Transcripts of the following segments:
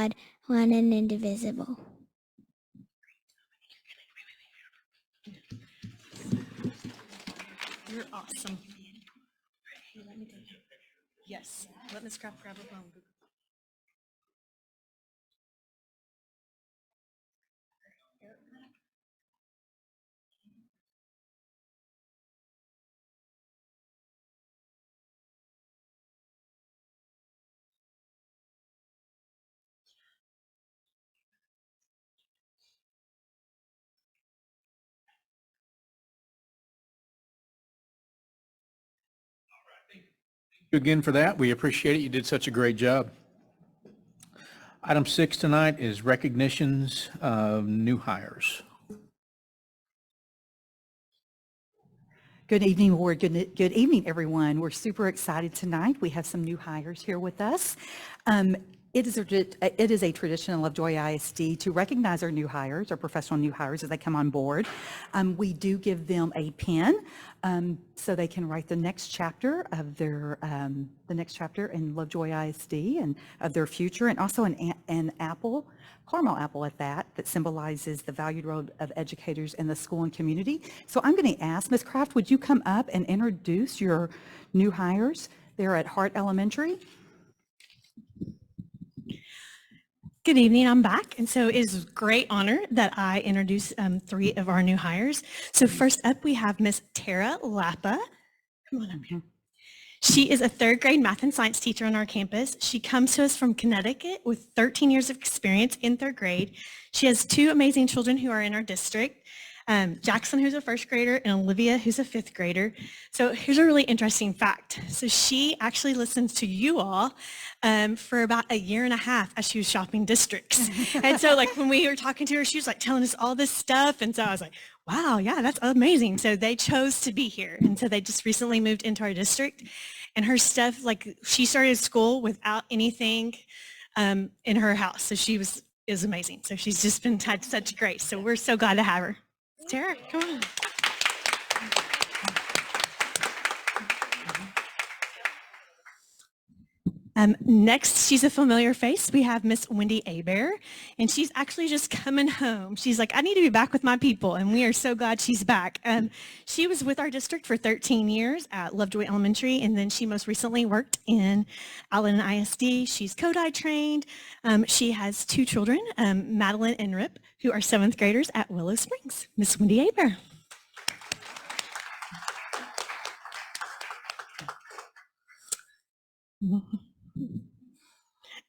God, one and indivisible. You're awesome. Yes, let Ms. Kraft grab her phone. You again for that. We appreciate it. You did such a great job. Item 6 tonight is recognitions of new hires. Good evening, Ward. Good evening, everyone. We're super excited tonight. We have some new hires here with us. It is a tradition in Lovejoy ISD to recognize our new hires, our professional new hires as they come on board. We do give them a pen so they can write the next chapter of their in Lovejoy ISD and of their future, and also an apple, caramel apple at that symbolizes the valued role of educators in the school and community. So I'm going to ask Ms. Kraft, would you come up and introduce your new hires? They're at Hart Elementary. Good evening, I'm back. And so it is a great honor that I introduce 3 of our new hires. So first up, we have Miss Tara Lappa. Come on up here. She is a 3rd grade math and science teacher on our campus. She comes to us from Connecticut with 13 years of experience in 3rd grade. She has 2 amazing children who are in our district. Jackson, who's a 1st grader, and Olivia, who's a 5th grader. So here's a really interesting fact. So she actually listens to you all for about a year and a half as she was shopping districts. And so like when we were talking to her, she was like telling us all this stuff. And so I was like, wow, yeah, that's amazing. So they chose to be here. And so they just recently moved into our district. And her stuff, like she started school without anything in her house. So she is amazing. So she's just had such grace. So we're so glad to have her. Tara, come on. Next, she's a familiar face. We have Miss Wendy Abear, and she's actually just coming home. She's like, I need to be back with my people, and we are so glad she's back. She was with our district for 13 years at Lovejoy Elementary, and then she most recently worked in Allen ISD. She's Kodai trained. She has 2 children, Madeline and Rip, who are 7th graders at Willow Springs. Miss Wendy Abear.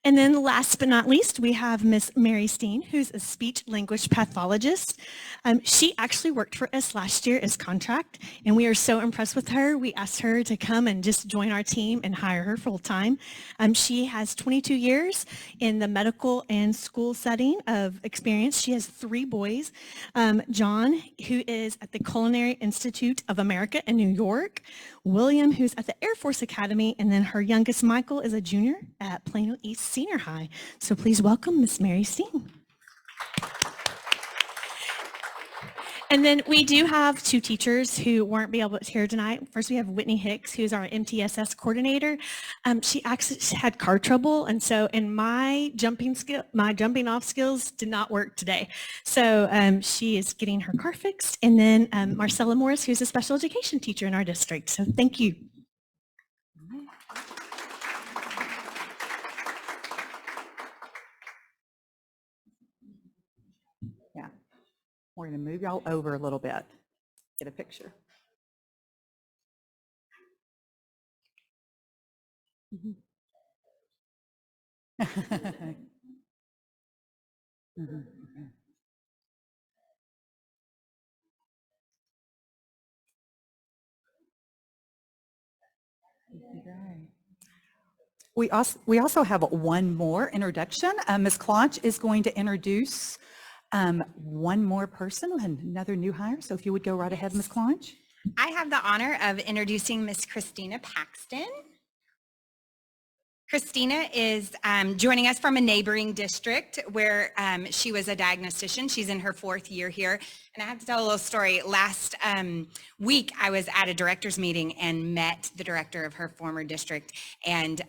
And then last but not least, we have Miss Mary Steen, who's a speech language pathologist. She actually worked for us last year as contract, and we are so impressed with her. We asked her to come and just join our team and hire her full time. She has 22 years in the medical and school setting of experience. She has 3 boys. John, who is at the Culinary Institute of America in New York. William, who's at the Air Force Academy, and then her youngest, Michael, is a junior at Plano East Senior High. So please welcome Miss Mary Steen. And then we do have 2 teachers who weren't able to here tonight. First, we have Whitney Hicks, who's our MTSS coordinator. She actually had car trouble, and so in my jumping off skills did not work today. So she is getting her car fixed. And then Marcella Morris, who's a special education teacher in our district. So thank you. Yeah, we're going to move y'all over a little bit. Get a picture. We also have one more introduction. Ms. Claunch is going to introduce one more person, another new hire. So if you would go right ahead, Ms. Claunch. I have the honor of introducing Miss Christina Paxton. Christina is joining us from a neighboring district where she was a diagnostician. She's in her 4th year here. And I have to tell a little story. Last week, I was at a director's meeting and met the director of her former district. And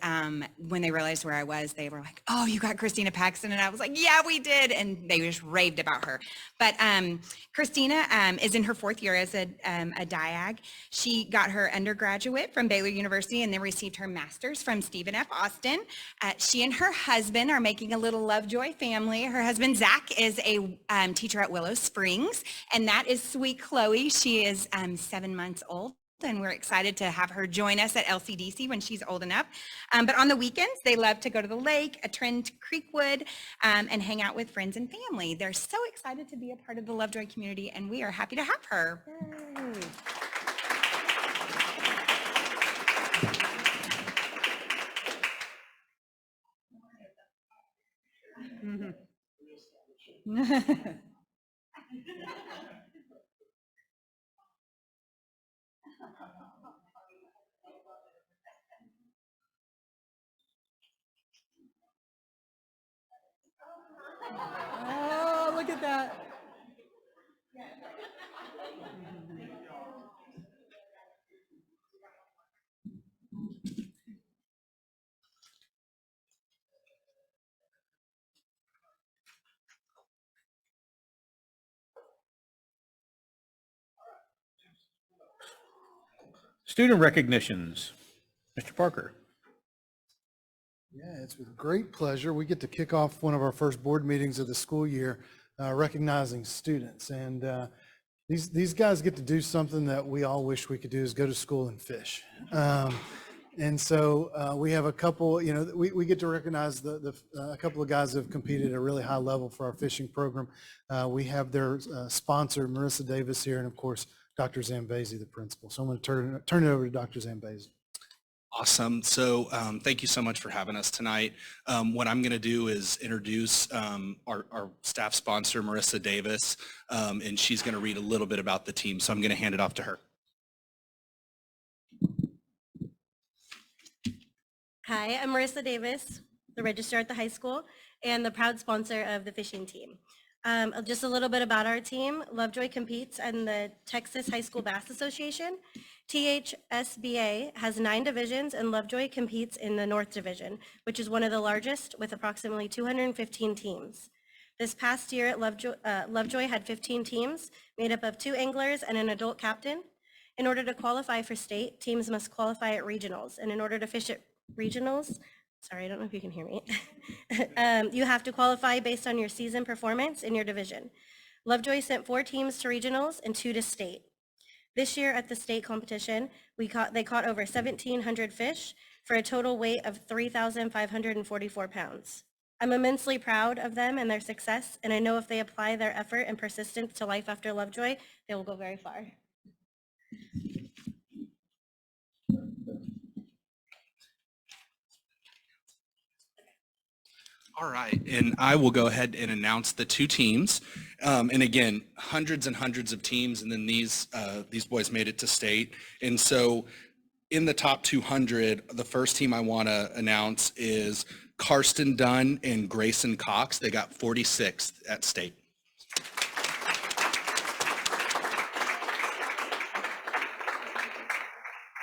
when they realized where I was, they were like, "Oh, you got Christina Paxton?" And I was like, "Yeah, we did." And they just raved about her. But Christina is in her 4th year as a diag. She got her undergraduate from Baylor University and then received her master's from Stephen F. Austin. She and her husband are making a little Lovejoy family. Her husband, Zach, is a teacher at Willow Springs. And that is sweet Chloe. She is 7 months old. And we're excited to have her join us at LCDC when she's old enough. But on the weekends, they love to go to the lake, attend Creekwood, and hang out with friends and family. They're so excited to be a part of the Lovejoy community, and we are happy to have her. Yay. Oh, look at that. Student recognitions. Mr. Parker. Yeah, it's with great pleasure. We get to kick off one of our first board meetings of the school year, recognizing students. And these guys get to do something that we all wish we could do, is go to school and fish. And so we have a couple, we get to recognize a couple of guys that have competed at a really high level for our fishing program. We have their sponsor, Marissa Davis, here, and of course, Dr. Zambezi, the principal. So I'm going to turn it over to Dr. Zambezi. Awesome. So thank you so much for having us tonight. What I'm going to do is introduce our staff sponsor, Marissa Davis, and she's going to read a little bit about the team. So I'm going to hand it off to her. Hi, I'm Marissa Davis, the registrar at the high school and the proud sponsor of the fishing team. Just a little bit about our team. Lovejoy competes in the Texas High School Bass Association. THSBA has 9 divisions and Lovejoy competes in the North Division, which is one of the largest with approximately 215 teams. This past year, Lovejoy had 15 teams made up of 2 anglers and an adult captain. In order to qualify for state, teams must qualify at regionals. And in order to fish at regionals, sorry, I don't know if you can hear me. You have to qualify based on your season performance in your division. Lovejoy sent 4 teams to regionals and 2 to state. This year at the state competition, they caught over 1,700 fish for a total weight of 3,544 pounds. I'm immensely proud of them and their success, and I know if they apply their effort and persistence to life after Lovejoy, they will go very far. All right, and I will go ahead and announce the 2 teams. And again, hundreds and hundreds of teams, and then these boys made it to state. And so in the top 200, the first team I want to announce is Karsten Dunn and Grayson Cox. They got 46th at state.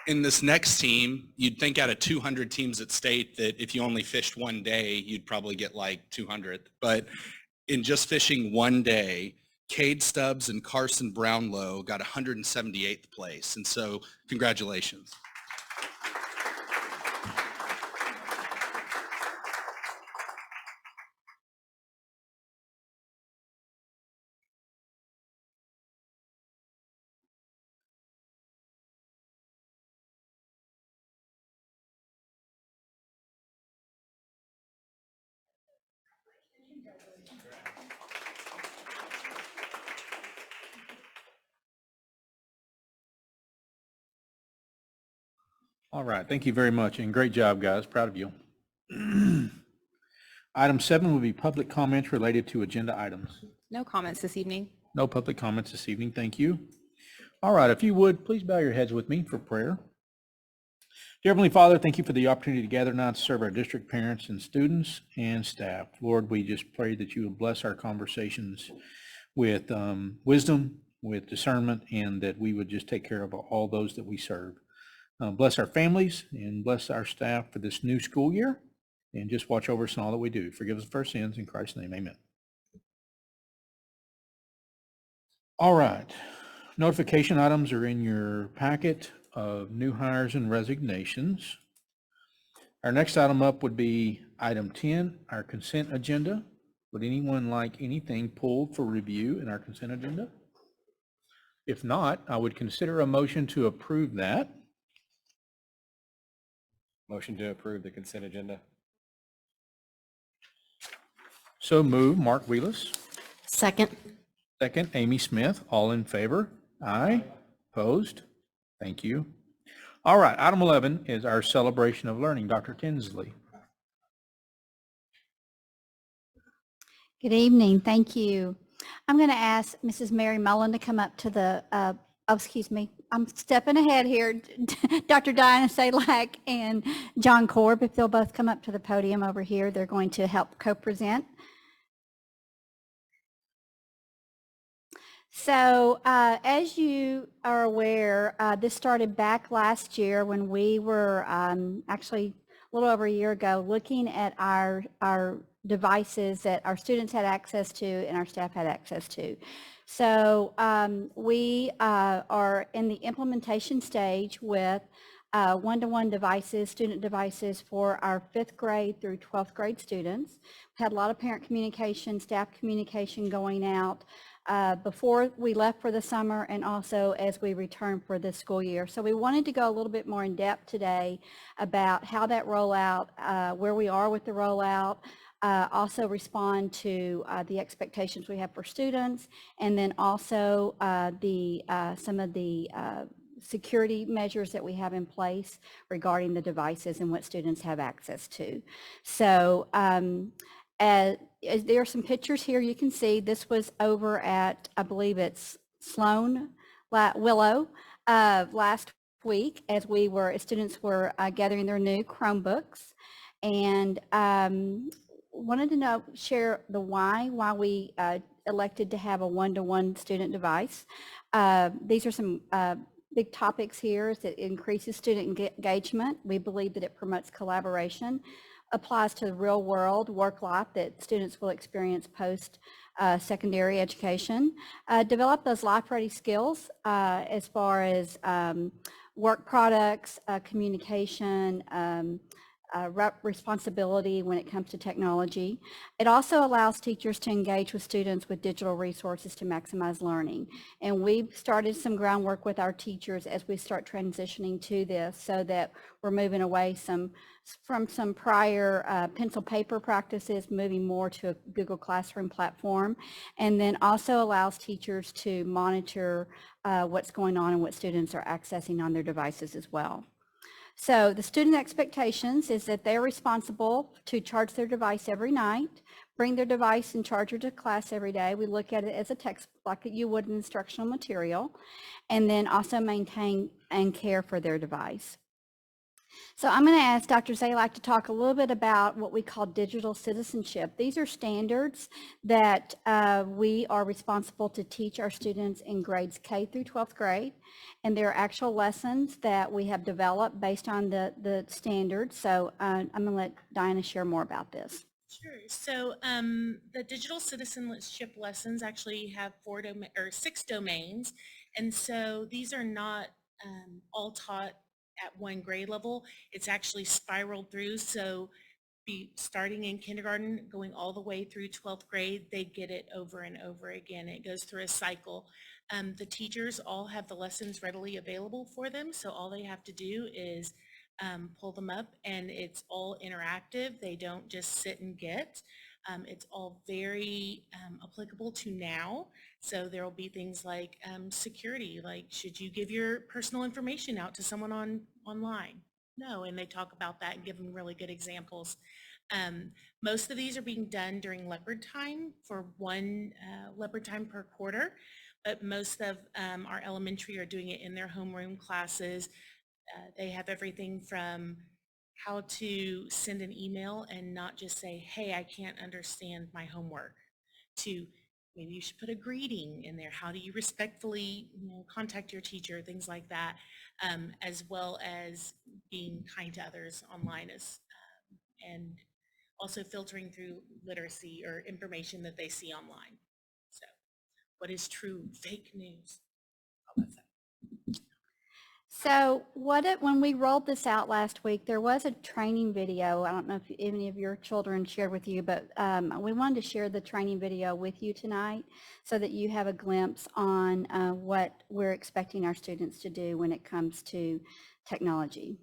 In this next team, you'd think out of 200 teams at state that if you only fished one day, you'd probably get like 200. But in just fishing one day, Cade Stubbs and Carson Brownlow got 178th place. And so congratulations. All right, thank you very much, and great job, guys. Proud of you. Item 7 will be public comments related to agenda items. No comments this evening. No public comments this evening, thank you. All right, if you would, please bow your heads with me for prayer. Dear Heavenly Father, thank you for the opportunity to gather now to serve our district parents and students and staff. Lord, we just pray that you would bless our conversations with wisdom, with discernment, and that we would just take care of all those that we serve. Bless our families and bless our staff for this new school year, and just watch over us in all that we do. Forgive us for our sins. In Christ's name, amen. All right. Notification items are in your packet of new hires and resignations. Our next item up would be item 10, our consent agenda. Would anyone like anything pulled for review in our consent agenda? If not, I would consider a motion to approve that. Motion to approve the consent agenda. So move, Mark Wheelis. Second. Second, Amy Smith. All in favor? Aye. Opposed? Thank you. All right, item 11 is our celebration of learning. Dr. Tinsley. Good evening. Thank you. I'm going to ask Mrs. Mary Mullen to come up to the, excuse me, I'm stepping ahead here. Dr. Diana Salak and John Korb, if they'll both come up to the podium over here, they're going to help co-present. So as you are aware, this started back last year when we were actually a little over a year ago looking at our devices that our students had access to and our staff had access to. So we are in the implementation stage with one-to-one devices, student devices for our 5th grade through 12th grade students. We had a lot of parent communication, staff communication going out before we left for the summer and also as we return for the school year. So we wanted to go a little bit more in depth today about how that rollout, where we are with the rollout, also respond to the expectations we have for students, and then also some of the security measures that we have in place regarding the devices and what students have access to. So there are some pictures here you can see. This was over at, I believe it's Sloan Willow last week as students were gathering their new Chromebooks, and wanted to share the why we elected to have a one-to-one student device. These are some big topics here. Is that it increases student engagement. We believe that it promotes collaboration, applies to the real world work life that students will experience post secondary education. Develop those life-ready skills as far as work products, communication, responsibility when it comes to technology. It also allows teachers to engage with students with digital resources to maximize learning. And we've started some groundwork with our teachers as we start transitioning to this so that we're moving away from some prior pencil paper practices, moving more to a Google Classroom platform, and then also allows teachers to monitor what's going on and what students are accessing on their devices as well. So the student expectations is that they're responsible to charge their device every night, bring their device and charger to class every day. We look at it as a textbook like you would an instructional material, and then also maintain and care for their device. So I'm going to ask Dr. Zalak to talk a little bit about what we call digital citizenship. These are standards that we are responsible to teach our students in grades K through 12th grade. And there are actual lessons that we have developed based on the standards. So I'm going to let Diana share more about this. Sure. So the digital citizenship lessons actually have 6 domains. And so these are not all taught at one grade level. It's actually spiraled through. So starting in kindergarten, going all the way through 12th grade, they get it over and over again. It goes through a cycle. The teachers all have the lessons readily available for them. So all they have to do is pull them up, and it's all interactive. They don't just sit and get. It's all very applicable to now. So there will be things like security, like should you give your personal information out to someone online? No, and they talk about that and give them really good examples. Most of these are being done during leopard time for one leopard time per quarter, but most of our elementary are doing it in their homeroom classes. They have everything from how to send an email and not just say, hey, I can't understand my homework, to maybe you should put a greeting in there. How do you respectfully, contact your teacher, things like that, as well as being kind to others online and also filtering through literacy or information that they see online. So what is true, fake news? All that stuff. So when we rolled this out last week, there was a training video. I don't know if any of your children shared with you, but we wanted to share the training video with you tonight so that you have a glimpse on what we're expecting our students to do when it comes to technology.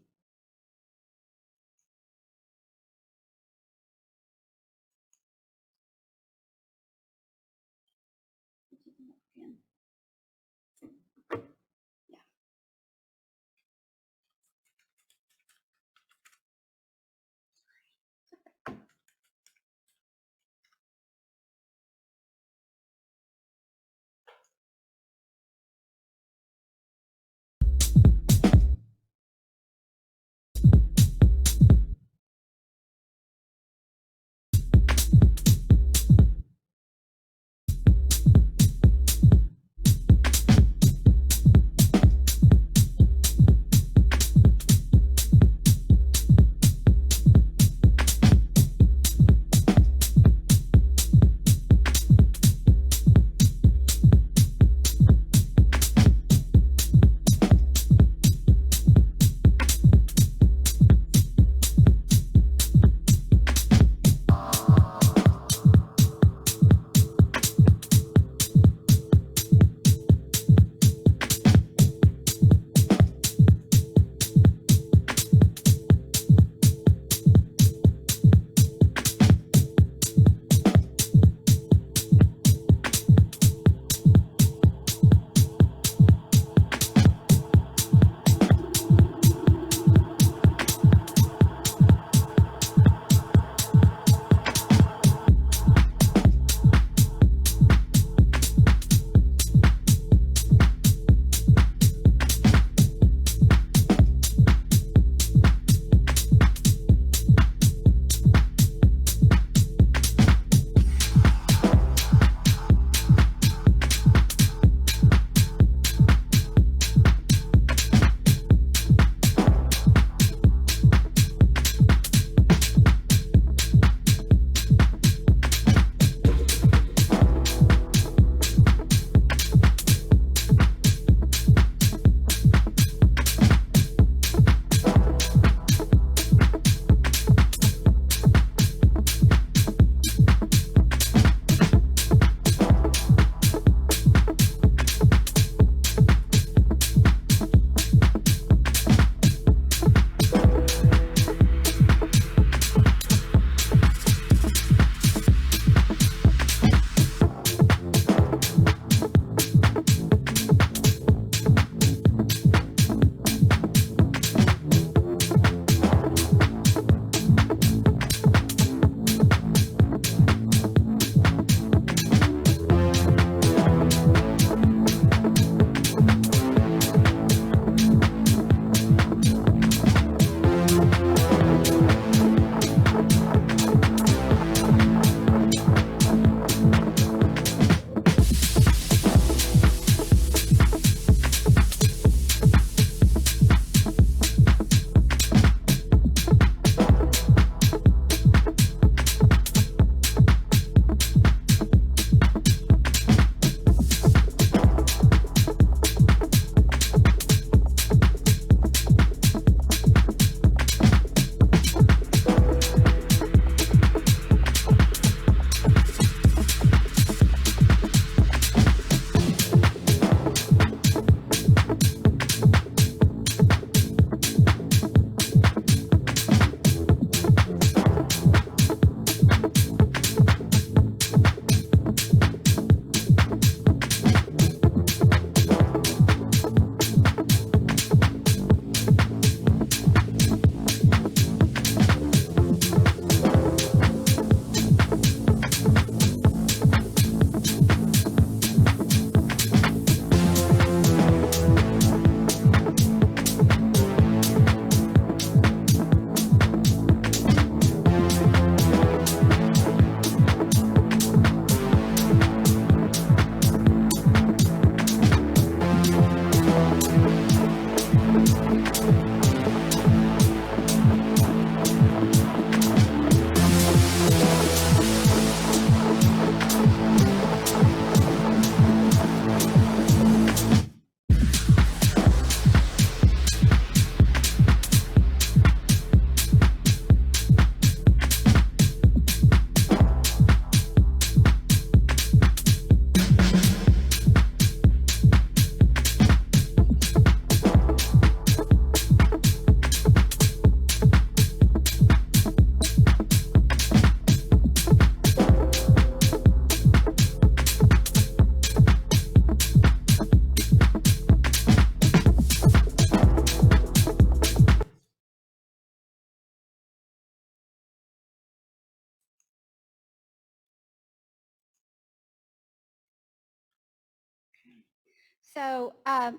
So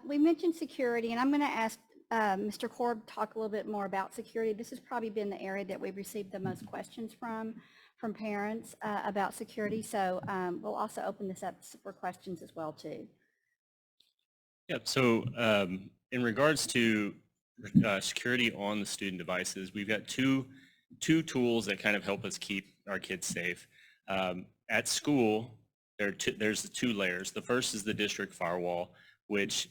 we mentioned security, and I'm going to ask Mr. Korb to talk a little bit more about security. This has probably been the area that we've received the most questions from parents about security. So we'll also open this up for questions as well too. Yep. So in regards to security on the student devices, we've got two tools that kind of help us keep our kids safe. At school, there's the two layers. The first is the district firewall, which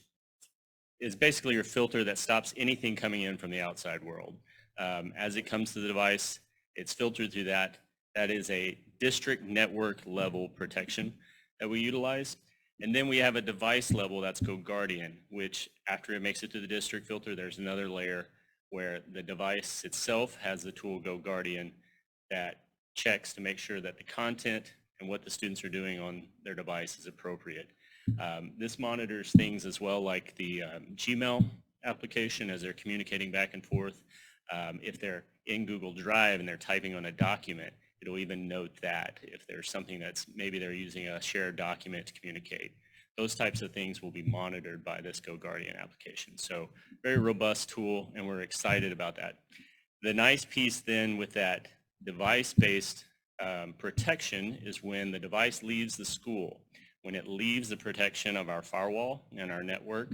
is basically your filter that stops anything coming in from the outside world. As it comes to the device, it's filtered through that. That is a district network level protection that we utilize. And then we have a device level that's GoGuardian, which after it makes it to the district filter, there's another layer where the device itself has the tool GoGuardian that checks to make sure that the content and what the students are doing on their device is appropriate. This monitors things as well like the Gmail application as they're communicating back and forth. If they're in Google Drive and they're typing on a document, it'll even note that if there's something that's maybe they're using a shared document to communicate. Those types of things will be monitored by this GoGuardian application. So very robust tool, and we're excited about that. The nice piece then with that device-based protection is when the device leaves the school. When it leaves the protection of our firewall and our network,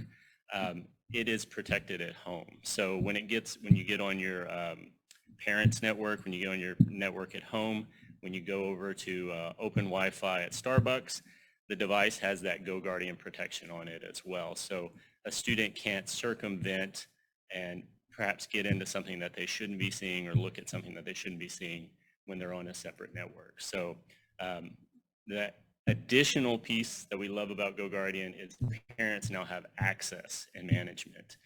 it is protected at home. So when you get on your parents' network, when you go on your network at home, when you go over to open Wi-Fi at Starbucks, the device has that GoGuardian protection on it as well. So a student can't circumvent and perhaps get into something that they shouldn't be seeing or look at something that they shouldn't be seeing when they're on a separate network. So that additional piece that we love about GoGuardian is parents now have access and management.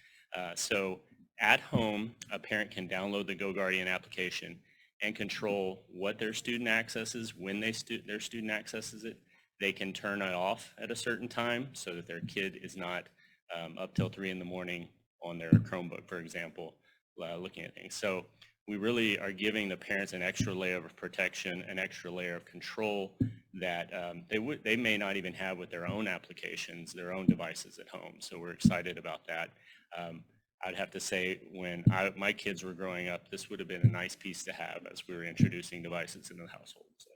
So at home, a parent can download the GoGuardian application and control what their student accesses, when their student accesses it. They can turn it off at a certain time so that their kid is not up till 3 in the morning on their Chromebook, for example, looking at things. So we really are giving the parents an extra layer of protection, an extra layer of control that they may not even have with their own applications, their own devices at home. So we're excited about that. I'd have to say when my kids were growing up, this would have been a nice piece to have as we were introducing devices into the household. So.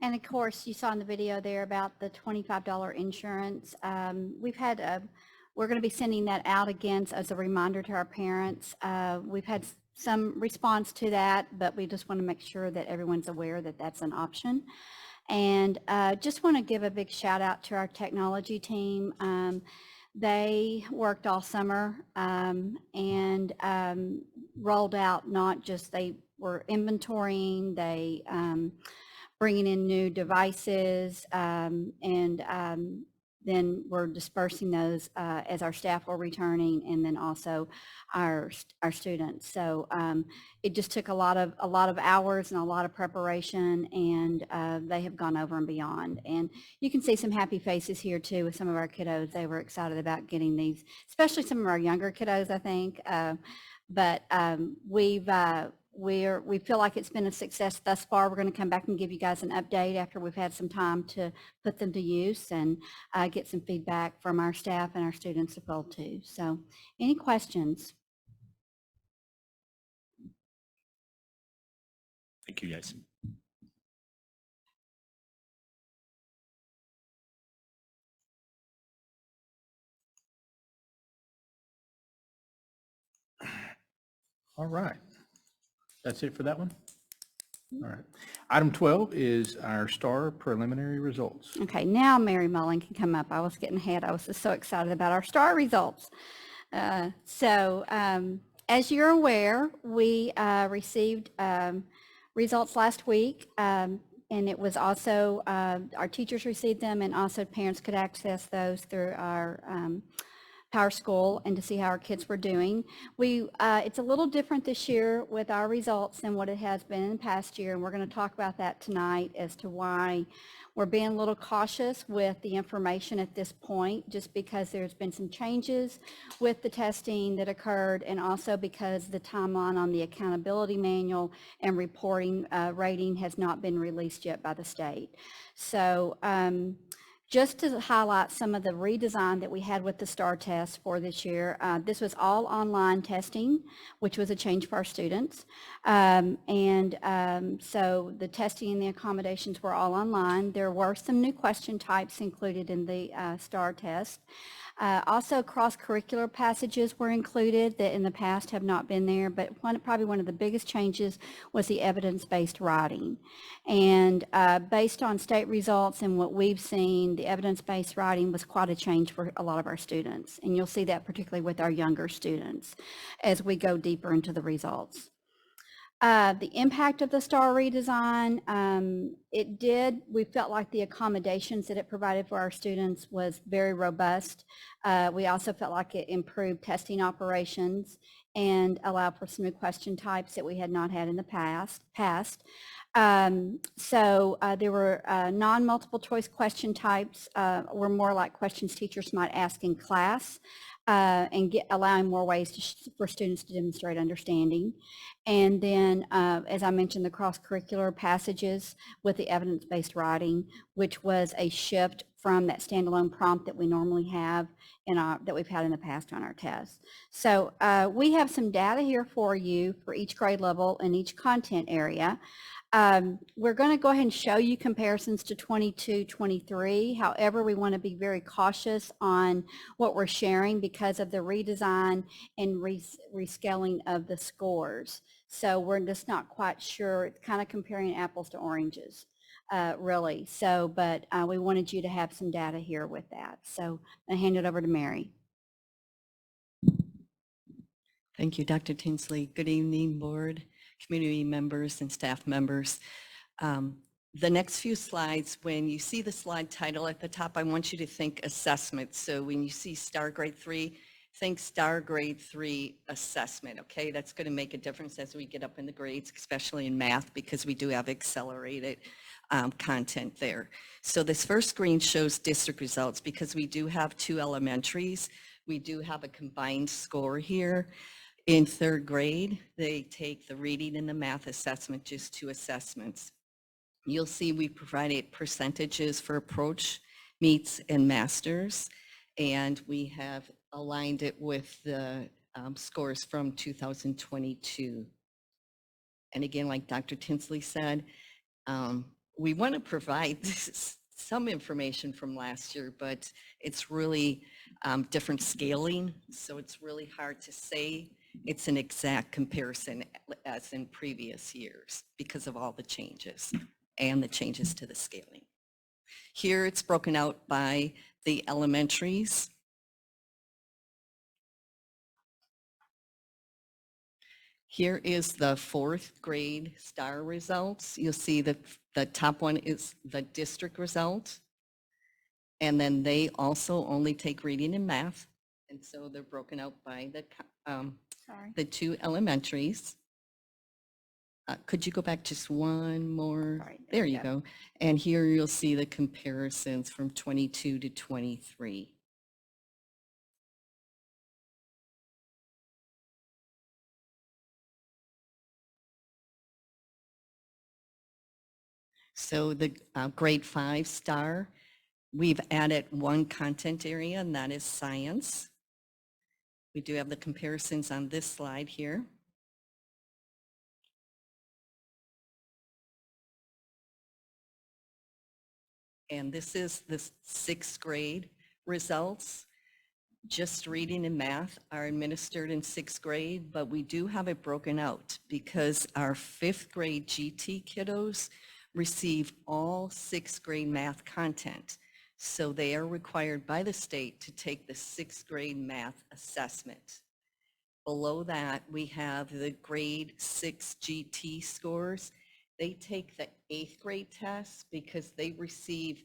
And of course, you saw in the video there about the $25 insurance. We're going to be sending that out again as a reminder to our parents. We've had some response to that, but we just want to make sure that everyone's aware that that's an option. And just want to give a big shout out to our technology team. They worked all summer and rolled out not just, they were inventorying, they bringing in new devices, and then we're dispersing those as our staff were returning, and then also our students. So it just took a lot of hours and a lot of preparation, and they have gone over and beyond. And you can see some happy faces here too with some of our kiddos. They were excited about getting these, especially some of our younger kiddos, I think. But we feel like it's been a success thus far. We're going to come back and give you guys an update after we've had some time to put them to use and get some feedback from our staff and our students as well too. So any questions? Thank you, guys. All right. That's it for that one? All right. Item 12 is our STAR preliminary results. Okay, now Mary Mullen can come up. I was getting ahead. I was just so excited about our STAR results. As you're aware, we received results last week, and it was also, our teachers received them, and also parents could access those through our Power School and to see how our kids were doing. It's a little different this year with our results than what it has been in the past year, and we're going to talk about that tonight as to why we're being a little cautious with the information at this point, just because there's been some changes with the testing that occurred, and also because the timeline on the accountability manual and reporting rating has not been released yet by the state. So just to highlight some of the redesign that we had with the STAR test for this year, this was all online testing, which was a change for our students. So the testing and the accommodations were all online. There were some new question types included in the STAR test. Also, cross-curricular passages were included that in the past have not been there, but probably one of the biggest changes was the evidence-based writing. And based on state results and what we've seen, the evidence-based writing was quite a change for a lot of our students. And you'll see that particularly with our younger students as we go deeper into the results. The impact of the STAR redesign, we felt like the accommodations that it provided for our students was very robust. We also felt like it improved testing operations and allowed for some new question types that we had not had in the past. There were non-multiple choice question types were more like questions teachers might ask in class. Allowing more ways for students to demonstrate understanding. And then, as I mentioned, the cross-curricular passages with the evidence-based writing, which was a shift from that standalone prompt that we normally have that we've had in the past on our tests. So we have some data here for you for each grade level and each content area. We're going to go ahead and show you comparisons to 22, 23. However, we want to be very cautious on what we're sharing because of the redesign and rescaling of the scores. So we're just not quite sure. It's kind of comparing apples to oranges, really. So, but we wanted you to have some data here with that. So I hand it over to Mary. Thank you, Dr. Tinsley. Good evening, board, community members, and staff members. The next few slides, when you see the slide title at the top, I want you to think assessment. So when you see STAR Grade 3, think STAR Grade 3 assessment, okay? That's going to make a difference as we get up in the grades, especially in math, because we do have accelerated content there. So this first screen shows district results because we do have 2 elementaries. We do have a combined score here. In 3rd grade, they take the reading and the math assessment, just 2 assessments. You'll see we provided percentages for approach, meets, and masters, and we have aligned it with the scores from 2022. And again, like Dr. Tinsley said, we want to provide some information from last year, but it's really different scaling, so it's really hard to say it's an exact comparison as in previous years because of all the changes and the changes to the scaling. Here it's broken out by the elementaries. Here is the 4th grade STAR results. You'll see that the top one is the district result. And then they also only take reading and math. And so they're broken out by the 2 elementaries. Could you go back just one more? Right, there you go. And here you'll see the comparisons from 22 to 23. So the grade 5 STAR, we've added 1 content area, and that is science. We do have the comparisons on this slide here. And this is the 6th grade results. Just reading and math are administered in 6th grade, but we do have it broken out because our 5th grade GT kiddos receive all 6th grade math content. So they are required by the state to take the 6th grade math assessment. Below that, we have the grade 6 GT scores. They take the 8th grade test because they receive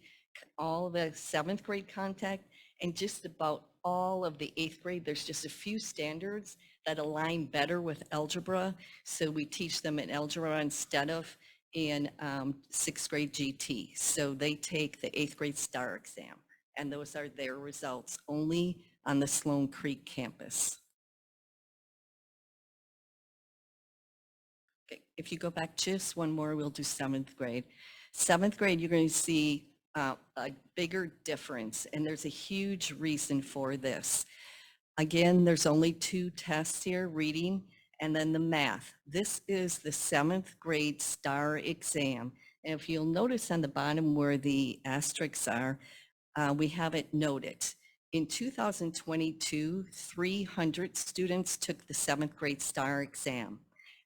all the 7th grade content and just about all of the 8th grade. There's just a few standards that align better with algebra. So we teach them in algebra instead of in 6th grade GT. So they take the 8th grade STAR exam, and those are their results only on the Sloan Creek campus. Okay, if you go back just one more, we'll do 7th grade. 7th grade, you're going to see a bigger difference, and there's a huge reason for this. Again, there's only 2 tests here, reading and then the math. This is the 7th grade STAR exam. And if you'll notice on the bottom where the asterisks are, we have it noted. In 2022, 300 students took the 7th grade STAR exam.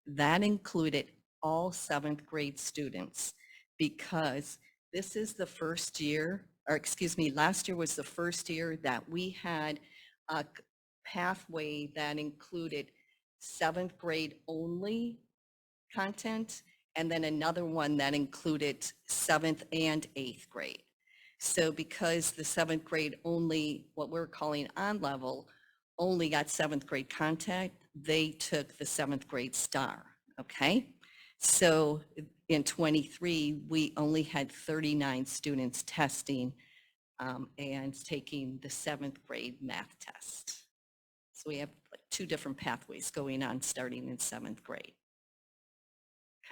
That included all 7th grade students because this is the first year, or excuse me, last year was the first year that we had a pathway that included 7th grade only content, and then another one that included 7th and 8th grade. So because the 7th grade only, what we're calling on level, only got 7th grade content, they took the 7th grade STAR, okay? So in 23, we only had 39 students testing and taking the 7th grade math test. So we have like 2 different pathways going on starting in 7th grade.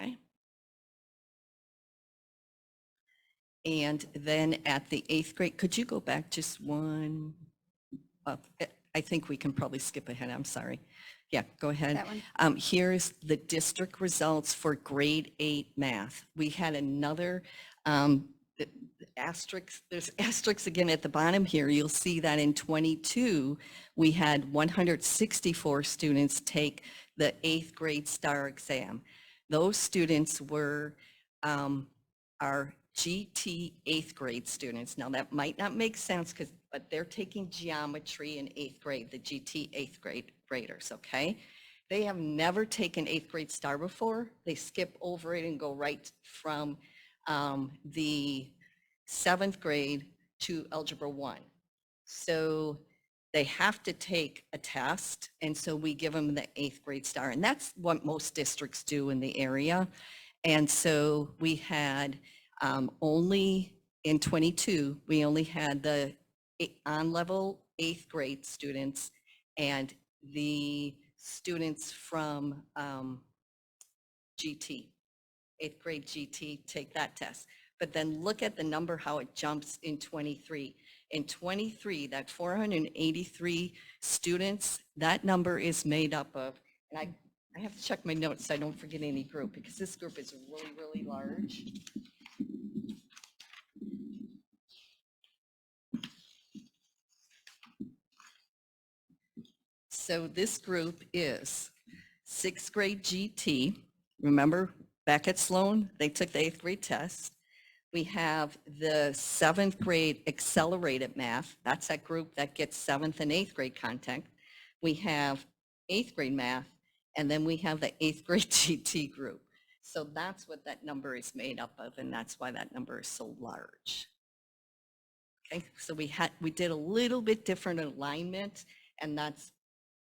Okay. And then at the 8th grade, could you go back just one up? I think we can probably skip ahead. I'm sorry. Yeah, go ahead. That one? Here's the district results for grade 8 math. We had another asterisk. There's asterisks again at the bottom here. You'll see that in 22, we had 164 students take the 8th grade STAR exam. Those students were our GT 8th grade students. Now that might not make sense but they're taking geometry in 8th grade, the GT 8th grade graders, okay? They have never taken 8th grade STAR before. They skip over it and go right from the 7th grade to Algebra 1. So they have to take a test, and so we give them the 8th grade STAR, and that's what most districts do in the area. And so we had only in 22, we only had the on-level 8th grade students and the students from GT, 8th grade GT, take that test. But then look at the number, how it jumps in 23. In 23, that 483 students, that number is made up of, and I have to check my notes so I don't forget any group, because this group is really, really large. So this group is 6th grade GT. Remember, back at Sloan, they took the 8th grade test. We have the 7th grade accelerated math. That's that group that gets 7th and 8th grade content. We have 8th grade math, and then we have the 8th grade GT group. So that's what that number is made up of, and that's why that number is so large. Okay, so we did a little bit different alignment, and that's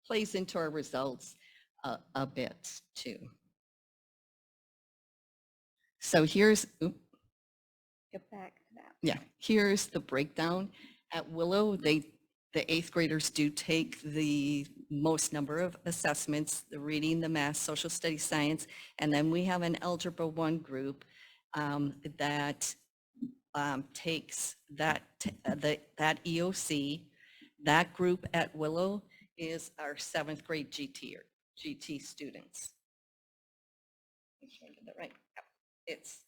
plays into our results a bit too. So here's, Get back to that. yeah, here's the breakdown. At Willow, the 8th graders do take the most number of assessments, the reading, the math, social studies, science, and then we have an Algebra 1 group that takes that EOC. That group at Willow is our 7th grade GT students. Make sure I get that right. It's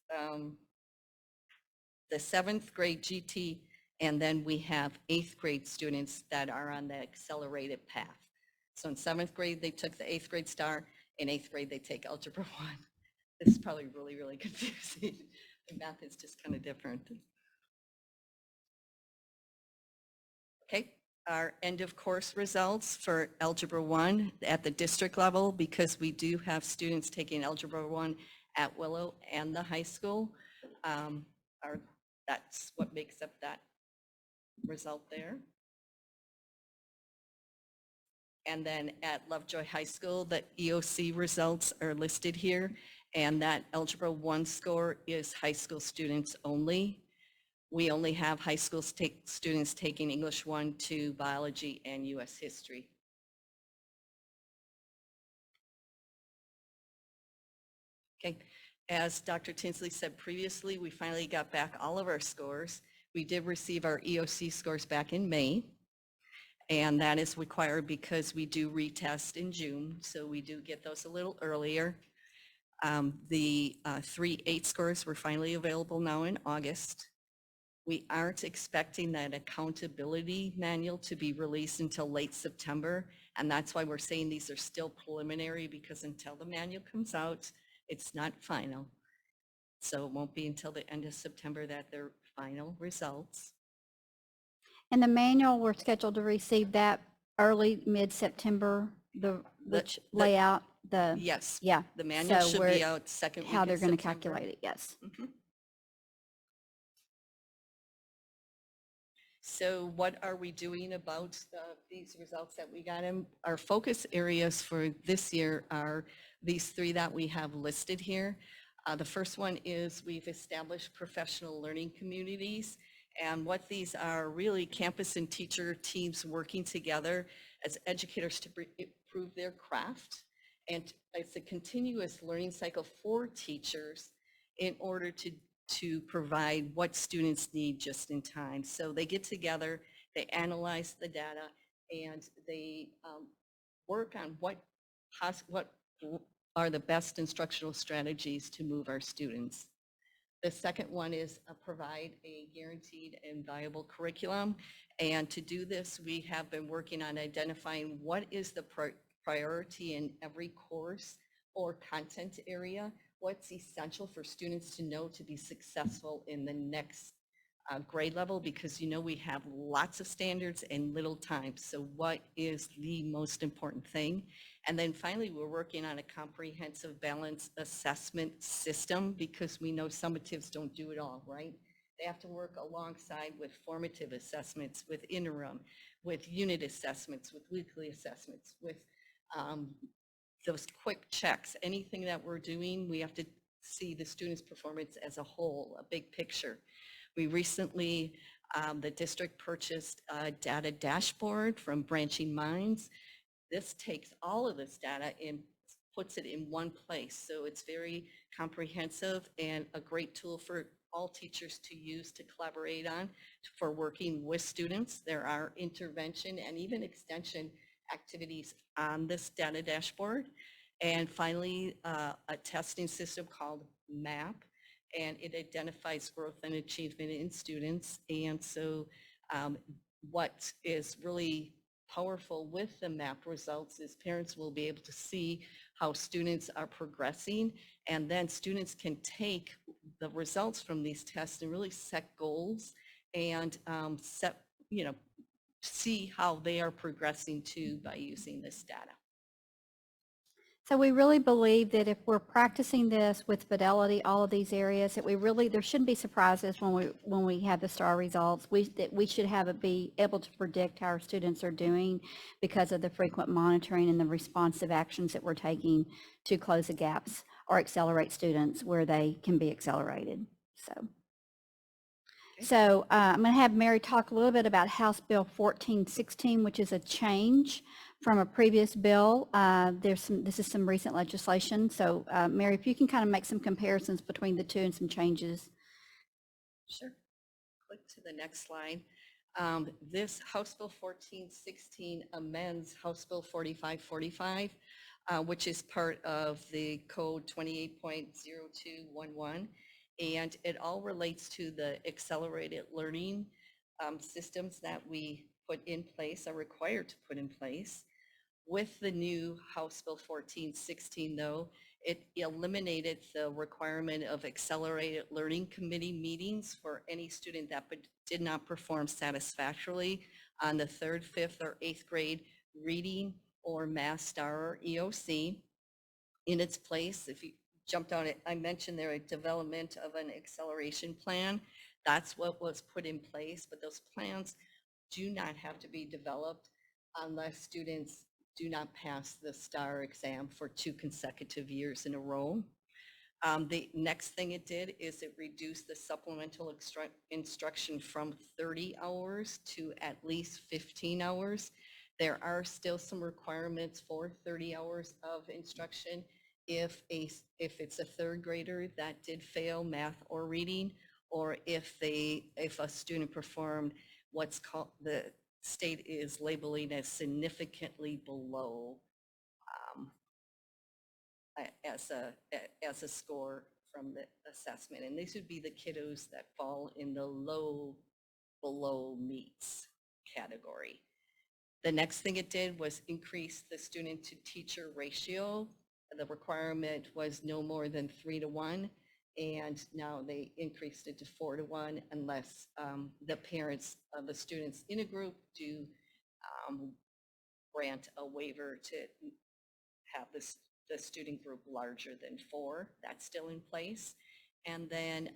the 7th grade GT, and then we have 8th grade students that are on the accelerated path. So in 7th grade, they took the 8th grade STAR. In 8th grade, they take Algebra 1. This is probably really, really confusing. The math is just kind of different. Okay, our end of course results for Algebra 1 at the district level, because we do have students taking Algebra 1 at Willow and the high school. That's what makes up that result there. And then at Lovejoy High School, the EOC results are listed here. And that Algebra 1 score is high school students only. We only have high school students taking English 1, 2, biology, and US history. Okay, as Dr. Tinsley said previously, we finally got back all of our scores. We did receive our EOC scores back in May, and that is required because we do retest in June, so we do get those a little earlier. The 3.8 scores were finally available now in August. We aren't expecting that accountability manual to be released until late September, and that's why we're saying these are still preliminary, because until the manual comes out, it's not final. So it won't be until the end of September that they're final results. And the manual, we're scheduled to receive that early, mid-September, layout, Yes. yeah. The manual So should we're- be out second week How in they're going to September. calculate it, yes. Mhm. So what are we doing about these results that we got in? Our focus areas for this year are these three that we have listed here. The first one is we've established professional learning communities. And what these are really campus and teacher teams working together as educators to improve their craft. And it's a continuous learning cycle for teachers in order to provide what students need just in time. So they get together, they analyze the data, and they work on what are the best instructional strategies to move our students. The second one is provide a guaranteed and viable curriculum. And to do this, we have been working on identifying what is the priority in every course or content area, what's essential for students to know to be successful in the next grade level, because we have lots of standards and little time. So what is the most important thing? And then finally, we're working on a comprehensive balance assessment system, because we know summatives don't do it all, right? They have to work alongside with formative assessments, with interim, with unit assessments, with weekly assessments, with those quick checks. Anything that we're doing, we have to see the student's performance as a whole, a big picture. We recently, the district purchased a data dashboard from Branching Minds. This takes all of this data and puts it in one place. So it's very comprehensive and a great tool for all teachers to use to collaborate on for working with students. There are intervention and even extension activities on this data dashboard. And finally, a testing system called MAP, and it identifies growth and achievement in students. And so what is really powerful with the MAP results is parents will be able to see how students are progressing, and then students can take the results from these tests and really set goals and see how they are progressing too by using this data. So we really believe that if we're practicing this with fidelity, all of these areas, that there shouldn't be surprises when we have the STAR results. That we should be able to predict how our students are doing because of the frequent monitoring and the responsive actions that we're taking to close the gaps or accelerate students where they can be accelerated. So I'm going to have Mary talk a little bit about House Bill 1416, which is a change from a previous bill. This is some recent legislation. So Mary, if you can kind of make some comparisons between the two and some changes. Sure. Click to the next slide. This House Bill 1416 amends House Bill 4545, which is part of the Code 28.0211. And it all relates to the accelerated learning systems that we put in place, are required to put in place. With the new House Bill 1416, though, it eliminated the requirement of accelerated learning committee meetings for any student that did not perform satisfactorily on the 3rd, 5th, or 8th grade reading or math STAR or EOC. In its place, if you jumped on it, I mentioned there a development of an acceleration plan. That's what was put in place, but those plans do not have to be developed unless students do not pass the STAR exam for 2 consecutive years in a row. The next thing it did is it reduced the supplemental instruction from 30 hours to at least 15 hours. There are still some requirements for 30 hours of instruction if it's a 3rd grader that did fail math or reading, or if a student performed what's called, the state is labeling as significantly below as a score from the assessment. And these would be the kiddos that fall in the low below meets category. The next thing it did was increase the student to teacher ratio. The requirement was no more than 3-to-1, and now they increased it to 4-to-1 unless the parents of the students in a group do grant a waiver to have the student group larger than 4. That's still in place. And then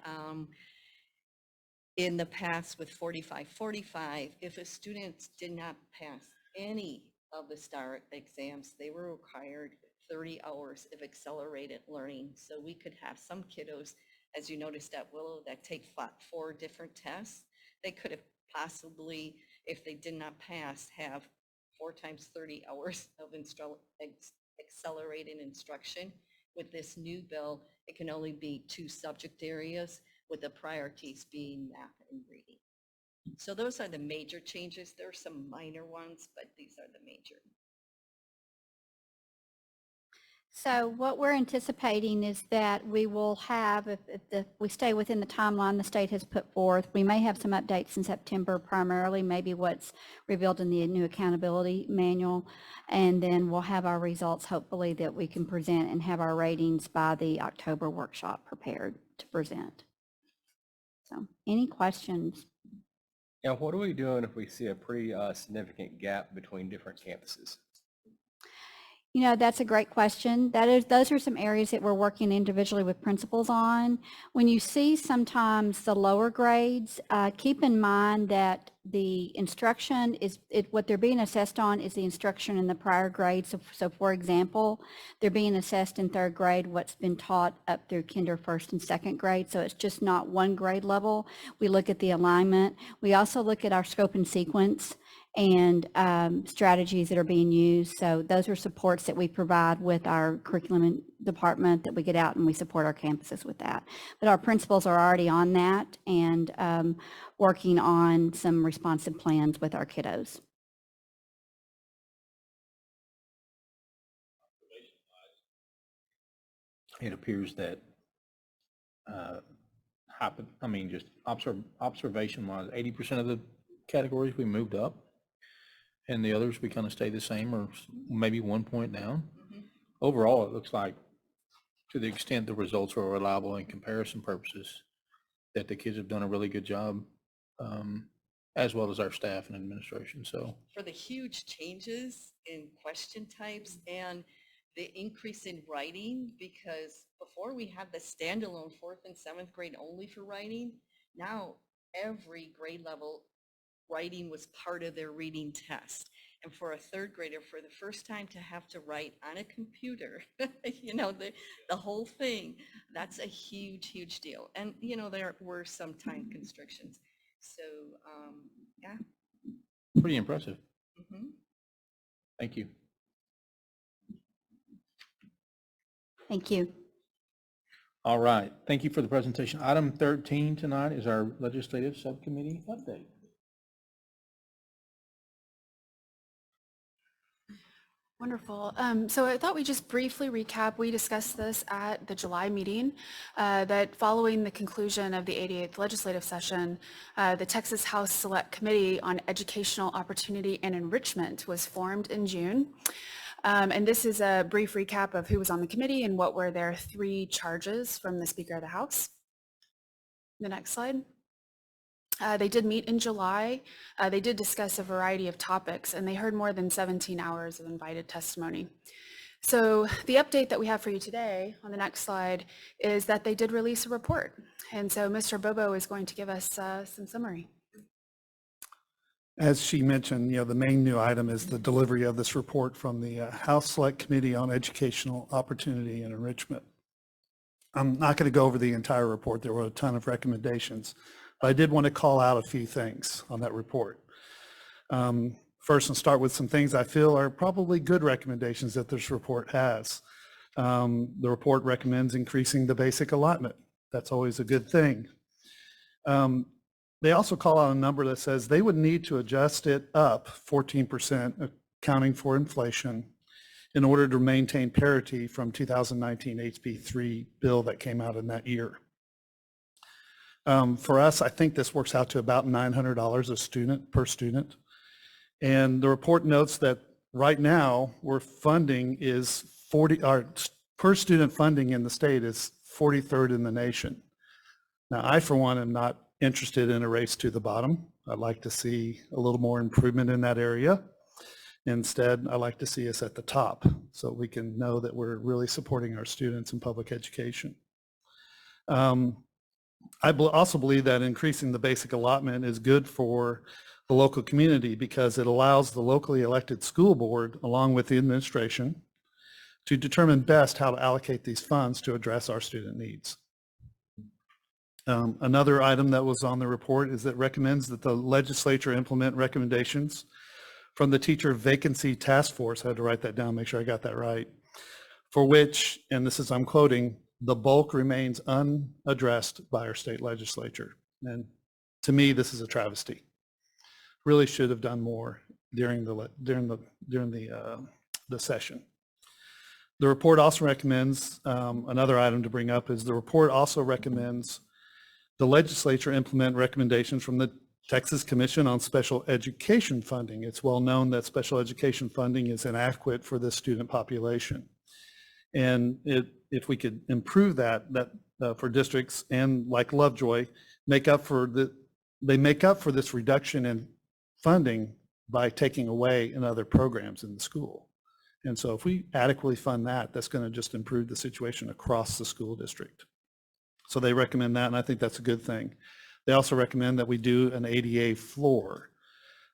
in the past with 45-45, if a student did not pass any of the STAR exams, they were required 30 hours of accelerated learning. So we could have some kiddos, as you noticed at Willow, that take 4 different tests. They could have possibly, if they did not pass, have 4 times 30 hours of accelerated instruction. With this new bill, it can only be 2 subject areas, with the priorities being math and reading. So those are the major changes. There are some minor ones, but these are the major. So what we're anticipating is that we will have, if we stay within the timeline the state has put forth, we may have some updates in September, primarily maybe what's revealed in the new accountability manual, and then we'll have our results hopefully that we can present and have our ratings by the October workshop prepared to present. So any questions? Yeah, what are we doing if we see a pretty significant gap between different campuses? You know, that's a great question. Those are some areas that we're working individually with principals on. When you see sometimes the lower grades, keep in mind that the instruction is, what they're being assessed on is the instruction in the prior grade. So for example, they're being assessed in 3rd grade what's been taught up through kinder, 1st and 2nd grade. So it's just not one grade level. We look at the alignment. We also look at our scope and sequence and strategies that are being used. So those are supports that we provide with our curriculum department, that we get out and we support our campuses with that. But our principals are already on that and working on some responsive plans with our kiddos. It appears that, just observation-wise, 80% of the categories we moved up, and the others we kind of stay the same or maybe 1 point down. Overall, it looks like, to the extent the results are reliable in comparison purposes, that the kids have done a really good job, as well as our staff and administration. So for the huge changes in question types and the increase in writing, because before we had the standalone 4th and 7th grade only for writing, now every grade level writing was part of their reading test. And for a 3rd grader, for the first time to have to write on a computer, you know, the whole thing, that's a huge, huge deal. And, you know, there were some time constrictions. So, yeah. pretty impressive. Thank you. Thank you. All right. Thank you for the presentation. Item 13 tonight is our legislative subcommittee update. Wonderful. So I thought we'd just briefly recap. We discussed this at the July meeting, that following the conclusion of the 88th legislative session, the Texas House Select Committee on Educational Opportunity and Enrichment was formed in June. And this is a brief recap of who was on the committee and what were their 3 charges from the Speaker of the House. The next slide. They did meet in July. They did discuss a variety of topics, and they heard more than 17 hours of invited testimony. So the update that we have for you today on the next slide is that they did release a report. And so Mr. Bobo is going to give us some summary. As she mentioned, the main new item is the delivery of this report from the House Select Committee on Educational Opportunity and Enrichment. I'm not going to go over the entire report. There were a ton of recommendations, but I did want to call out a few things on that report. First, I'll start with some things I feel are probably good recommendations that this report has. The report recommends increasing the basic allotment. That's always a good thing. They also call out a number that says they would need to adjust it up 14%, accounting for inflation, in order to maintain parity from 2019 HB 3 bill that came out in that year. For us, I think this works out to about $900 a student per student. And the report notes that right now, where funding is our per student funding in the state is 43rd in the nation. Now, I, for one, am not interested in a race to the bottom. I'd like to see a little more improvement in that area. Instead, I like to see us at the top so we can know that we're really supporting our students in public education. I also believe that increasing the basic allotment is good for the local community because it allows the locally elected school board, along with the administration, to determine best how to allocate these funds to address our student needs. Another item that was on the report is that recommends that the legislature implement recommendations from the Teacher Vacancy Task Force. I had to write that down, make sure I got that right, for which, and this is, I'm quoting, the bulk remains unaddressed by our state legislature. And to me, this is a travesty. Really should have done more during the session. The report also recommends, another item to bring up is the report also recommends the legislature implement recommendations from the Texas Commission on Special Education Funding. It's well known that special education funding is inadequate for this student population. And if we could improve that for districts and like Lovejoy, they make up for this reduction in funding by taking away in other programs in the school. And so if we adequately fund that, that's going to just improve the situation across the school district. So they recommend that, and I think that's a good thing. They also recommend that we do an ADA floor.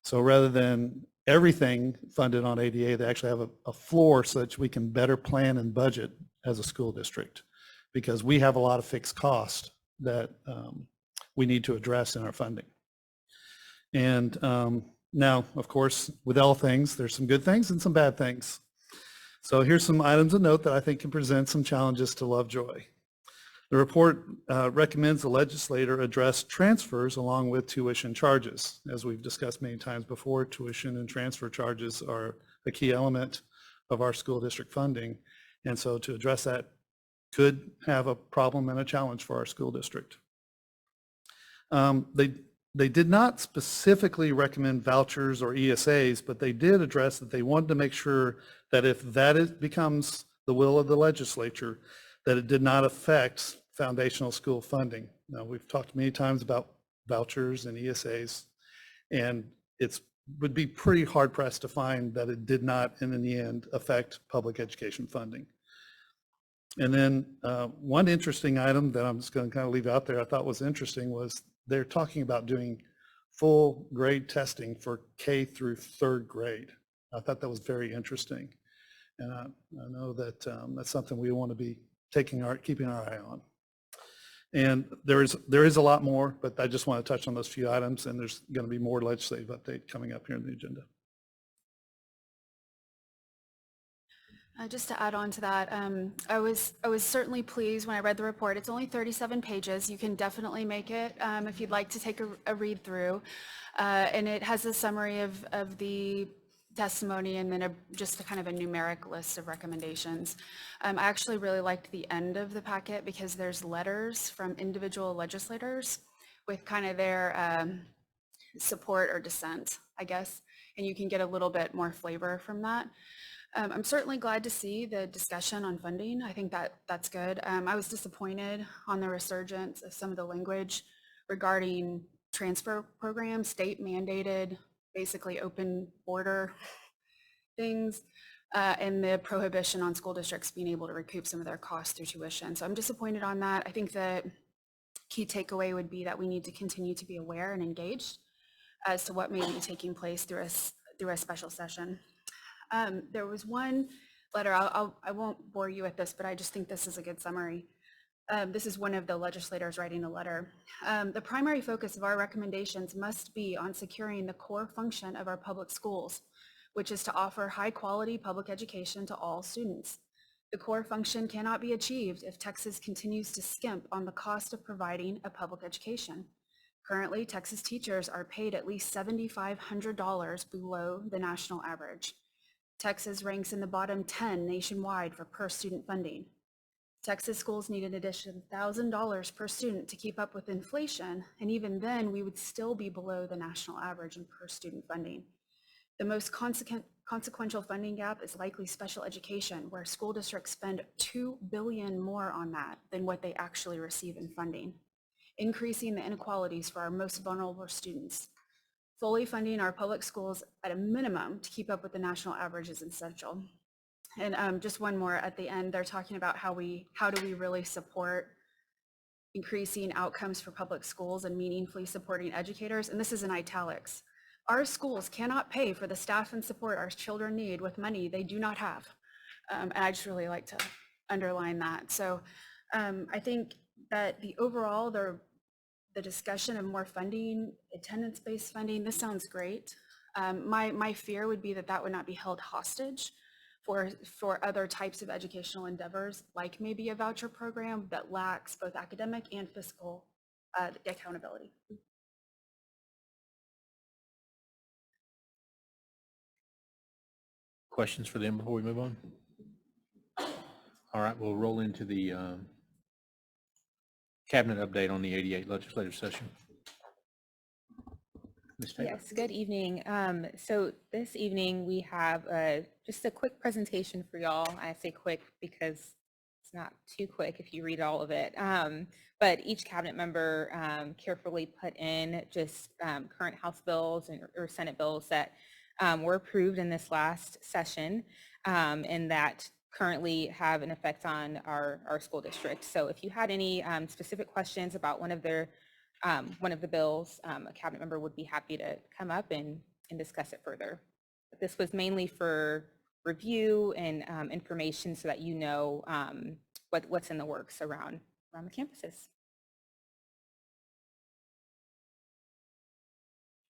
So rather than everything funded on ADA, they actually have a floor so that we can better plan and budget as a school district, because we have a lot of fixed costs that we need to address in our funding. And now, of course, with all things, there's some good things and some bad things. So here's some items of note that I think can present some challenges to Lovejoy. The report recommends the legislator address transfers along with tuition charges. As we've discussed many times before, tuition and transfer charges are a key element of our school district funding. And so to address that could have a problem and a challenge for our school district. They did not specifically recommend vouchers or ESAs, but they did address that they wanted to make sure that if that becomes the will of the legislature, that it did not affect foundational school funding. Now, we've talked many times about vouchers and ESAs, and it would be pretty hard pressed to find that it did not, in the end, affect public education funding. And then one interesting item that I'm just going to kind of leave out there I thought was interesting was they're talking about doing full grade testing for K through third grade. I thought that was very interesting. And I know that that's something we want to be keeping our eye on. And there is a lot more, but I just want to touch on those few items, and there's going to be more legislative update coming up here in the agenda. Just to add on to that, I was certainly pleased when I read the report. It's only 37 pages. You can definitely make it if you'd like to take a read through. And it has a summary of the testimony and then just a kind of a numeric list of recommendations. I actually really liked the end of the packet because there's letters from individual legislators with kind of their support or dissent, I guess, and you can get a little bit more flavor from that. I'm certainly glad to see the discussion on funding. I think that's good. I was disappointed on the resurgence of some of the language regarding transfer programs, state mandated, basically open border things, and the prohibition on school districts being able to recoup some of their costs through tuition. So I'm disappointed on that. I think the key takeaway would be that we need to continue to be aware and engaged as to what may be taking place through a special session. There was one letter, I won't bore you with this, but I just think this is a good summary. This is one of the legislators writing a letter. The primary focus of our recommendations must be on securing the core function of our public schools, which is to offer high-quality public education to all students. The core function cannot be achieved if Texas continues to skimp on the cost of providing a public education. Currently, Texas teachers are paid at least $7,500 below the national average. Texas ranks in the bottom 10 nationwide for per student funding. Texas schools need an additional $1,000 per student to keep up with inflation, and even then we would still be below the national average in per student funding. The most consequential funding gap is likely special education, where school districts spend $2 billion more on that than what they actually receive in funding, increasing the inequalities for our most vulnerable students. Fully funding our public schools at a minimum to keep up with the national average is essential. And just one more at the end, they're talking about how do we really support increasing outcomes for public schools and meaningfully supporting educators, and this is in italics. Our schools cannot pay for the staff and support our children need with money they do not have. And I just really like to underline that. So I think that the overall, the discussion of more funding, attendance-based funding, this sounds great. My fear would be that that would not be held hostage for other types of educational endeavors, like maybe a voucher program that lacks both academic and fiscal accountability. Questions for them before we move on? All right, we'll roll into the cabinet update on the 88 legislative session. Ms. Taylor. Yes, good evening. So this evening we have just a quick presentation for y'all. I say quick because it's not too quick if you read all of it. But each cabinet member carefully put in just current House bills or Senate bills that were approved in this last session and that currently have an effect on our school district. So if you had any specific questions about one of the bills, a cabinet member would be happy to come up and discuss it further. But this was mainly for review and information so that you know what's in the works around the campuses.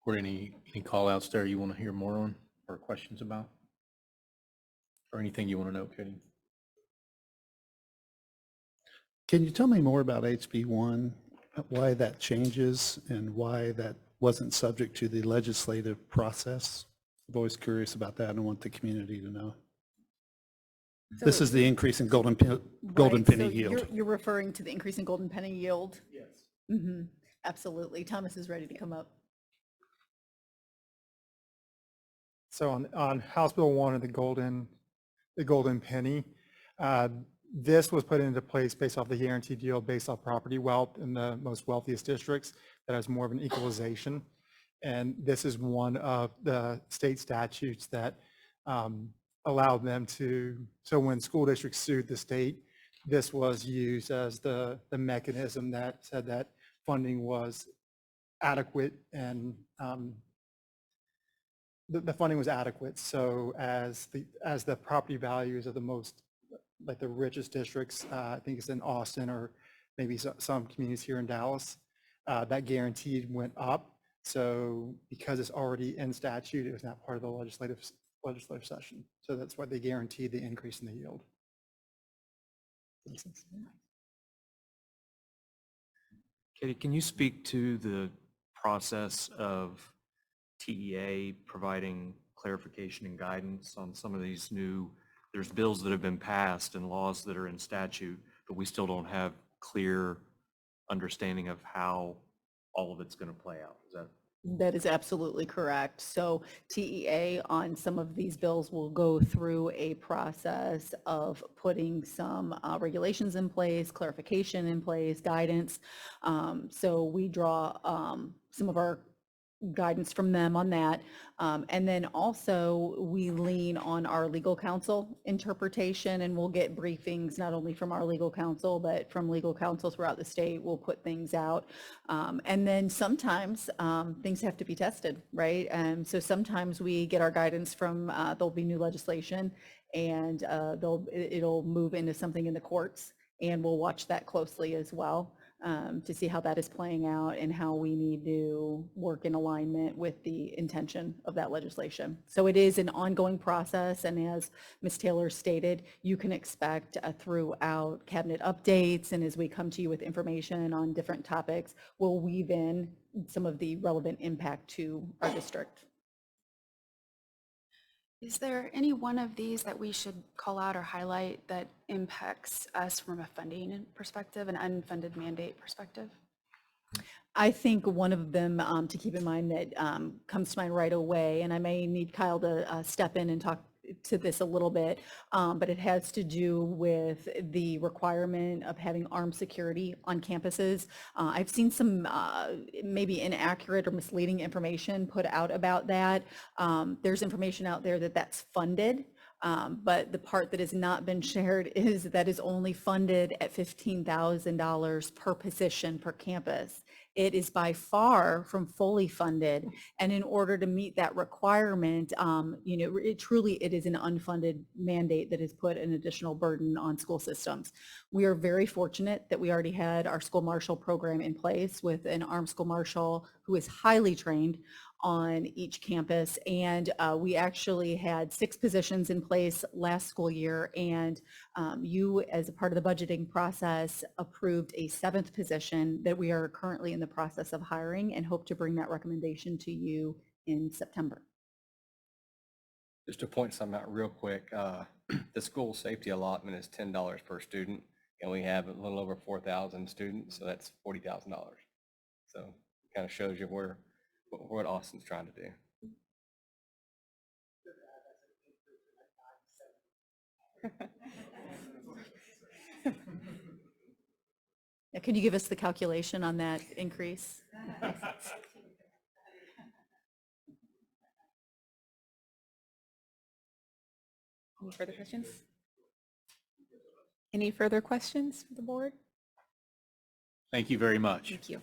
Were any call outs there you want to hear more on or questions about? Or anything you want to know, Katie? Can you tell me more about HB1, why that changes and why that wasn't subject to the legislative process? I'm always curious about that and want the community to know. So this is the increase in golden penny yield. You're referring to the increase in golden penny yield? Yes. Mm-hmm. Absolutely. Thomas is ready to come up. So on House Bill 1 of the golden penny, this was put into place based off the guaranteed yield based off property wealth in the most wealthiest districts that has more of an equalization. And this is one of the state statutes that allowed them to, so when school districts sued the state, this was used as the mechanism that said that funding was adequate and the funding was adequate. So as the property values of the most, like the richest districts, I think it's in Austin or maybe some communities here in Dallas, that guaranteed went up. So because it's already in statute, it was not part of the legislative session. So that's why they guaranteed the increase in the yield. Katie, can you speak to the process of TEA providing clarification and guidance on some of these there's bills that have been passed and laws that are in statute, but we still don't have clear understanding of how all of it's going to play out. That is absolutely correct. So TEA on some of these bills will go through a process of putting some regulations in place, clarification in place, guidance. So we draw some of our guidance from them on that. And then also we lean on our legal counsel interpretation, and we'll get briefings not only from our legal counsel, but from legal counsel throughout the state. We'll put things out. And then sometimes things have to be tested, right? So sometimes we get our guidance from, there'll be new legislation, and it'll move into something in the courts, and we'll watch that closely as well. To see how that is playing out and how we need to work in alignment with the intention of that legislation. So it is an ongoing process, and as Ms. Taylor stated, you can expect throughout cabinet updates, and as we come to you with information on different topics, we'll weave in some of the relevant impact to our district. Is there any one of these that we should call out or highlight that impacts us from a funding perspective, an unfunded mandate perspective? I think one of them to keep in mind that comes to mind right away, and I may need Kyle to step in and talk to this a little bit, but it has to do with the requirement of having armed security on campuses. I've seen some maybe inaccurate or misleading information put out about that. There's information out there that that's funded. But the part that has not been shared is that is only funded at $15,000 per position per campus. It is by far from fully funded, and in order to meet that requirement, it is an unfunded mandate that has put an additional burden on school systems. We are very fortunate that we already had our school marshal program in place with an armed school marshal who is highly trained on each campus, and we actually had 6 positions in place last school year, and you, as a part of the budgeting process, approved a 7th position that we are currently in the process of hiring and hope to bring that recommendation to you in September. Just to point something out real quick, the school safety allotment is $10 per student, and we have a little over 4,000 students, so that's $40,000. So it kind of shows you what Austin's trying to do. Can you give us the calculation on that increase? Any further questions? Any further questions for the board? Thank you very much. Thank you.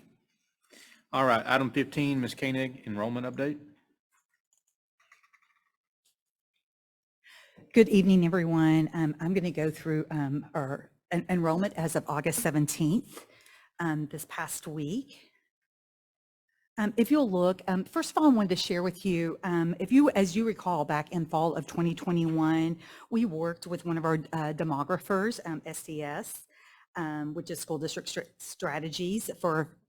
All right, item 15, Ms. Koenig, enrollment update. Good evening, everyone. I'm going to go through our enrollment as of August 17th, this past week. If you'll look, first of all, I wanted to share with you, as you recall, back in fall of 2021, we worked with one of our demographers, SDS, which is School District Strategies,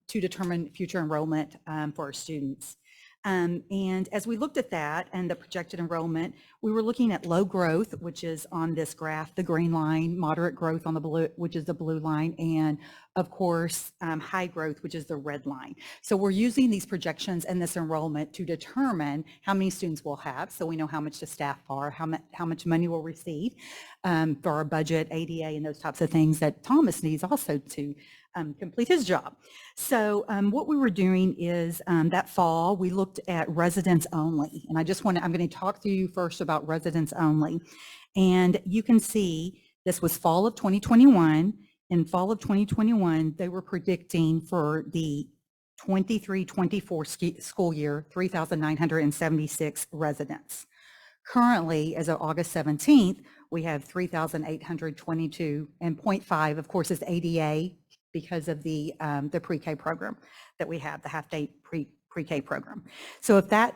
to determine future enrollment for our students. And as we looked at that and the projected enrollment, we were looking at low growth, which is on this graph, the green line, moderate growth on the blue, which is the blue line, and of course, high growth, which is the red line. So we're using these projections and this enrollment to determine how many students we'll have, so we know how much the staff are, how much money we'll receive for our budget, ADA, and those types of things that Thomas needs also to complete his job. So what we were doing is that fall, we looked at residents only. And I'm going to talk to you first about residents only. And you can see this was fall of 2021. In fall of 2021, they were predicting for the 23-24 school year, 3,976 residents. Currently, as of August 17th, we have 3,822, and 0.5, of course, is ADA, because of the pre-K program that we have, the half-day pre-K program. So at that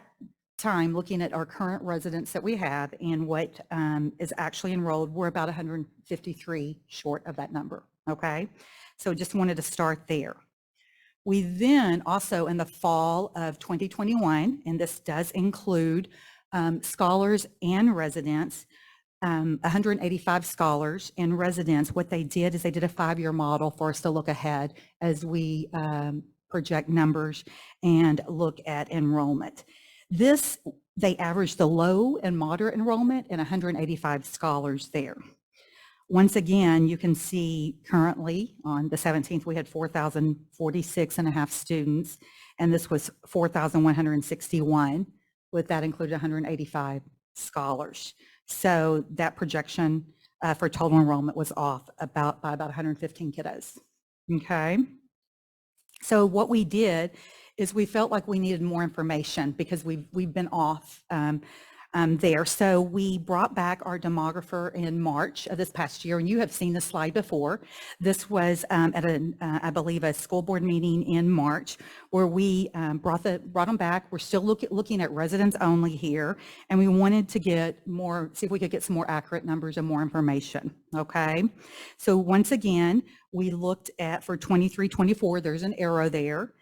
time, looking at our current residents that we have and what is actually enrolled, we're about 153 short of that number, okay? So just wanted to start there. We then also, in the fall of 2021, and this does include scholars and residents, 185 scholars and residents. What they did is they did a 5-year model for us to look ahead as we project numbers and look at enrollment. They averaged the low and moderate enrollment and 185 scholars there. Once again, you can see currently on the 17th, we had 4,046 and a half students, and this was 4,161. With that included 185 scholars. So that projection for total enrollment was off by about 115 kiddos. Okay. So what we did is we felt like we needed more information because we've been off there. So we brought back our demographer in March of this past year, and you have seen the slide before. This was at I believe a school board meeting in March where we brought them back. We're still looking at residents only here, and we wanted to get more, see if we could get some more accurate numbers and more information. Okay. So once again, we looked at for 23-24, there's an arrow there.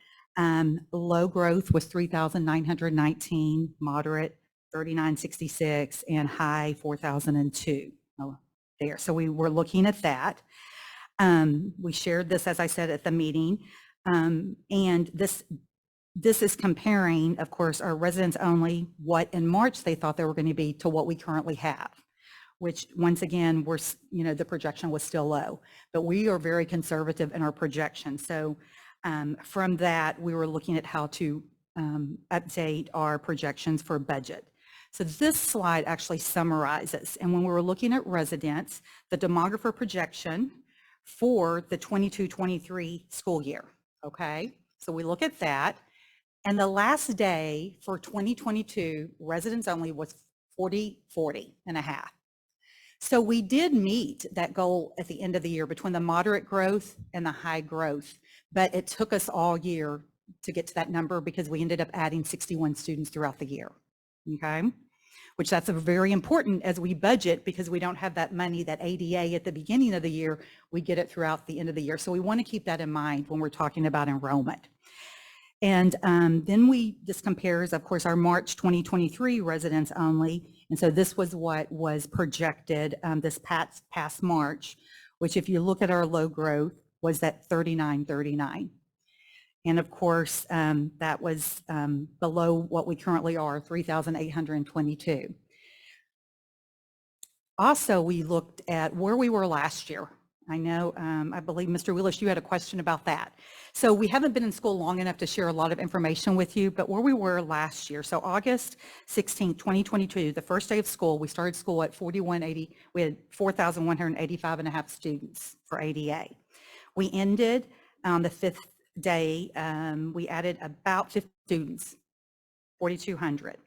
Low growth was 3,919, moderate 3,966, and high 4,002 there. So we were looking at that. We shared this, as I said, at the meeting. And this is comparing, of course, our residents only, what in March they thought they were going to be to what we currently have, which once again, the projection was still low, but we are very conservative in our projection. So from that, we were looking at how to update our projections for budget. So this slide actually summarizes, and when we were looking at residents, the demographer projection for the 22-23 school year, okay? So we look at that, and the last day for 2022, residents only was 40 and a half. So we did meet that goal at the end of the year between the moderate growth and the high growth, but it took us all year to get to that number because we ended up adding 61 students throughout the year, okay? Which that's a very important as we budget because we don't have that money, that ADA at the beginning of the year, we get it throughout the end of the year. So we want to keep that in mind when we're talking about enrollment. And then this compares, of course, our March 2023 residents only. And so this was what was projected this past March, which if you look at our low growth was at 3939. And of course, that was below what we currently are, 3,822. Also, we looked at where we were last year. I know, I believe, Mr. Willis, you had a question about that. So we haven't been in school long enough to share a lot of information with you, but where we were last year. So August 16th, 2022, the first day of school, we started school at 4180. We had 4,185 and a half students for ADA. We ended on the fifth day, we added about 50 students, 4,200.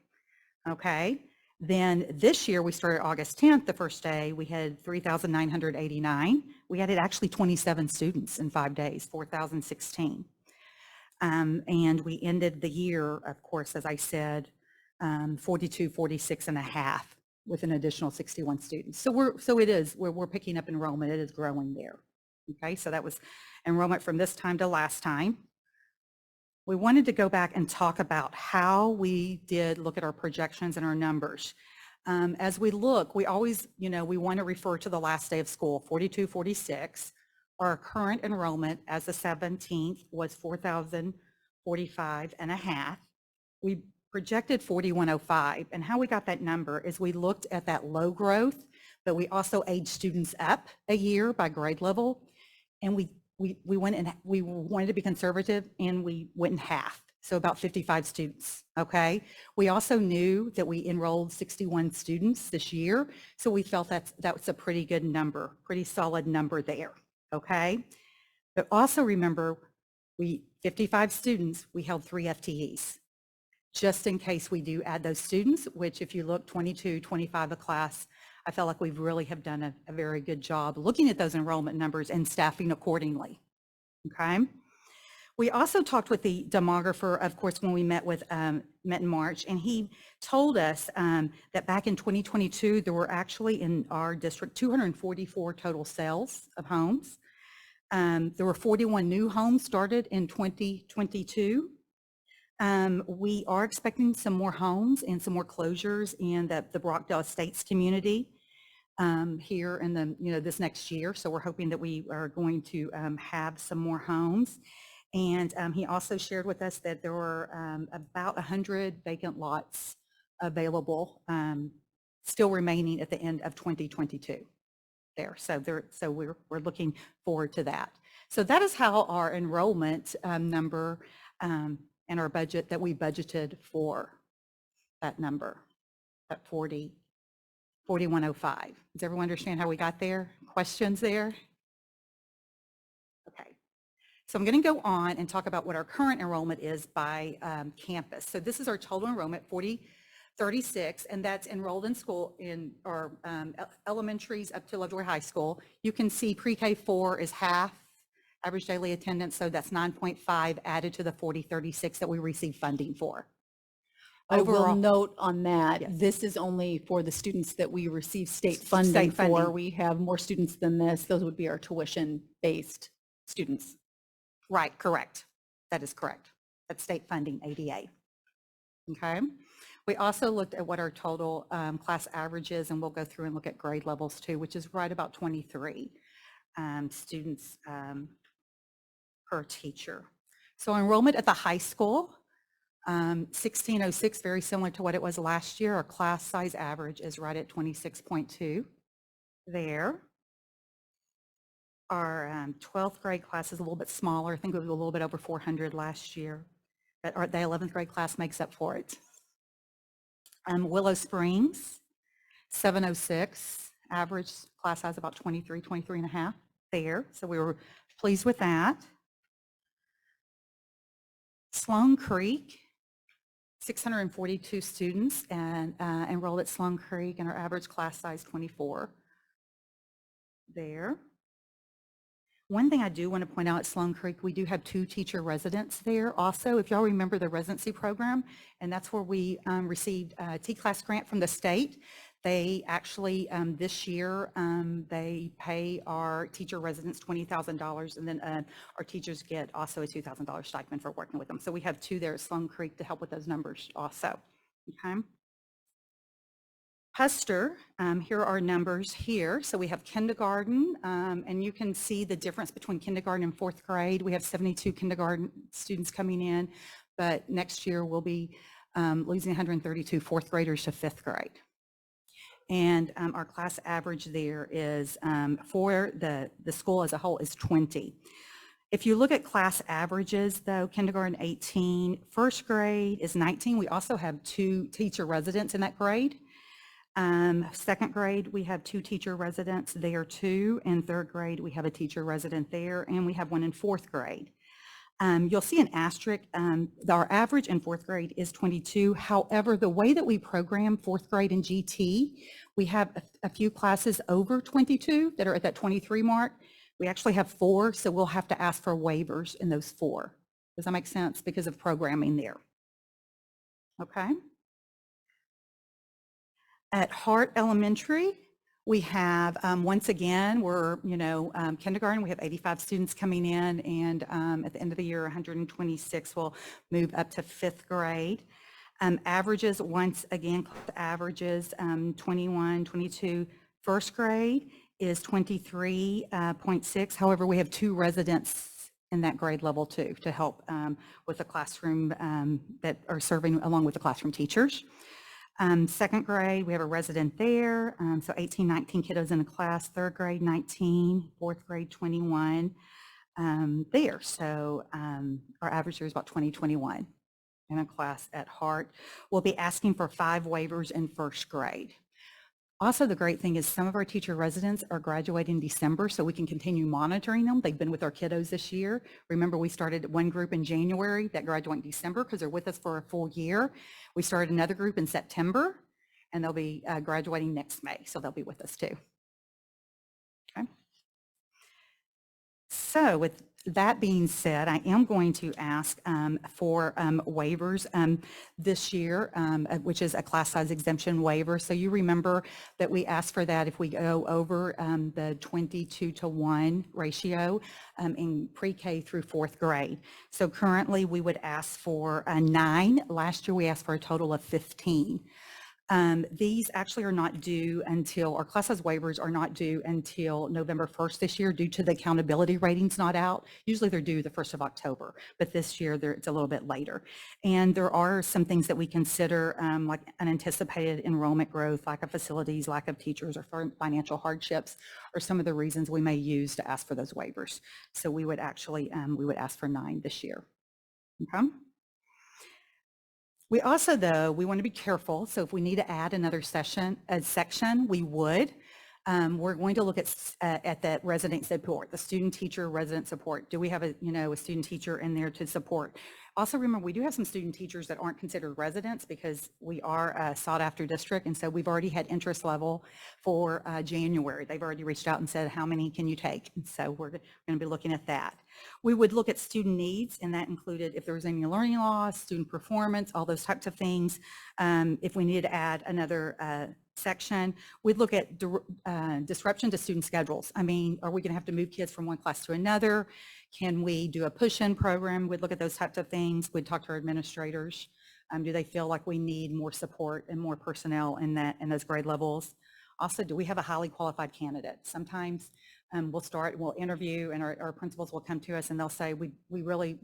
Okay. Then this year we started August 10th, the first day, we had 3,989. We added actually 27 students in 5 days, 4,016. And we ended the year, of course, as I said, 46 and a half with an additional 61 students. So we're picking up enrollment. It is growing there. Okay, so that was enrollment from this time to last time. We wanted to go back and talk about how we did look at our projections and our numbers. As we look, we always, we want to refer to the last day of school, 4246. Our current enrollment as the 17th was 4,045 and a half. We projected 4,105, and how we got that number is we looked at that low growth, but we also aged students up a year by grade level, and we went and we wanted to be conservative, and we went in half, so about 55 students. Okay. We also knew that we enrolled 61 students this year, so we felt that was a pretty good number, pretty solid number there. Okay. But also remember, 55 students, we held 3 FTEs, just in case we do add those students, which if you look 22, 25 a class, I felt like we really have done a very good job looking at those enrollment numbers and staffing accordingly. Okay. We also talked with the demographer, of course, when we met in March, and he told us that back in 2022, there were actually in our district 244 total sales of homes. There were 41 new homes started in 2022. We are expecting some more homes and some more closures in the Brockdale Estates community here in this next year. So we're hoping that we are going to have some more homes. And he also shared with us that there were about 100 vacant lots available still remaining at the end of 2022 there. So we're looking forward to that. So that is how our enrollment number and our budget that we budgeted for that number at 4105. Does everyone understand how we got there? Questions there? Okay. So I'm going to go on and talk about what our current enrollment is by campus. So this is our total enrollment, 4036, and that's enrolled in school in our elementaries up to Lovejoy High School. You can see pre-K 4 is half average daily attendance, so that's 9.5 added to the 4036 that we receive funding for. I will Overall- note on that, Yes. this is only for the students that we receive state funding for. funding. We have more students than this. Those would be our tuition-based students. Right, correct. That is correct. That's state funding, ADA. Okay. We also looked at what our total class average is, and we'll go through and look at grade levels too, which is right about 23 students per teacher. So enrollment at the high school, 1606, very similar to what it was last year. Our class size average is right at 26.2 there. Our 12th grade class is a little bit smaller. I think it was a little bit over 400 last year, but the 11th grade class makes up for it. Willow Springs, 706, average class size about 23 and a half there. So we were pleased with that. Sloan Creek, 642 students and enrolled at Sloan Creek, and our average class size 24 there. One thing I do want to point out at Sloan Creek, we do have 2 teacher residents there also. If y'all remember the residency program, and that's where we received a T-class grant from the state. They actually, this year, they pay our teacher residents $20,000, and then our teachers get also a $2,000 stipend for working with them. So we have 2 there at Sloan Creek to help with those numbers also. Okay. Huster, here are our numbers here. So we have kindergarten, and you can see the difference between kindergarten and 4th grade. We have 72 kindergarten students coming in, but next year we'll be losing 132 4th graders to 5th grade. And our class average there is, for the school as a whole, is 20. If you look at class averages though, kindergarten 18, 1st grade is 19. We also have 2 teacher residents in that grade. 2nd grade, we have 2 teacher residents there too. In 3rd grade, we have a teacher resident there, and we have one in 4th grade. You'll see an asterisk. Our average in 4th grade is 22. However, the way that we program 4th grade and GT, we have a few classes over 22 that are at that 23 mark. We actually have 4, so we'll have to ask for waivers in those 4. Does that make sense? Because of programming there. Okay. At Hart Elementary, we have, once again, we're, kindergarten, we have 85 students coming in, and at the end of the year, 126 will move up to 5th grade. Averages, once again, averages 21, 22. 1st grade is 23.6. However, we have 2 residents in that grade level too to help with the classroom that are serving along with the classroom teachers. 2nd grade, we have a resident there, so 18, 19 kiddos in a class. 3rd grade, 19, 4th grade, 21 there. So our average here is about 20, 21 in a class at Hart. We'll be asking for 5 waivers in 1st grade. Also, the great thing is some of our teacher residents are graduating in December, so we can continue monitoring them. They've been with our kiddos this year. Remember, we started one group in January that graduate in December because they're with us for a full year. We started another group in September, and they'll be graduating next May, so they'll be with us too. Okay. So with that being said, I am going to ask for waivers this year, which is a class size exemption waiver. So you remember that we asked for that if we go over the 22-to-1 ratio in pre-K through 4th grade. So currently we would ask for 9. Last year we asked for a total of 15. These actually are not due until, our class size waivers are not due until November 1st this year due to the accountability ratings not out. Usually they're due the 1st of October, but this year it's a little bit later. And there are some things that we consider like unanticipated enrollment growth, lack of facilities, lack of teachers, or financial hardships are some of the reasons we may use to ask for those waivers. So we would actually, we would ask for 9 this year. Okay. We also, though, we want to be careful. So if we need to add another section, we would. We're going to look at the resident support, the student teacher resident support. Do we have a student teacher in there to support? Also remember, we do have some student teachers that aren't considered residents because we are a sought after district. And so we've already had interest level for January. They've already reached out and said, how many can you take? And so we're going to be looking at that. We would look at student needs, and that included if there was any learning loss, student performance, all those types of things. If we needed to add another section, we'd look at disruption to student schedules. I mean, are we going to have to move kids from one class to another? Can we do a push-in program? We'd look at those types of things. We'd talk to our administrators. Do they feel like we need more support and more personnel in those grade levels? Also, do we have a highly qualified candidate? Sometimes we'll interview, and our principals will come to us and they'll say, we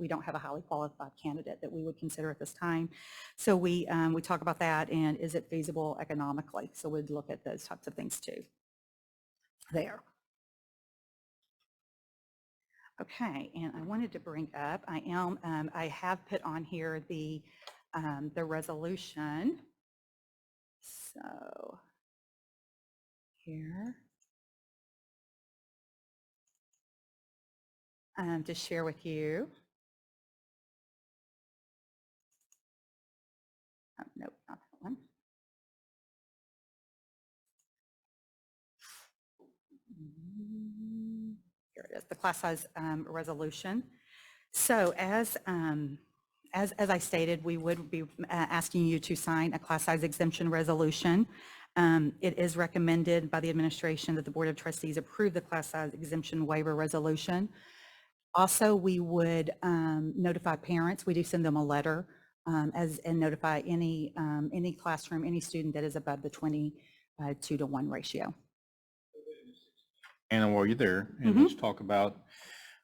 don't have a highly qualified candidate that we would consider at this time. So we talk about that, and is it feasible economically? So we'd look at those types of things too there. Okay, and I wanted to bring up, I have put on here the resolution. So here. To share with you. Oh, nope, not that one. Here it is, the class size resolution. So as I stated, we would be asking you to sign a class size exemption resolution. It is recommended by the administration that the Board of Trustees approve the class size exemption waiver resolution. Also, we would notify parents. We do send them a letter and notify any classroom, any student that is above the 22-to-1 ratio. Anna, while you're there, and let's talk about,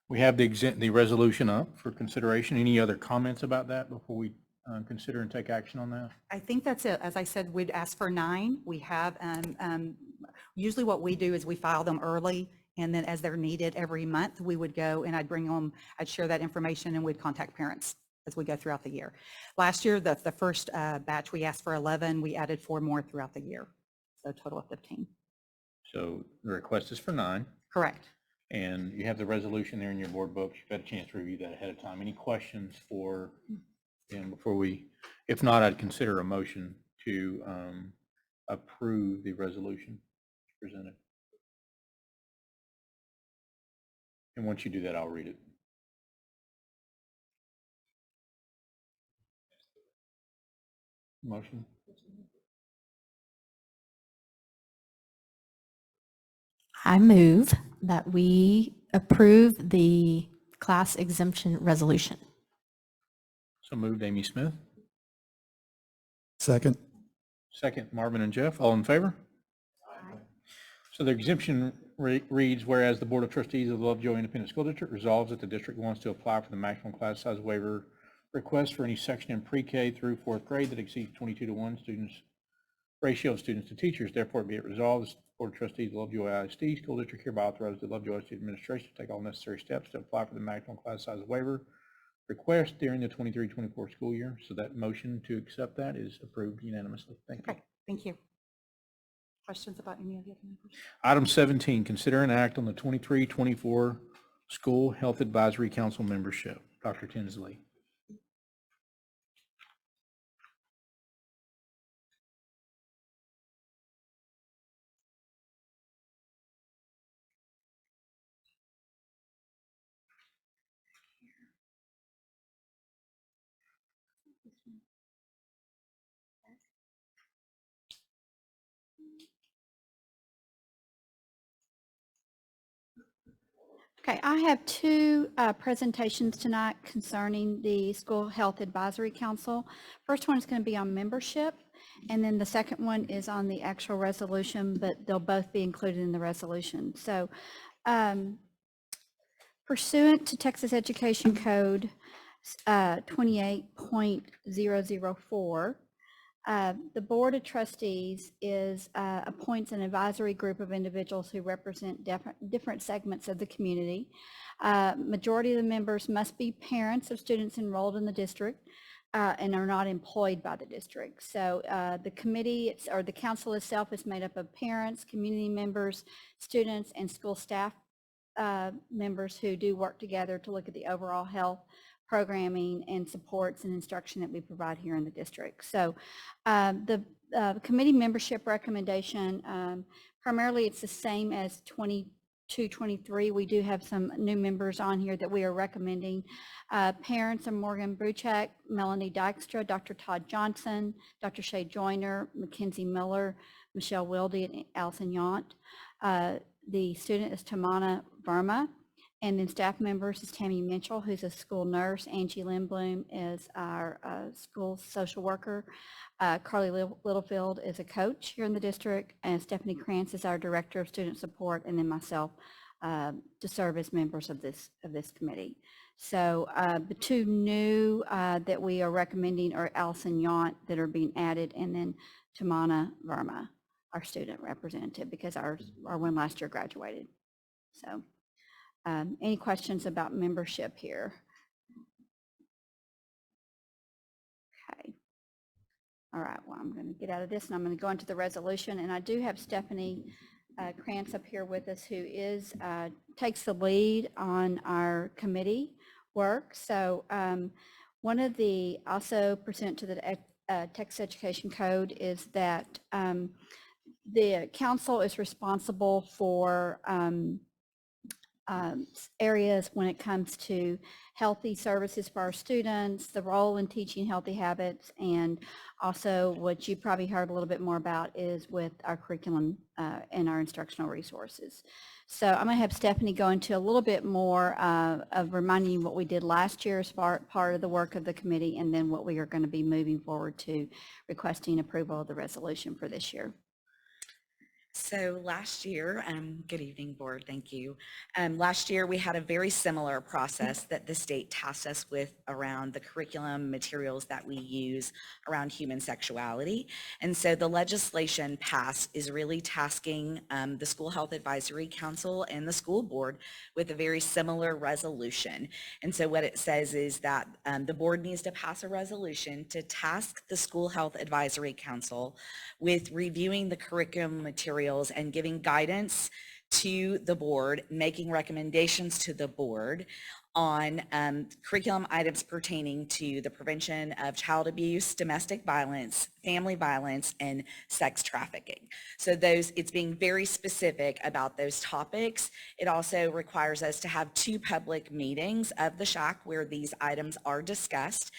we have the resolution up for consideration. Any other comments about that before we consider and take action on that? I think that's it. As I said, we'd ask for 9. We have, usually what we do is we file them early, and then as they're needed every month, we would go and I'd share that information, and we'd contact parents as we go throughout the year. Last year, the first batch, we asked for 11. We added 4 more throughout the year. So a total of 15. So the request is for 9. Correct. And you have the resolution there in your board books. You've had a chance to review that ahead of time. Any questions for, and before we, if not, I'd consider a motion to approve the resolution presented. And once you do that, I'll read it. Motion. I move that we approve the class exemption resolution. So moved, Amy Smith. Second. Second, Marvin and Jeff. All in favor? Aye. So the exemption reads, whereas the Board of Trustees of the Lovejoy Independent School District resolves that the district wants to apply for the maximum class size waiver request for any section in pre-K through 4th grade that exceeds 22-to-1 students ratio of students to teachers. Therefore, be it resolved, the Board of Trustees of the Lovejoy ISD School District hereby authorizes the Lovejoy ISD administration to take all necessary steps to apply for the maximum class size waiver request during the 23-24 school year. So that motion to accept that is approved unanimously. Thank you. Okay, thank you. Questions about any of the other members? Item 17, consider an act on the 23-24 School Health Advisory Council membership. Dr. Tinsley. Okay, I have 2 presentations tonight concerning the School Health Advisory Council. First one is going to be on membership, And then the second one is on the actual resolution, but they'll both be included in the resolution. So pursuant to Texas Education Code 28.004, the Board of Trustees appoints an advisory group of individuals who represent different segments of the community. Majority of the members must be parents of students enrolled in the district and are not employed by the district. So the committee or the council itself is made up of parents, community members, students, and school staff members who do work together to look at the overall health programming and supports and instruction that we provide here in the district. So the committee membership recommendation, primarily it's the same as 22-23. We do have some new members on here that we are recommending. Parents are Morgan Bruchak, Melanie Dykstra, Dr. Todd Johnson, Dr. Shay Joyner, Mackenzie Miller, Michelle Wilde, and Allison Yount. The student is Tamana Verma. And then staff members is Tammy Mitchell, who's a school nurse. Angie Lindblom is our school social worker. Carly Littlefield is a coach here in the district. And Stephanie Krantz is our director of student support. And then myself to serve as members of this committee. So the two new that we are recommending are Allison Yount that are being added, and then Tamana Verma, our student representative, because our one last year graduated. So. Any questions about membership here? Okay. All right, well, I'm going to get out of this and I'm going to go into the resolution. And I do have Stephanie Krantz up here with us, who takes the lead on our committee work. So one of the, also pursuant to the Texas Education Code, is that the council is responsible for areas when it comes to healthy services for our students, the role in teaching healthy habits, and also what you probably heard a little bit more about is with our curriculum and our instructional resources. So I'm going to have Stephanie go into a little bit more of reminding you what we did last year as part of the work of the committee, and then what we are going to be moving forward to requesting approval of the resolution for this year. So last year, good evening, board, thank you. Last year, we had a very similar process that the state tasked us with around the curriculum materials that we use around human sexuality. And so the legislation passed is really tasking the School Health Advisory Council and the school board with a very similar resolution. And so what it says is that the board needs to pass a resolution to task the School Health Advisory Council with reviewing the curriculum materials and giving guidance to the board, making recommendations to the board on curriculum items pertaining to the prevention of child abuse, domestic violence, family violence, and sex trafficking. So it's being very specific about those topics. It also requires us to have 2 public meetings of the SHAC where these items are discussed.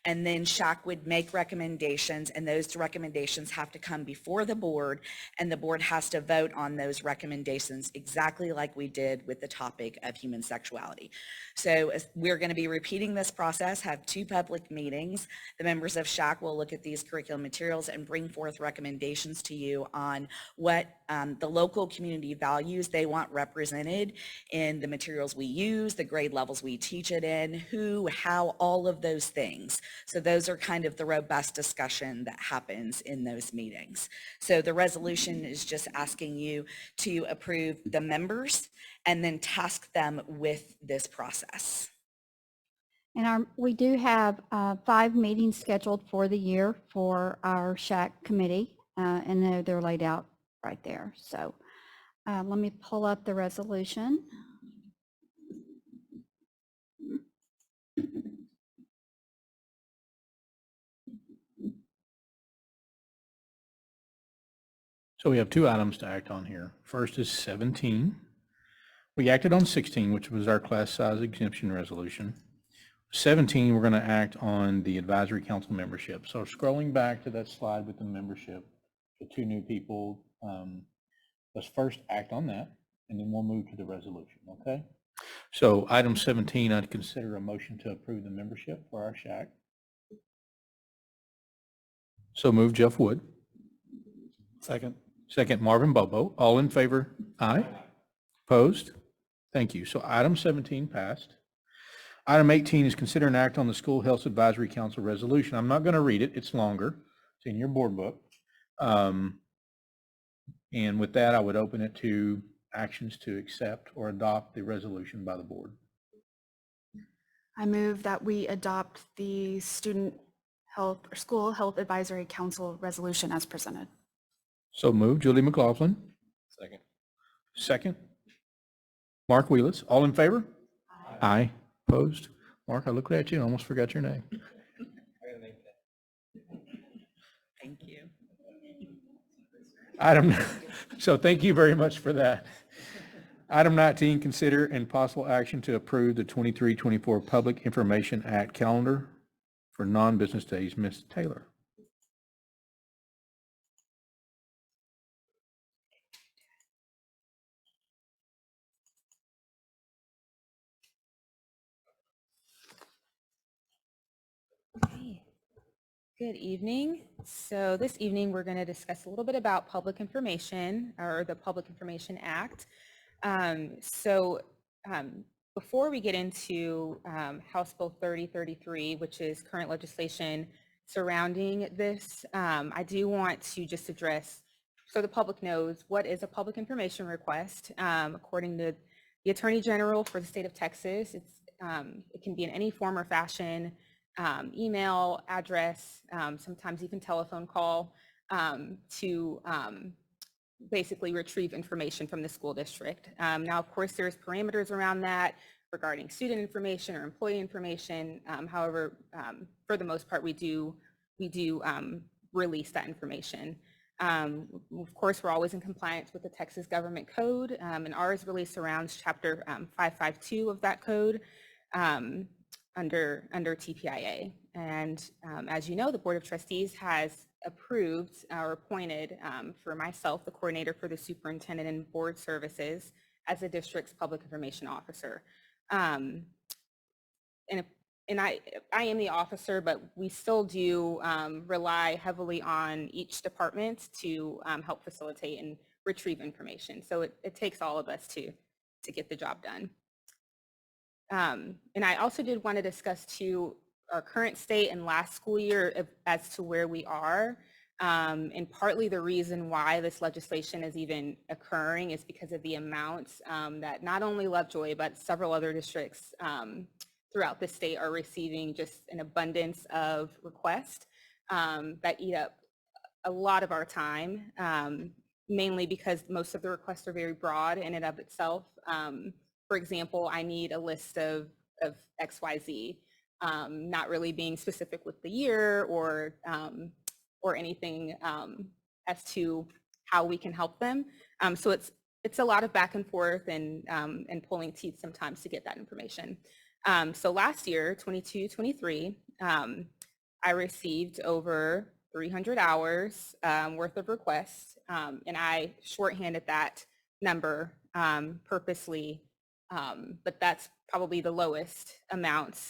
And then SHAC would make recommendations, and those recommendations have to come before the board, and the board has to vote on those recommendations exactly like we did with the topic of human sexuality. So we're going to be repeating this process, have 2 public meetings. The members of SHAC will look at these curriculum materials and bring forth recommendations to you on what the local community values they want represented in the materials we use, the grade levels we teach it in, who, how, all of those things. So those are kind of the robust discussion that happens in those meetings. So the resolution is just asking you to approve the members and then task them with this process. And we do have 5 meetings scheduled for the year for our SHAC committee, and they're laid out right there. So let me pull up the resolution. So we have 2 items to act on here. First is 17. We acted on 16, which was our class size exemption resolution. 17, we're going to act on the advisory council membership. So scrolling back to that slide with the membership, the 2 new people, let's first act on that, and then we'll move to the resolution, okay? So item 17, I'd consider a motion to approve the membership for our SHAC. So move, Jeff Wood. Second. Second, Marvin Bobo. All in favor? Aye. Opposed? Thank you. So item 17 passed. Item 18 is consider an act on the School Health Advisory Council resolution. I'm not going to read it. It's longer. It's in your board book. And with that, I would open it to actions to accept or adopt the resolution by the board. I move that we adopt the Student Health or School Health Advisory Council resolution as presented. So moved. Julie McLaughlin. Second. Second. Mark Wheelis. All in favor? Aye. Opposed? Mark, I looked at you and almost forgot your name. Thank you. So thank you very much for that. Item 19, consider and possible action to approve the 23-24 Public Information Act calendar for non-business days. Ms. Taylor. Okay. Good evening. So this evening, we're going to discuss a little bit about public information or the Public Information Act. Before we get into House Bill 3033, which is current legislation surrounding this, I do want to just address, so the public knows, what is a public information request. According to the Attorney General for the state of Texas, it can be in any form or fashion, email, address, sometimes even telephone call, to basically retrieve information from the school district. Now, of course, there's parameters around that regarding student information or employee information. However, for the most part, we do release that information. Of course, we're always in compliance with the Texas Government Code, and ours release around Chapter 552 of that code under TPIA. And as you know, the Board of Trustees has approved or appointed for myself, the coordinator for the superintendent and board services, as the district's public information officer. And I am the officer, but we still do rely heavily on each department to help facilitate and retrieve information. So it takes all of us to get the job done. And I also did want to discuss too our current state and last school year as to where we are. And partly the reason why this legislation is even occurring is because of the amounts that not only Lovejoy, but several other districts throughout the state are receiving, just an abundance of requests that eat up a lot of our time, mainly because most of the requests are very broad in and of itself. For example, I need a list of XYZ, not really being specific with the year or anything as to how we can help them. So it's a lot of back and forth and pulling teeth sometimes to get that information. So last year, 22-23, I received over 300 hours worth of requests, and I shorthanded that number purposely, but that's probably the lowest amount,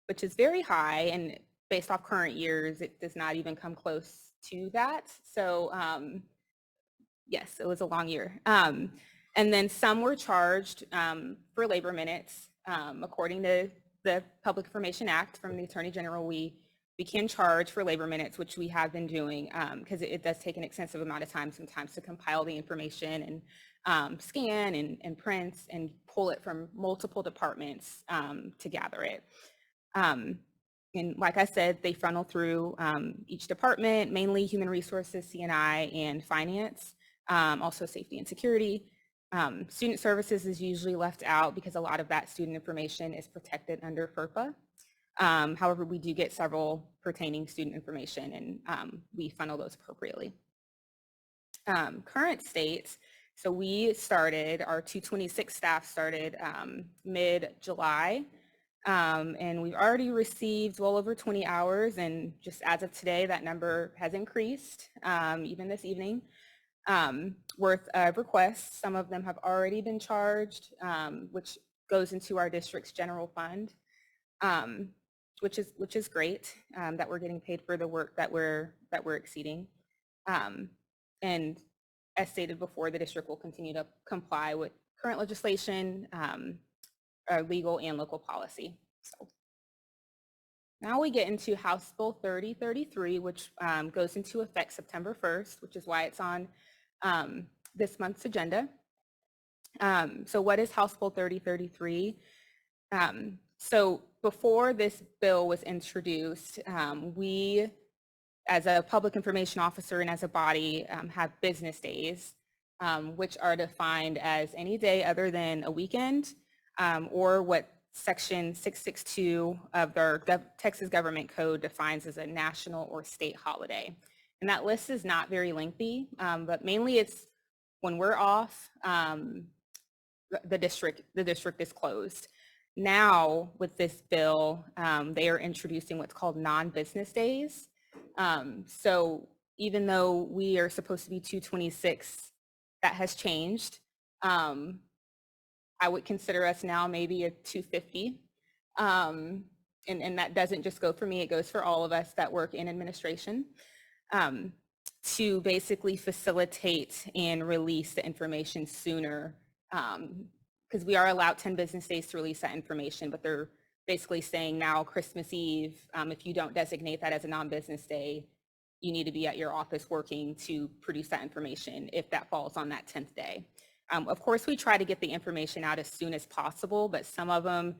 which is very high, and based off current years, it does not even come close to that. So yes, it was a long year. And then some were charged for labor minutes. According to the Public Information Act from the Attorney General, we can charge for labor minutes, which we have been doing because it does take an extensive amount of time sometimes to compile the information and scan and print and pull it from multiple departments to gather it. And like I said, they funnel through each department, mainly human resources, C&I, and finance, also safety and security. Student services is usually left out because a lot of that student information is protected under FERPA. However, we do get several pertaining student information, and we funnel those appropriately. Current state, so we started, our 226 staff started mid-July, and we've already received well over 20 hours, and just as of today, that number has increased, even this evening, worth of requests. Some of them have already been charged, which goes into our district's general fund. Which is great that we're getting paid for the work that we're exceeding. And as stated before, the district will continue to comply with current legislation, legal and local policy. So now we get into House Bill 3033, which goes into effect September 1st, which is why it's on this month's agenda. So what is House Bill 3033? So before this bill was introduced, we, as a public information officer and as a body, have business days, which are defined as any day other than a weekend, or what Section 662 of our Texas Government Code defines as a national or state holiday. And that list is not very lengthy, but mainly it's when we're off, the district is closed. Now, with this bill, they are introducing what's called non-business days. So even though we are supposed to be 226, that has changed. I would consider us now maybe a 250. And that doesn't just go for me, it goes for all of us that work in administration, to basically facilitate and release the information sooner. Because we are allowed 10 business days to release that information, but they're basically saying now Christmas Eve, if you don't designate that as a non-business day, you need to be at your office working to produce that information if that falls on that 10th day. Of course, we try to get the information out as soon as possible, but some of them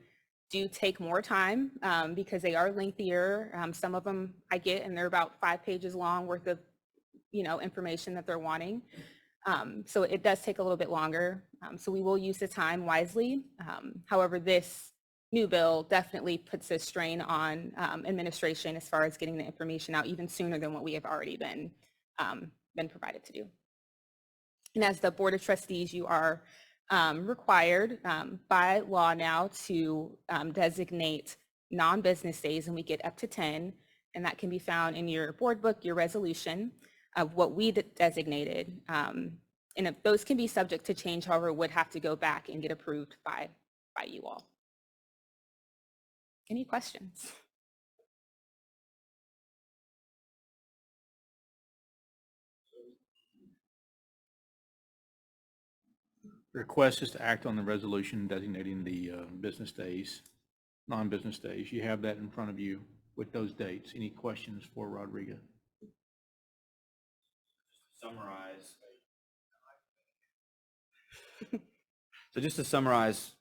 do take more time because they are lengthier. Some of them I get and they're about 5 pages long worth of information that they're wanting. So it does take a little bit longer. So we will use the time wisely. However, this new bill definitely puts a strain on administration as far as getting the information out even sooner than what we have already been provided to do. And as the Board of Trustees, you are required by law now to designate non-business days, and we get up to 10, and that can be found in your board book, your resolution of what we designated. And if those can be subject to change, however, would have to go back and get approved by you all. Any questions? The request is to act on the resolution designating the business days, non-business days. You have that in front of you with those dates. Any questions for Rodrigo? Summarize. So just to summarize,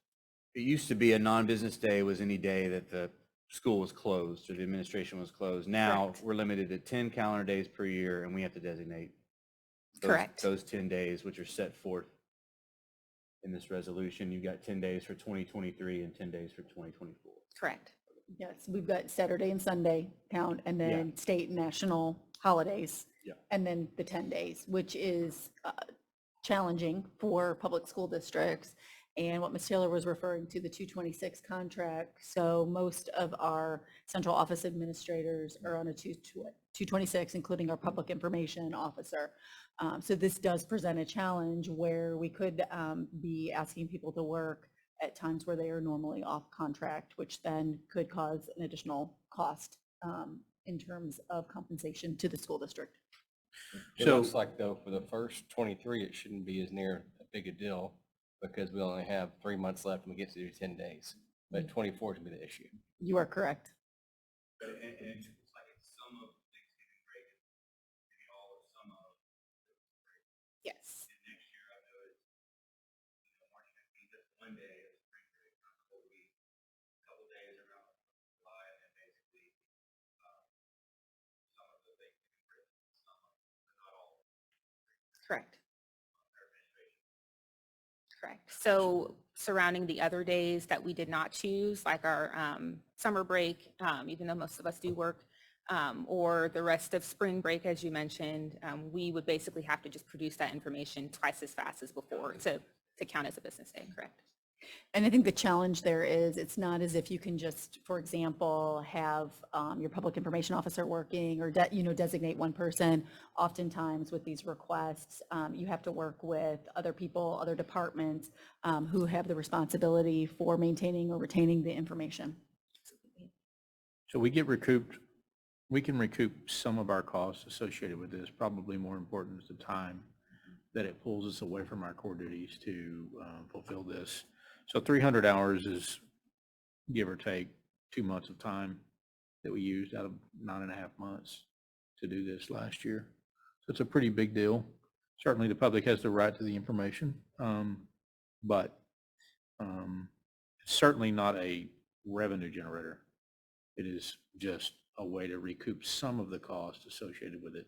it used to be a non-business day was any day that the school was closed or the administration was closed. Now Correct. we're limited to 10 calendar days per year, and we have to designate Correct. those 10 days, which are set forth in this resolution. You've got 10 days for 2023 and 10 days for 2024. Correct. Yes, we've got Saturday and Sunday count, and then state and national holidays. Yeah. And then the 10 days, which is challenging for public school districts. And what Ms. Taylor was referring to, the 226 contract. So most of our central office administrators are on a 226, including our public information officer. So this does present a challenge where we could be asking people to work at times where they are normally off contract, which then could cause an additional cost in terms of compensation to the school district. It looks like though for the first 23, it shouldn't be as near a big a deal because we only have 3 months left and we get to do 10 days. But 24 is gonna be the issue. You are correct. And it's like some of Thanksgiving break, maybe all or some of Yes. And next year, I know it's, March 15th, that's one day of spring break, not the whole week. A couple days around July, and then basically some of the Thanksgiving break, some of, but not all. Correct. Correct. So surrounding the other days that we did not choose, like our summer break, even though most of us do work, or the rest of spring break, as you mentioned, we would basically have to just produce that information twice as fast as before to count as a business day, correct? And I think the challenge there is it's not as if you can just, for example, have your public information officer working or designate one person. Oftentimes with these requests, you have to work with other people, other departments who have the responsibility for maintaining or retaining the information. So we get recouped we can recoup some of our costs associated with this. Probably more important is the time that it pulls us away from our core duties to fulfill this. So 300 hours is, give or take, 2 months of time that we used out of 9.5 months to do this last year. So it's a pretty big deal. Certainly the public has the right to the information, but it's certainly not a revenue generator. It is just a way to recoup some of the cost associated with it,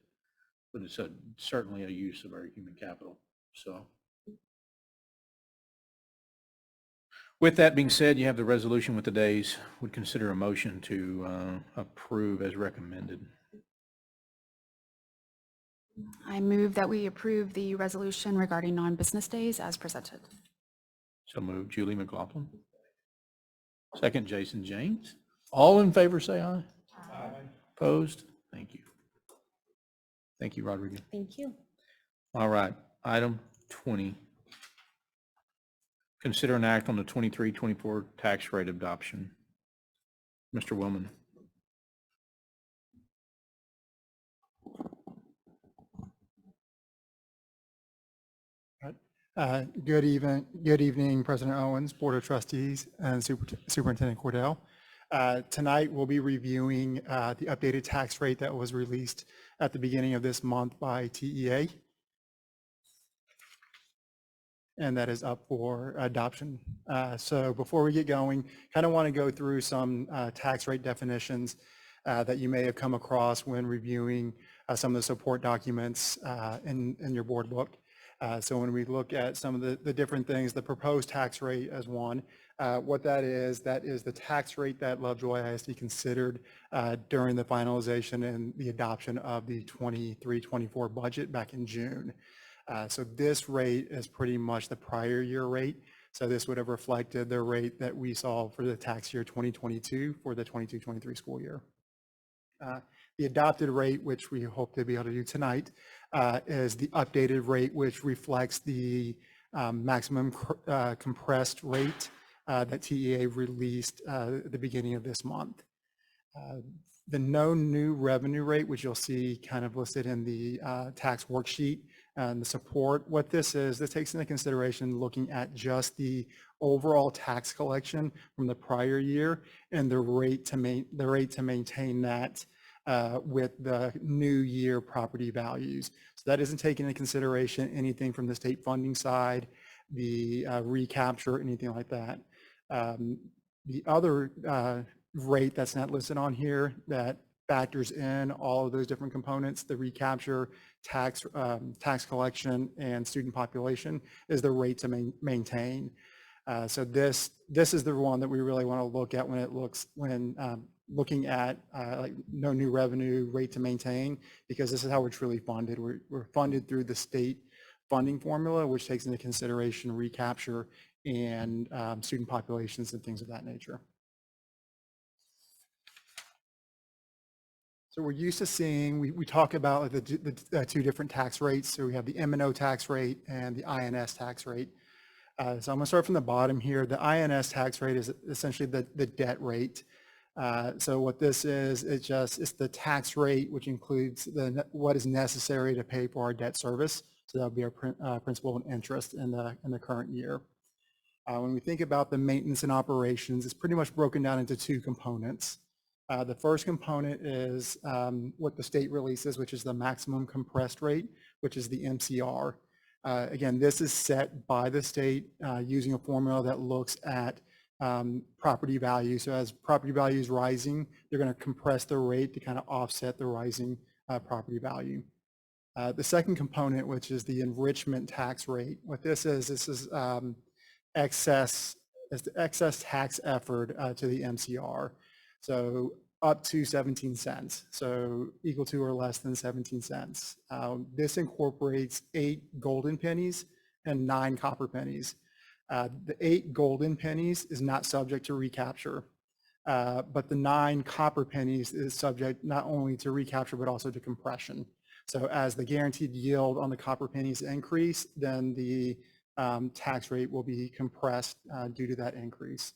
but it's certainly a use of our human capital. So with that being said, you have the resolution with the days. Would consider a motion to approve as recommended. I move that we approve the resolution regarding non-business days as presented. So moved, Julie McLaughlin. Second, Jason James. All in favor, say aye. Aye. Opposed? Thank you. Thank you, Rodrigo. Thank you. All right, item 20. Consider an act on the 23-24 tax rate adoption. Mr. Willman. Good evening, President Owens, Board of Trustees, and Superintendent Cordell. Tonight, we'll be reviewing the updated tax rate that was released at the beginning of this month by TEA. And that is up for adoption. So before we get going, kind of want to go through some tax rate definitions that you may have come across when reviewing some of the support documents in your board book. So when we look at some of the different things, the proposed tax rate as one, what that is the tax rate that Lovejoy ISD considered during the finalization and the adoption of the 23-24 budget back in June. So this rate is pretty much the prior year rate. So this would have reflected the rate that we saw for the tax year 2022 for the 22-23 school year. The adopted rate, which we hope to be able to do tonight, is the updated rate, which reflects the maximum compressed rate that TEA released at the beginning of this month. The no new revenue rate, which you'll see kind of listed in the tax worksheet and the support, what this is, this takes into consideration looking at just the overall tax collection from the prior year and the rate to maintain that with the new year property values. So that isn't taking into consideration anything from the state funding side, the recapture, anything like that. The other rate that's not listed on here that factors in all of those different components, the recapture, tax collection, and student population, is the rate to maintain. So this is the one that we really want to look at when looking at like no new revenue rate to maintain, because this is how we're truly funded. We're funded through the state funding formula, which takes into consideration recapture and student populations and things of that nature. So we're used to seeing, we talk about the two different tax rates. So we have the M&O tax rate and the INS tax rate. So I'm going to start from the bottom here. The INS tax rate is essentially the debt rate. So what this is, it's the tax rate, which includes what is necessary to pay for our debt service. So that'll be our principal and interest in the current year. When we think about the maintenance and operations, it's pretty much broken down into two components. The first component is what the state releases, which is the maximum compressed rate, which is the MCR. Again, this is set by the state using a formula that looks at property value. So as property value is rising, they're going to compress the rate to kind of offset the rising property value. The second component, which is the enrichment tax rate, what this is excess tax effort to the MCR. So up to 17 cents, so equal to or less than 17 cents. This incorporates 8 golden pennies and 9 copper pennies. The 8 golden pennies is not subject to recapture, but the 9 copper pennies is subject not only to recapture, but also to compression. So as the guaranteed yield on the copper pennies increase, then the tax rate will be compressed due to that increase.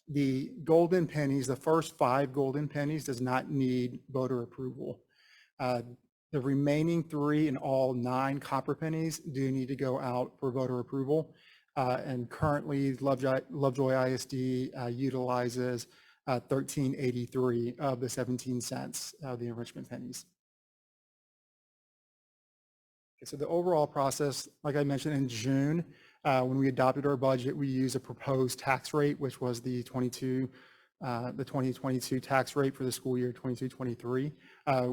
The golden pennies, the first 5 golden pennies does not need voter approval. The remaining 3 and all 9 copper pennies do need to go out for voter approval. And currently Lovejoy ISD utilizes 1383 of the 17 cents of the enrichment pennies. Okay, so the overall process, like I mentioned in June, when we adopted our budget, we used a proposed tax rate, which was the 2022 tax rate for the school year 22-23.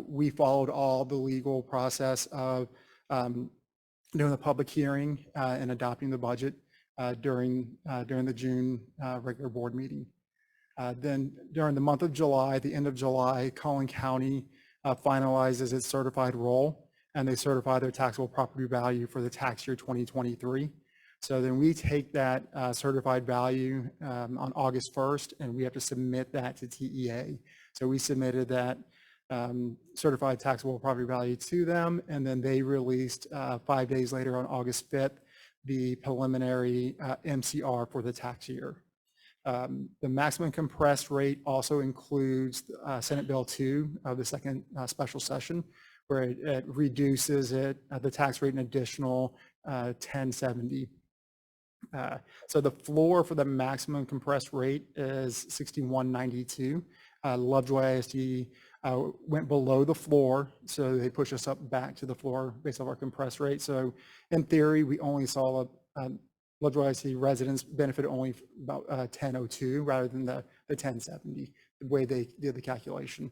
We followed all the legal process of doing the public hearing and adopting the budget during the June regular board meeting. Then during the month of July, at the end of July, Collin County finalizes its certified roll, and they certify their taxable property value for the tax year 2023. So then we take that certified value on August 1st, and we have to submit that to TEA. So we submitted that certified taxable property value to them, and then they released 5 days later on August 5th, the preliminary MCR for the tax year. The maximum compressed rate also includes Senate Bill 2 of the second special session, where it reduces the tax rate an additional 1070. So the floor for the maximum compressed rate is 6192. Lovejoy ISD went below the floor, so they pushed us up back to the floor based off our compressed rate. So in theory, we only saw Lovejoy ISD residents benefit only about 1002 rather than the 1070, the way they did the calculation.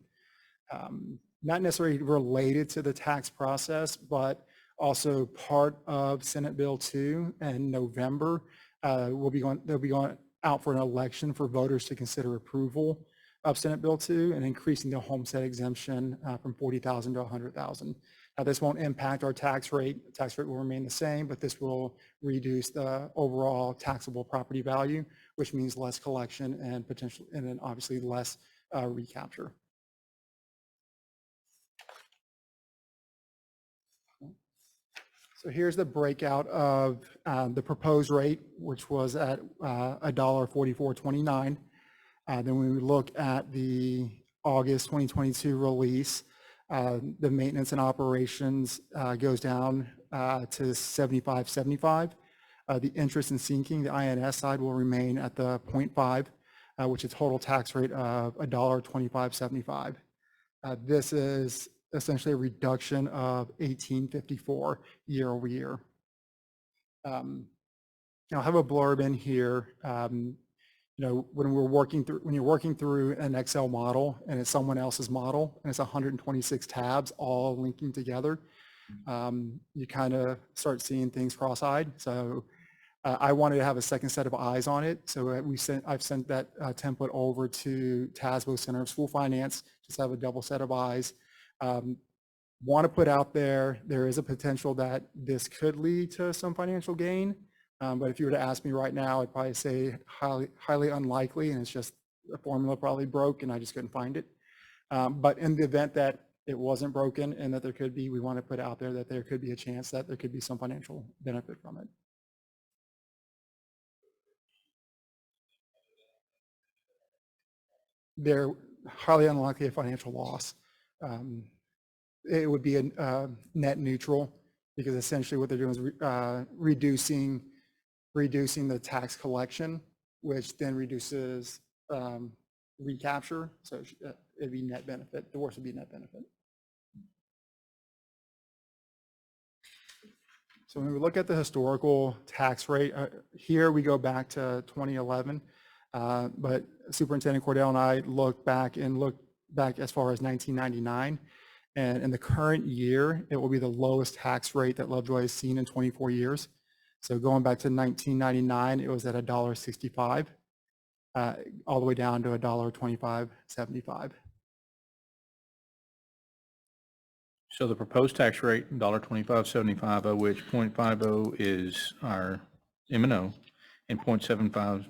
Not necessarily related to the tax process, but also part of Senate Bill 2 in November. They'll be going out for an election for voters to consider approval of Senate Bill 2 and increasing the homestead exemption from 40,000 to 100,000. Now, this won't impact our tax rate. The tax rate will remain the same, but this will reduce the overall taxable property value, which means less collection and potentially, and then obviously less recapture. So here's the breakout of the proposed rate, which was at $1.4429. Then when we look at the August 2022 release, the maintenance and operations goes down to $75.75. The interest and sinking, the INS side, will remain at the 0.5, which is a total tax rate of $1.2575. This is essentially a reduction of $18.54 year over year. I'll have a blurb in here. When you're working through an Excel model and it's someone else's model and it's 126 tabs all linking together, you kind of start seeing things cross-eyed. So I wanted to have a second set of eyes on it. So I've sent that template over to TASBO Center of School Finance, just have a double set of eyes. Want to put out there is a potential that this could lead to some financial gain. But if you were to ask me right now, I'd probably say highly unlikely, and it's just the formula probably broke and I just couldn't find it. But in the event that it wasn't broken and that we want to put out there that there could be a chance that there could be some financial benefit from it. They're highly unlikely a financial loss. It would be a net neutral, because essentially what they're doing is reducing the tax collection, which then reduces recapture. So it'd be net benefit. The worst would be net benefit. So when we look at the historical tax rate, here we go back to 2011, but Superintendent Cordell and I looked back as far as 1999. And in the current year, it will be the lowest tax rate that Lovejoy has seen in 24 years. So going back to 1999, it was at $1.65, all the way down to $1.2575. So the proposed tax rate, $1.2575, of which 0.50 is our M&O, and 0.75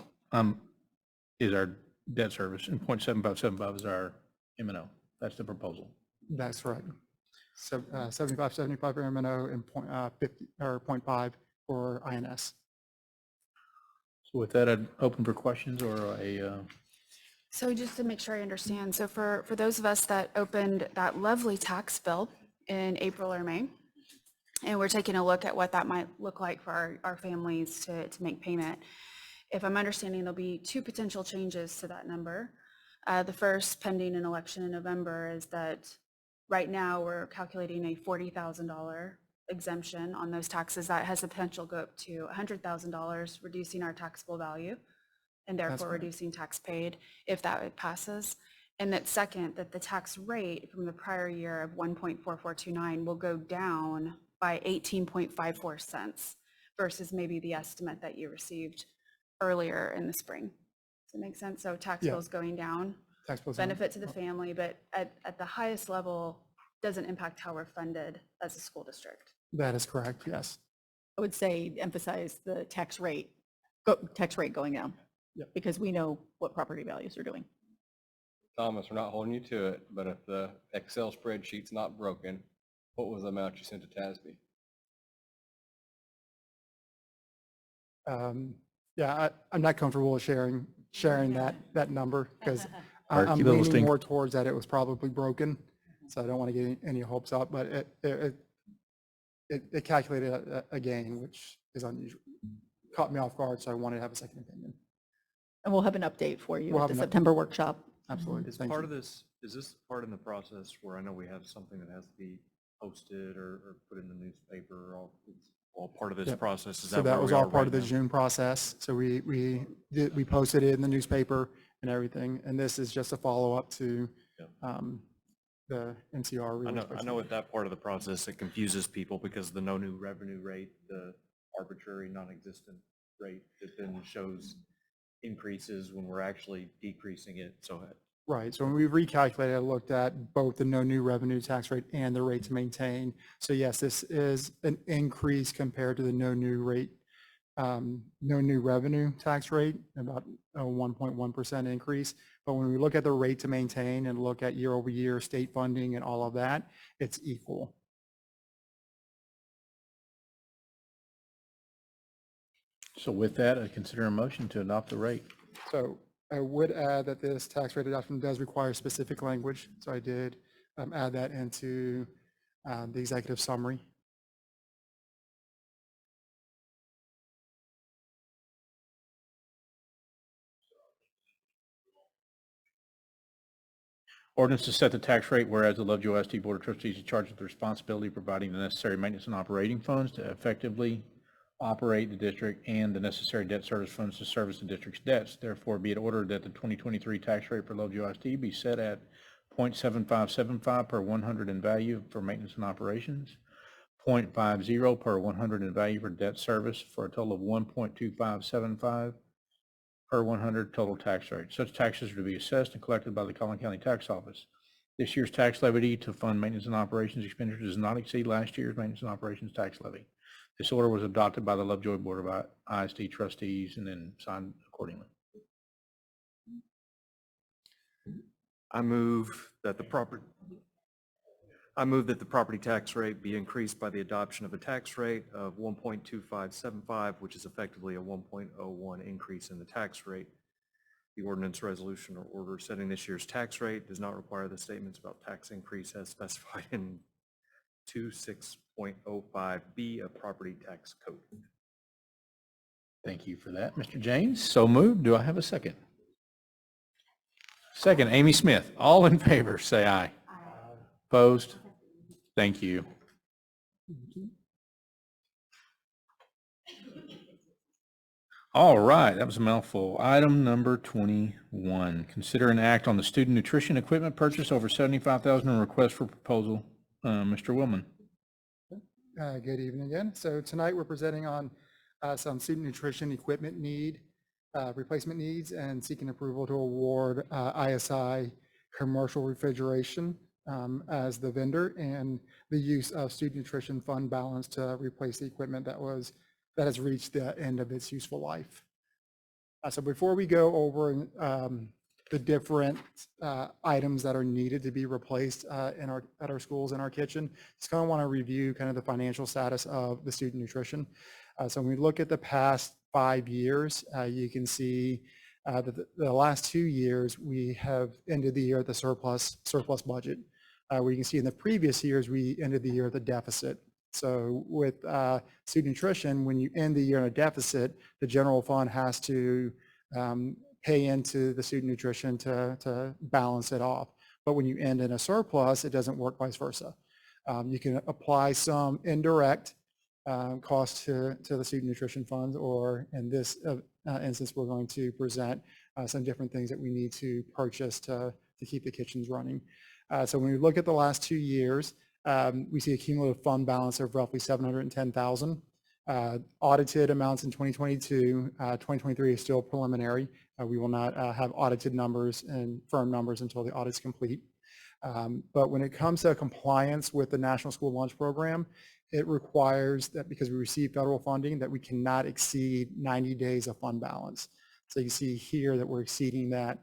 is our debt service, and 0.7575 is our M&O. That's the proposal. That's right. So 75.75 for M&O and 0.5 for INS. So So with that, I'd open for questions or a, So just to make sure I understand, so for those of us that opened that lovely tax bill in April or May, and we're taking a look at what that might look like for our families to make payment, if I'm understanding, there'll be two potential changes to that number. The first, pending an election in November, is that right now we're calculating a $40,000 exemption on those taxes. That has the potential to go up to $100,000, reducing our taxable value and therefore correct. reducing tax paid if that passes. And that second, that the tax rate from the prior year of 1.4429 will go down by 18.54 cents versus maybe the estimate that you received earlier in the spring. Does that make sense? So tax Yeah. bills going down, Tax bills going benefit to the family, but at the highest level, doesn't impact how we're funded as a school district. That is correct, yes. I would say emphasize the tax rate going down. Yep. Because we know what property values are doing. Thomas, we're not holding you to it, but if the Excel spreadsheet's not broken, what was the amount you sent to TASB? Yeah, I'm not comfortable with sharing that number because Art, I'm keep it a little leaning stink. more towards that it was probably broken. So I don't want to get any hopes up, but it calculated a gain, which is unusual. Caught me off guard, so I wanted to have a second opinion. And we'll have an update for you We'll at have the an September workshop. Absolutely. Is Thank part you. of this, is this part in the process where I know we have something that has to be posted or put in the newspaper, or it's all part of this Yep. process? Is So that that where was we all are part right of the now? June process. So we posted it in the newspaper and everything. And this is just a follow-up to the NCR. I know with that part of the process, it confuses people because the no new revenue rate, the arbitrary non-existent rate that then shows increases when we're actually decreasing it. So Right. So when we recalculated, I looked at both the no new revenue tax rate and the rate to maintain. So yes, this is an increase compared to the no new rate, no new revenue tax rate, about a 1.1% increase. But when we look at the rate to maintain and look at year over year state funding and all of that, it's equal. so with that, I consider a motion to adopt the rate. So I would add that this tax rate adoption does require specific language. So I did add that into the executive summary. Ordinance to set the tax rate, whereas the Lovejoy ISD Board of Trustees is charged with the responsibility of providing the necessary maintenance and operating funds to effectively operate the district and the necessary debt service funds to service the district's debts. Therefore, be it ordered that the 2023 tax rate for Lovejoy ISD be set at 0.7575 per 100 in value for maintenance and operations, 0.50 per 100 in value for debt service, for a total of 1.2575 per 100 total tax rate. Such taxes are to be assessed and collected by the Collin County Tax Office. This year's tax levy to fund maintenance and operations expenditures does not exceed last year's maintenance and operations tax levy. This order was adopted by the Lovejoy Board of ISD trustees and then signed accordingly. I move that the property tax rate be increased by the adoption of a tax rate of 1.2575, which is effectively a 1.01 increase in the tax rate. The ordinance, resolution, or order setting this year's tax rate does not require the statements about tax increase as specified in 26.05B of Property Tax Code. Thank you for that, Mr. James. So moved. Do I have a second? Second, Amy Smith. All in favor, say aye. Opposed? Thank you. All right, that was a mouthful. Item number 21, consider an act on the student nutrition equipment purchase over $75,000 and request for proposal. Mr. Willman. Good evening again. So tonight we're presenting on some student nutrition equipment replacement needs and seeking approval to award ISI Commercial Refrigeration as the vendor and the use of student nutrition fund balance to replace the equipment that has reached the end of its useful life. So before we go over the different items that are needed to be replaced at our schools in our kitchen, just kind of want to review kind of the financial status of the student nutrition. So when we look at the past 5 years, you can see that the last 2 years, we have ended the year at the surplus budget. Where you can see in the previous years, we ended the year at the deficit. So with student nutrition, when you end the year in a deficit, the general fund has to pay into the student nutrition to balance it off. But when you end in a surplus, it doesn't work vice versa. You can apply some indirect cost to the student nutrition funds, or in this instance, we're going to present some different things that we need to purchase to keep the kitchens running. So when we look at the last 2 years, we see a cumulative fund balance of roughly $710,000. Audited amounts in 2022, 2023 is still preliminary. We will not have audited numbers and firm numbers until the audit's complete. But when it comes to compliance with the National School Lunch Program, it requires that, because we receive federal funding, that we cannot exceed 90 days of fund balance. So you see here that we're exceeding that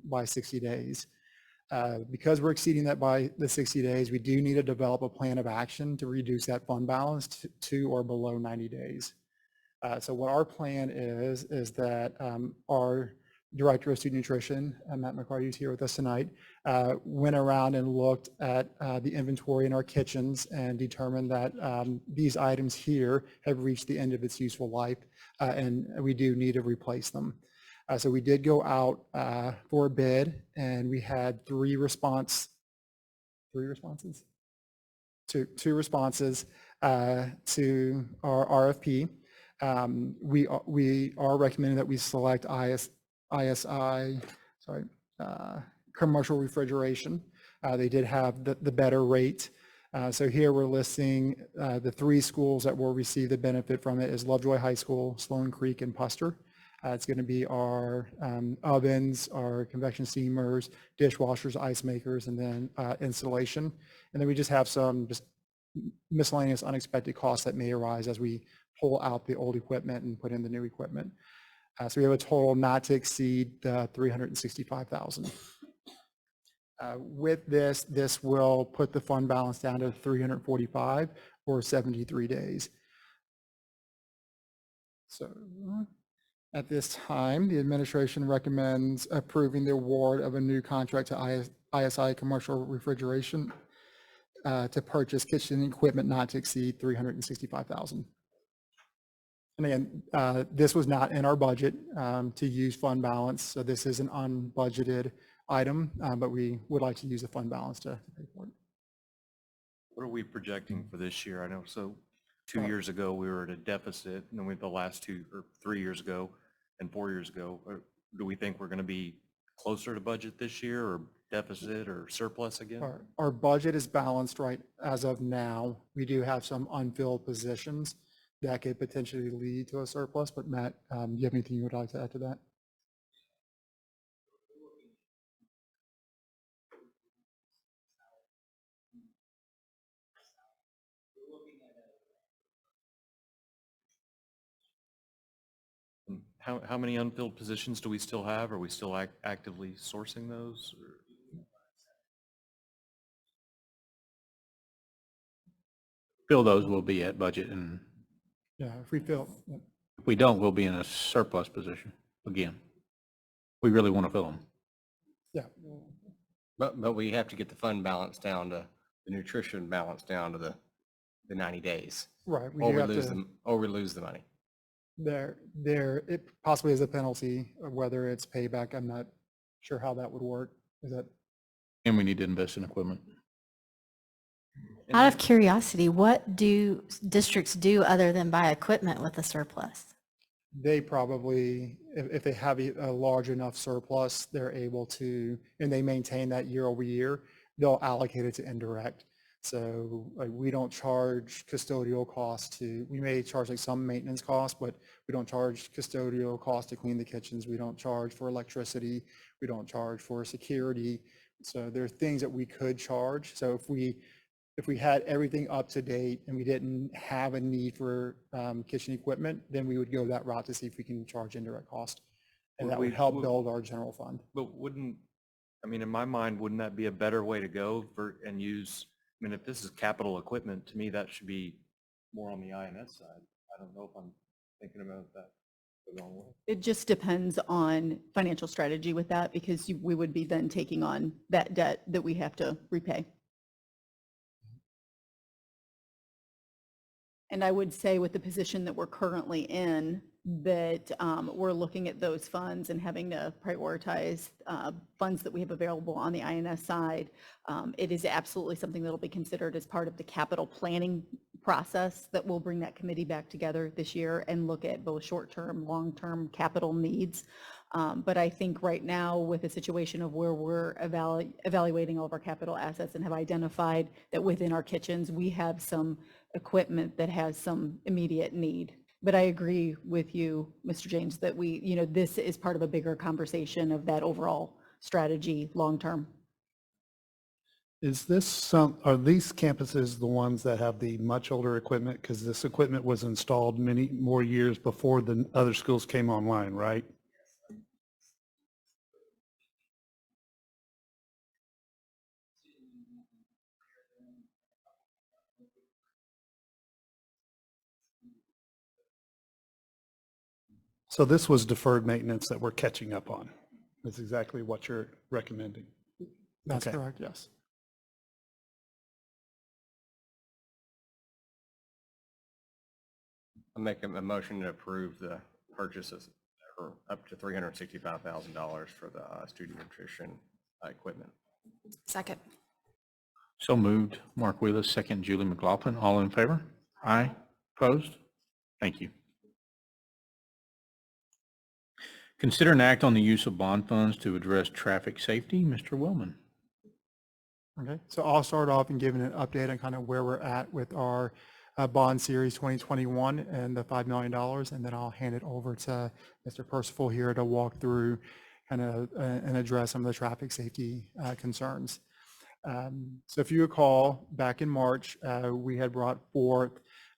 by 60 days. Because we're exceeding that by the 60 days, we do need to develop a plan of action to reduce that fund balance to or below 90 days. So what our plan is that our Director of Student Nutrition, Matt McCarty, who's here with us tonight, went around and looked at the inventory in our kitchens and determined that these items here have reached the end of its useful life, and we do need to replace them. So we did go out for a bid, and we had two responses to our RFP. We are recommending that we select ISI, commercial refrigeration. They did have the better rate. So here we're listing the 3 schools that will receive the benefit from it is Lovejoy High School, Sloan Creek, and Puster. It's going to be our ovens, our convection steamers, dishwashers, ice makers, and then installation. And then we just have some miscellaneous unexpected costs that may arise as we pull out the old equipment and put in the new equipment. So we have a total not to exceed $365,000. With this will put the fund balance down to 345 or 73 days. So at this time, the administration recommends approving the award of a new contract to ISI Commercial Refrigeration to purchase kitchen equipment not to exceed $365,000. And again, this was not in our budget to use fund balance, so this is an unbudgeted item, but we would like to use the fund balance to pay for it. What are we projecting for this year? I know, so 2 years ago, we were at a deficit, and then the last 2 or 3 years ago and 4 years ago, do we think we're going to be closer to budget this year, or deficit, or surplus again? Our budget is balanced right as of now. We do have some unfilled positions that could potentially lead to a surplus, but Matt, do you have anything you would like to add to that? How many unfilled positions do we still have? Are we still actively sourcing those? Fill those, will be at budget, and Yeah, if we fill. if we don't, we'll be in a surplus position again. We really want to fill them. Yeah. But we have to get the fund balance down to, the nutrition balance down to the 90 days. Right. Or we lose them, or we lose the money. It possibly is a penalty, whether it's payback. I'm not sure how that would work. Is that? And we need to invest in equipment. Out of curiosity, what do districts do other than buy equipment with a surplus? They probably, if they have a large enough surplus, they're able to, and they maintain that year over year, they'll allocate it to indirect. So we don't charge custodial costs we may charge like some maintenance costs, but we don't charge custodial costs to clean the kitchens. We don't charge for electricity. We don't charge for security. So there are things that we could charge. So if we had everything up to date and we didn't have a need for kitchen equipment, then we would go that route to see if we can charge indirect cost. And that would help build our general fund. But in my mind, wouldn't that be a better way to go and use, if this is capital equipment, to me, that should be more on the INS side. I don't know if I'm thinking about that It just depends on financial strategy with that, because we would be then taking on that debt that we have to repay. And I would say with the position that we're currently in, that we're looking at those funds and having to prioritize funds that we have available on the INS side. It is absolutely something that will be considered as part of the capital planning process that will bring that committee back together this year and look at both short-term, long-term capital needs. But I think right now, with the situation of where we're evaluating all of our capital assets and have identified that within our kitchens, we have some equipment that has some immediate need. But I agree with you, Mr. James, that this is part of a bigger conversation of that overall strategy long-term. Are these campuses the ones that have the much older equipment? Because this equipment was installed many more years before the other schools came online, right? So this was deferred maintenance that we're catching up on. That's exactly what you're recommending. That's Okay. correct, yes. I'm making a motion to approve the purchases for up to $365,000 for the student nutrition equipment. Second. So moved. Mark Wheeler, second Julie McLaughlin. All in favor? Aye. Opposed? Thank you. Consider an act on the use of bond funds to address traffic safety. Mr. Willman. Okay, so I'll start off and giving an update on kind of where we're at with our bond series 2021 and the $5 million, and then I'll hand it over to Mr. Percival here to walk through kind of and address some of the traffic safety concerns. So if you recall, back in March, we had brought forth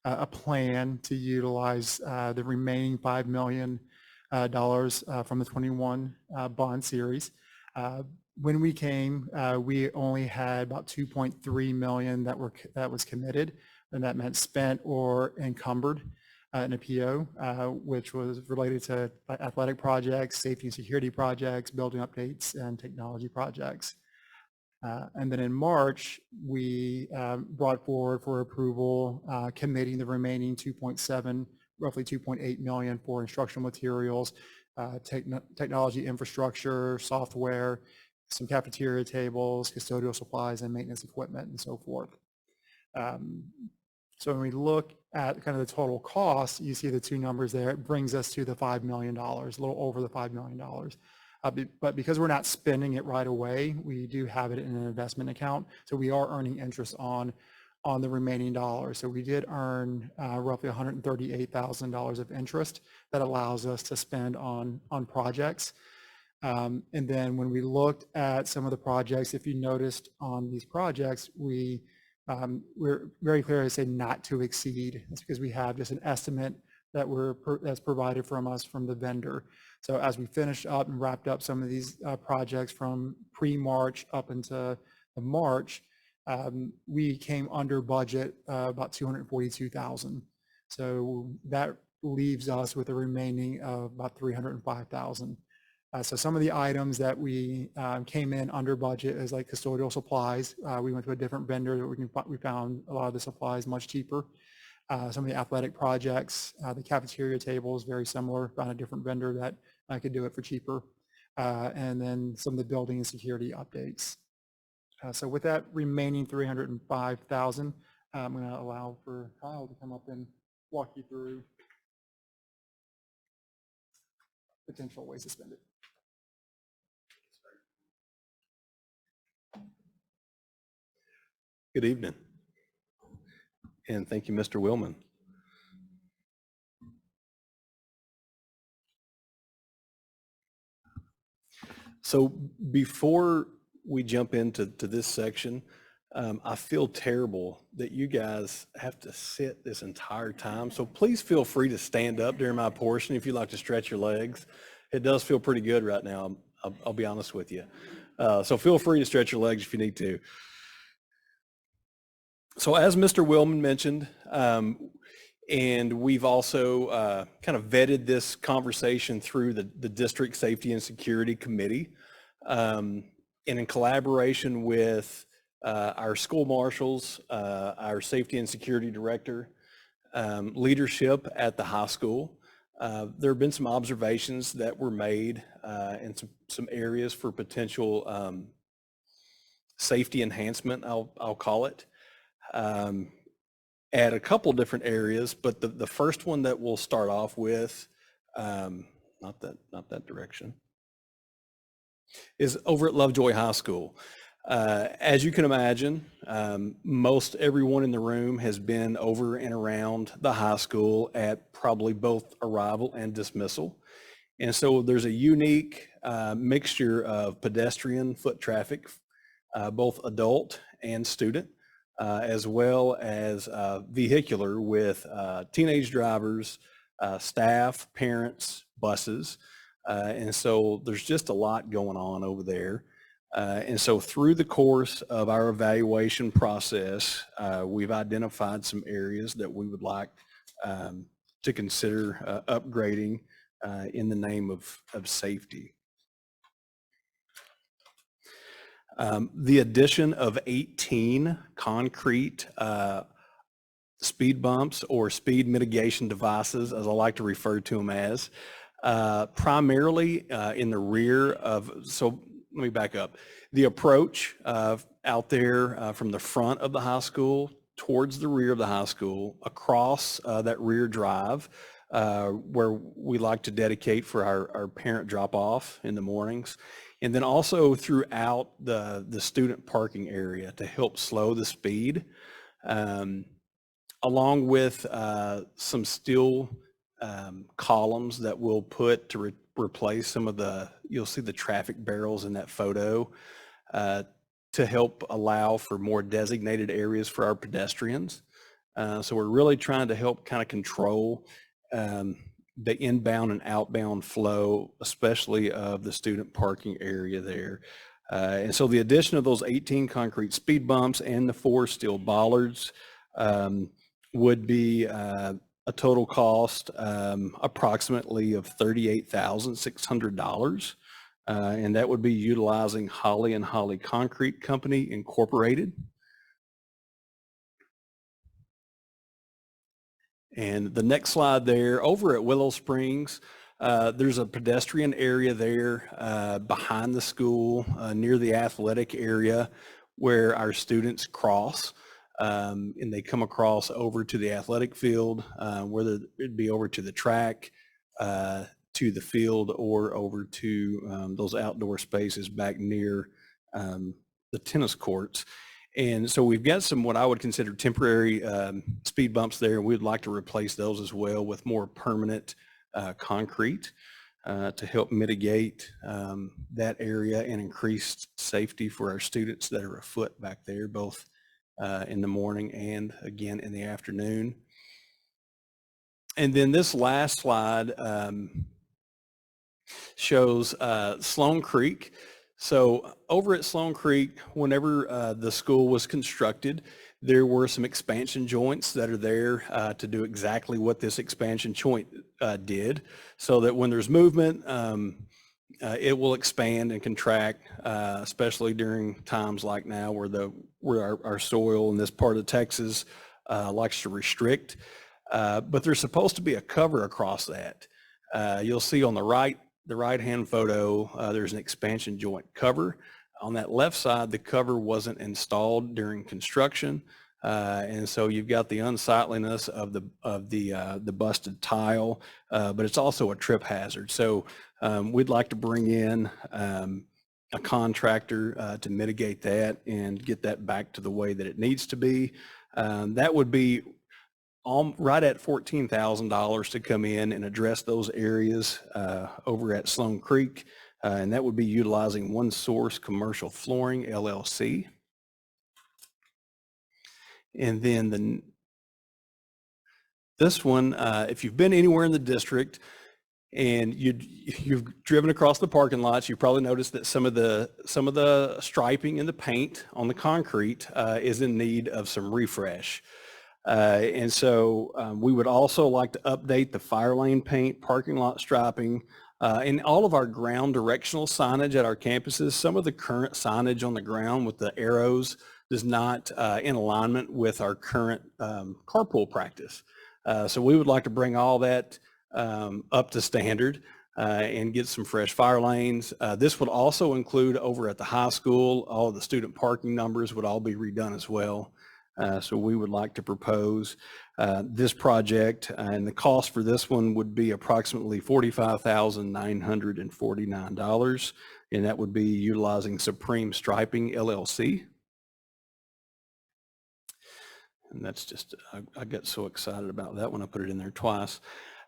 a plan to utilize the remaining $5 million from the 21 bond series. When we came, we only had about 2.3 million that was committed, and that meant spent or encumbered in a PO, which was related to athletic projects, safety and security projects, building updates, and technology projects. And then in March, we brought forward for approval, committing the remaining 2.7, roughly 2.8 million for instructional materials, technology infrastructure, software, some cafeteria tables, custodial supplies, and maintenance equipment, and so forth. So when we look at kind of the total cost, you see the two numbers there. It brings us to the $5 million, a little over the $5 million. But because we're not spending it right away, we do have it in an investment account. So we are earning interest on the remaining dollars. So we did earn roughly $138,000 of interest that allows us to spend on projects. And then when we looked at some of the projects, if you noticed on these projects, we're very clear to say not to exceed. That's because we have just an estimate that's provided from us from the vendor. So as we finished up and wrapped up some of these projects from pre-March up into March, we came under budget about $242,000. So that leaves us with a remaining of about $305,000. So some of the items that we came in under budget is like custodial supplies. We went to a different vendor that we found a lot of the supplies much cheaper. Some of the athletic projects, the cafeteria tables, very similar, found a different vendor that I could do it for cheaper. And then some of the building and security updates. So with that remaining $305,000, I'm going to allow for Kyle to come up and walk you through potential ways to spend it. Good evening. And thank you, Mr. Willman. So before we jump into this section, I feel terrible that you guys have to sit this entire time. So please feel free to stand up during my portion if you'd like to stretch your legs. It does feel pretty good right now, I'll be honest with you. So feel free to stretch your legs if you need to. So as Mr. Willman mentioned, And we've also kind of vetted this conversation through the District Safety and Security Committee. And in collaboration with our school marshals, our safety and security director, leadership at the high school, there have been some observations that were made and some areas for potential safety enhancement, I'll call it, at a couple different areas. But the first one that we'll start off with, not that direction, is over at Lovejoy High School. As you can imagine, most everyone in the room has been over and around the high school at probably both arrival and dismissal. And so there's a unique mixture of pedestrian foot traffic, both adult and student, as well as vehicular with teenage drivers, staff, parents, buses. And so there's just a lot going on over there. And so through the course of our evaluation process, we've identified some areas that we would like to consider upgrading in the name of safety. The addition of 18 concrete speed bumps or speed mitigation devices, as I like to refer to them as, primarily in the rear of, so let me back up. The approach out there from the front of the high school towards the rear of the high school, across that rear drive, where we like to dedicate for our parent drop-off in the mornings, and then also throughout the student parking area to help slow the speed, along with some steel columns that we'll put to replace some of the, you'll see the traffic barrels in that photo, to help allow for more designated areas for our pedestrians. So we're really trying to help kind of control the inbound and outbound flow, especially of the student parking area there. And so the addition of those 18 concrete speed bumps and the 4 steel bollards would be a total cost approximately of $38,600. And that would be utilizing Holly and Holly Concrete Company Incorporated. And the next slide there, over at Willow Springs, there's a pedestrian area there behind the school near the athletic area where our students cross. And they come across over to the athletic field, whether it'd be over to the track, to the field, or over to those outdoor spaces back near the tennis courts. And so we've got some what I would consider temporary speed bumps there. We'd like to replace those as well with more permanent concrete to help mitigate that area and increase safety for our students that are afoot back there, both in the morning and again in the afternoon. And then this last slide shows Sloan Creek. So over at Sloan Creek, whenever the school was constructed, there were some expansion joints that are there to do exactly what this expansion joint did, so that when there's movement, it will expand and contract, especially during times like now where our soil in this part of Texas likes to restrict. But there's supposed to be a cover across that. You'll see on the right-hand photo, there's an expansion joint cover. On that left side, the cover wasn't installed during construction. And so you've got the unsightliness of the busted tile, but it's also a trip hazard. So we'd like to bring in a contractor to mitigate that and get that back to the way that it needs to be. That would be right at $14,000 to come in and address those areas over at Sloan Creek. And that would be utilizing One Source Commercial Flooring, LLC. And then this one, if you've been anywhere in the district and you've driven across the parking lots, you probably noticed that some of the striping and the paint on the concrete is in need of some refresh. And so we would also like to update the fire lane paint, parking lot striping, and all of our ground directional signage at our campuses. Some of the current signage on the ground with the arrows is not in alignment with our current carpool practice. So we would like to bring all that up to standard and get some fresh fire lanes. This would also include over at the high school, all of the student parking numbers would all be redone as well. So we would like to propose this project, and the cost for this one would be approximately $45,949, and that would be utilizing Supreme Striping LLC. And that's just, I got so excited about that when I put it in there twice.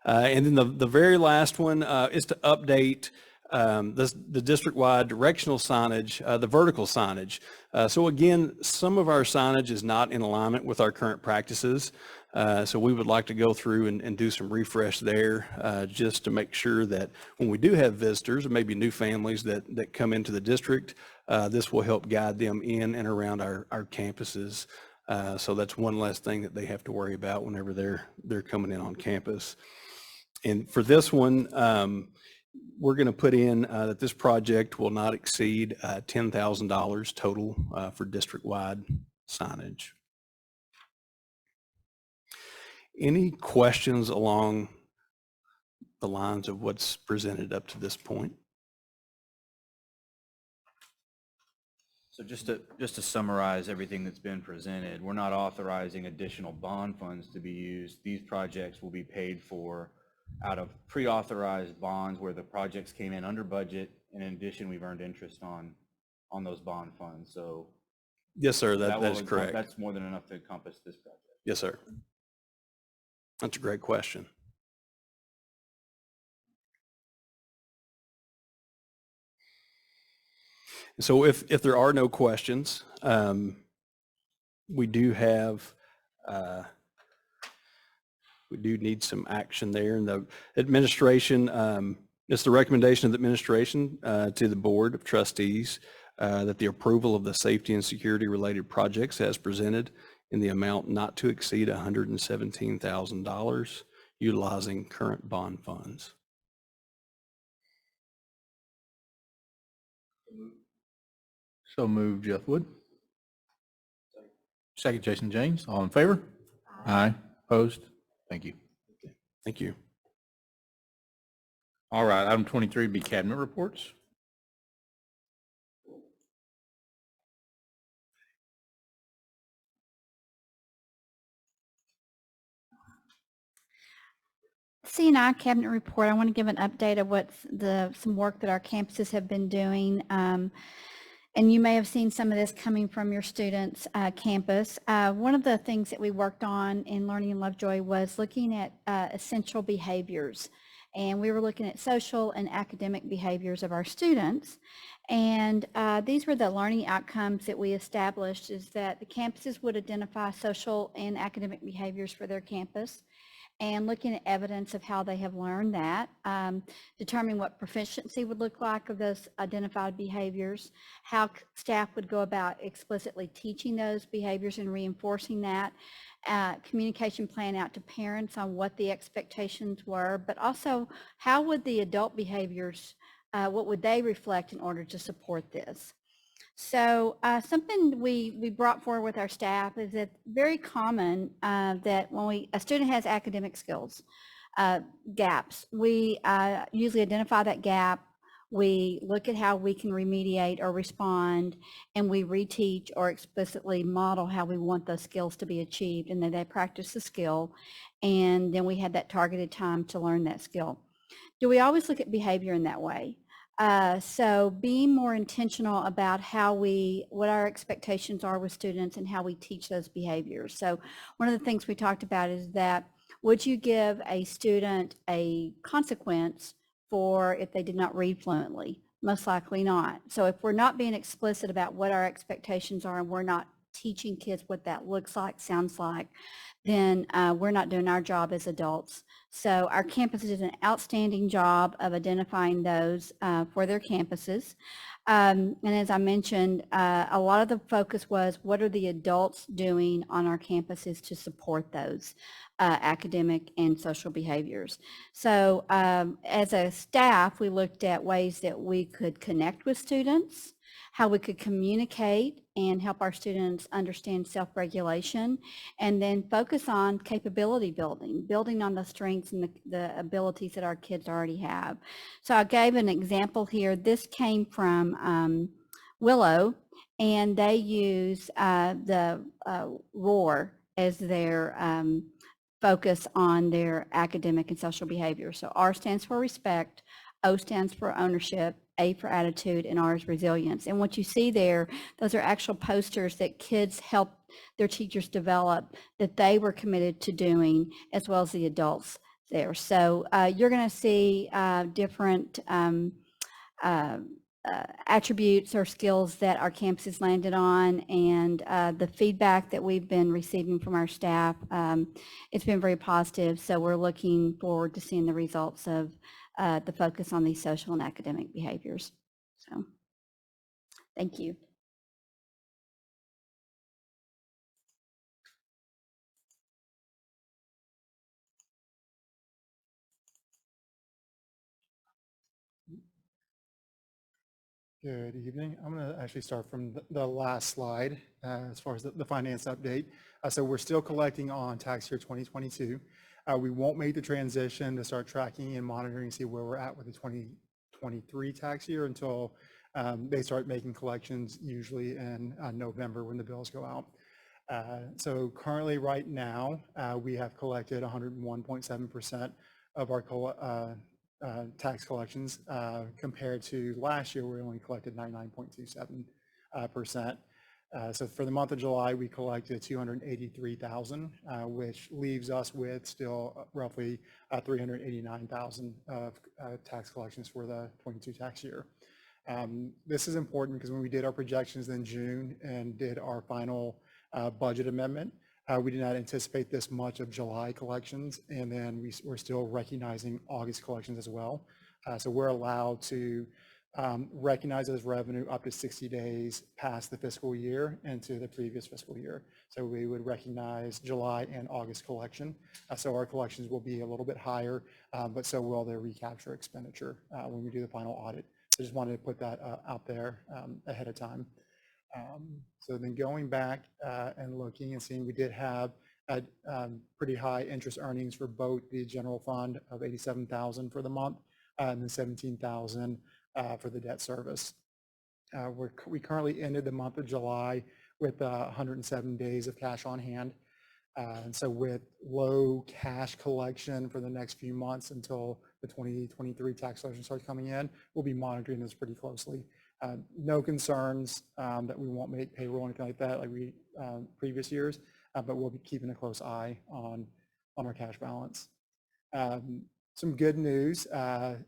And then the very last one is to update the district-wide directional signage, the vertical signage. So again, some of our signage is not in alignment with our current practices. So we would like to go through and do some refresh there just to make sure that when we do have visitors or maybe new families that come into the district, this will help guide them in and around our campuses. So that's one less thing that they have to worry about whenever they're coming in on campus. And for this one, we're going to put in that this project will not exceed $10,000 total for district-wide signage. Any questions along the lines of what's presented up to this point? So just to summarize everything that's been presented, we're not authorizing additional bond funds to be used. These projects will be paid for out of pre-authorized bonds where the projects came in under budget. And in addition, we've earned interest on those bond funds. So yes, sir, that is correct. That's more than enough to encompass this project. Yes, sir. That's a great question. So if there are no questions, we do have, we do need some action there. And the administration, it's the recommendation of the administration to the Board of Trustees that the approval of the safety and security related projects as presented in the amount not to exceed $117,000 utilizing current bond funds. So moved, Jeff Wood. Second, Jason James. All in favor? Aye. Opposed? Thank you. Thank you. All right, item 23 be cabinet reports. C&I cabinet report, I want to give an update of what's some work that our campuses have been doing. And you may have seen some of this coming from your students' campus. One of the things that we worked on in Learning in Lovejoy was looking at essential behaviors. And we were looking at social and academic behaviors of our students. And these were the learning outcomes that we established, is that the campuses would identify social and academic behaviors for their campus, and looking at evidence of how they have learned that, determining what proficiency would look like of those identified behaviors, how staff would go about explicitly teaching those behaviors and reinforcing that, communication plan out to parents on what the expectations were, but also how would the adult behaviors, what would they reflect in order to support this. So something we brought forward with our staff is that very common that when a student has academic skills gaps, we usually identify that gap, we look at how we can remediate or respond, and we reteach or explicitly model how we want those skills to be achieved, and then they practice the skill, and then we had that targeted time to learn that skill. Do we always look at behavior in that way? So being more intentional about what our expectations are with students and how we teach those behaviors. So one of the things we talked about is that, would you give a student a consequence for if they did not read fluently? Most likely not. So if we're not being explicit about what our expectations are and we're not teaching kids what that looks like, sounds like, then we're not doing our job as adults. So our campuses did an outstanding job of identifying those for their campuses. And as I mentioned, a lot of the focus was what are the adults doing on our campuses to support those academic and social behaviors. So as a staff, we looked at ways that we could connect with students, how we could communicate and help our students understand self-regulation, and then focus on capability building, building on the strengths and the abilities that our kids already have. So I gave an example here. This came from Willow, and they use the ROAR as their focus on their academic and social behavior. So R stands for respect, O stands for ownership, A for attitude, and R is resilience. And what you see there, those are actual posters that kids help their teachers develop that they were committed to doing, as well as the adults there. So you're going to see different attributes or skills that our campuses landed on, and the feedback that we've been receiving from our staff, it's been very positive. So we're looking forward to seeing the results of the focus on these social and academic behaviors. So thank you. Good evening. I'm going to actually start from the last slide as far as the finance update. So we're still collecting on tax year 2022. We won't make the transition to start tracking and monitoring, see where we're at with the 2023 tax year until they start making collections, usually in November when the bills go out. So currently right now, we have collected 101.7% of our tax collections compared to last year, we only collected 99.27%. So for the month of July, we collected 283,000, which leaves us with still roughly 389,000 of tax collections for the 22 tax year. This is important because when we did our projections in June and did our final budget amendment, we did not anticipate this much of July collections, and then we're still recognizing August collections as well. So we're allowed to recognize as revenue up to 60 days past the fiscal year into the previous fiscal year. So we would recognize July and August collection. So our collections will be a little bit higher, but so will their recapture expenditure when we do the final audit. So just wanted to put that out there ahead of time. So then going back and looking and seeing, we did have a pretty high interest earnings for both the general fund of 87,000 for the month and then 17,000 for the debt service. We currently ended the month of July with 107 days of cash on hand. And so with low cash collection for the next few months until the 2023 tax collection starts coming in, we'll be monitoring this pretty closely. No concerns that we won't make payroll or anything like that like we previous years, but we'll be keeping a close eye on our cash balance. Some good news.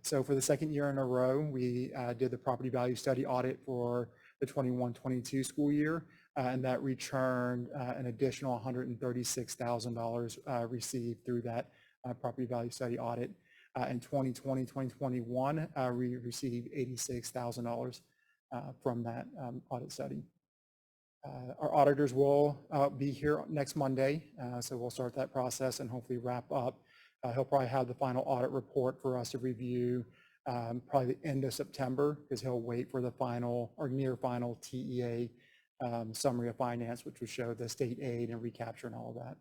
So for the second year in a row, we did the property value study audit for the 21-22 school year, and that returned an additional $136,000 received through that property value study audit. In 2020, 2021, we received $86,000 from that audit study. Our auditors will be here next Monday, so we'll start that process and hopefully wrap up. He'll probably have the final audit report for us to review probably the end of September, because he'll wait for the final or near final TEA summary of finance, which will show the state aid and recapture and all of that.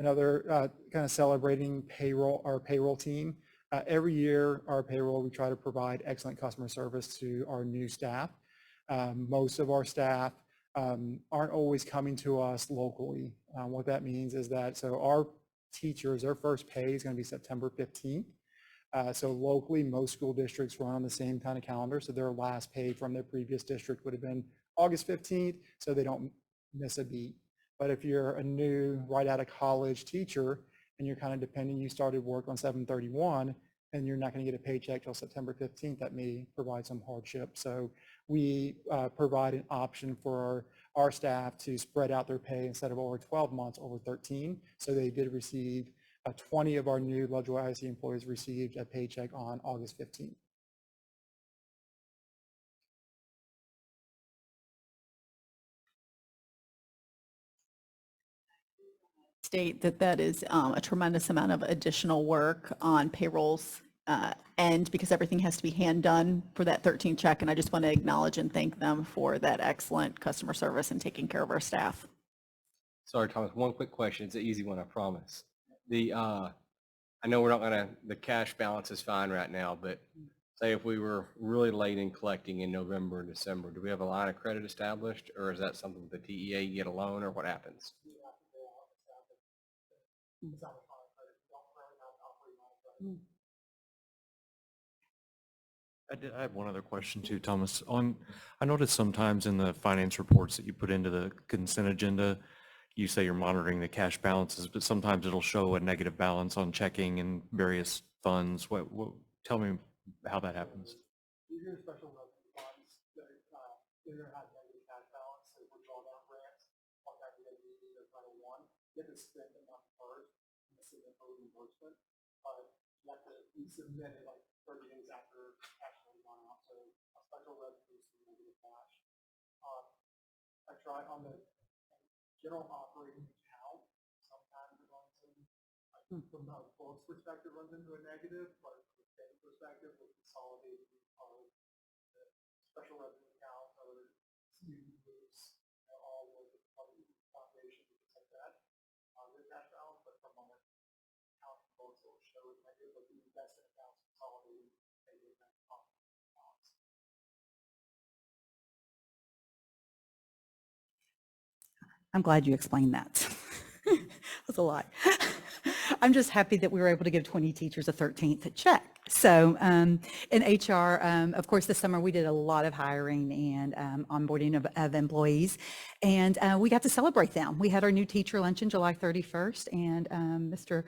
Another kind of celebrating our payroll team. Every year, our payroll, we try to provide excellent customer service to our new staff. Most of our staff aren't always coming to us locally. What that means is that, so our teachers, their first pay is going to be September 15th. So locally, most school districts run on the same kind of calendar. So their last pay from their previous district would have been August 15th, so they don't miss a beat. But if you're a new, right out of college teacher, and you're kind of depending, you started work on 7/31, and you're not going to get a paycheck till September 15th, that may provide some hardship. So we provide an option for our staff to spread out their pay instead of over 12 months, over 13. So they did receive 20 of our new Lovejoy ISD employees received a paycheck on August 15th. state that that is a tremendous amount of additional work on payrolls end because everything has to be hand done for that 13 check. And I just want to acknowledge and thank them for that excellent customer service and taking care of our staff. Sorry, Thomas, one quick question. It's an easy one, I promise. I know we're not gonna, the cash balance is fine right now, but say if we were really late in collecting in November and December, do we have a line of credit established, or is that something with the TEA, you get a loan, or what happens? I have one other question too, Thomas. I noticed sometimes in the finance reports that you put into the consent agenda, you say you're monitoring the cash balances, but sometimes it'll show a negative balance on checking and various funds. Tell me how that happens. These are special revenue funds that either have negative cash balance, so we draw down grants, one time they need either Title I, you have to spend the month first and submit for reimbursement, but you have to resubmit it like 30 days after cash has gone out, so a special revenue is for negative cash. I try on the general operating account, sometimes it runs in, like, from a books perspective runs into a negative, but from a state perspective, we're consolidating the special revenue account or student groups, all with the foundation, things like that, with cash balance, but from our account books, it will show it negative, but the investment accounts consolidating negative balance. I'm glad you explained that. That's a lot. I'm just happy that we were able to give 20 teachers a 13th check. So in HR, of course, this summer we did a lot of hiring and onboarding of employees, and we got to celebrate them. We had our new teacher luncheon July 31st, and Mr.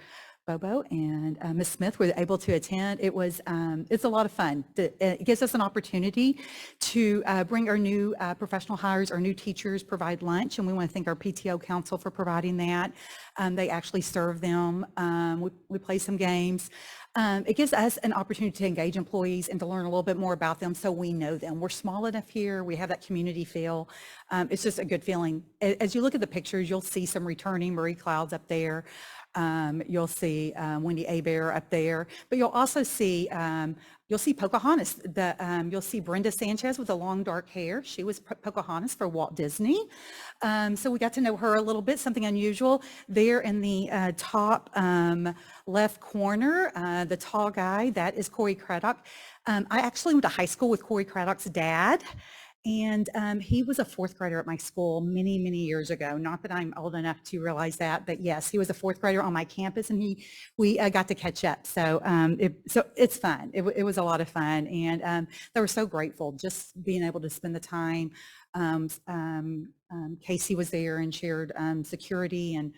Bobo and Ms. Smith were able to attend. It's a lot of fun. It gives us an opportunity to bring our new professional hires, our new teachers, provide lunch, and we want to thank our PTO council for providing that. They actually serve them. We play some games. It gives us an opportunity to engage employees and to learn a little bit more about them so we know them. We're small enough here. We have that community feel. It's just a good feeling. As you look at the pictures, you'll see some returning Marie Clouds up there. You'll see Wendy Abear up there, but you'll also see Pocahontas. You'll see Brenda Sanchez with the long dark hair. She was Pocahontas for Walt Disney. So we got to know her a little bit, something unusual. There in the top left corner, the tall guy, that is Corey Craddock. I actually went to high school with Corey Craddock's dad. And he was a fourth grader at my school many, many years ago. Not that I'm old enough to realize that, but yes, he was a fourth grader on my campus, and we got to catch up. So it's fun. It was a lot of fun, and they were so grateful just being able to spend the time. Casey was there and shared security and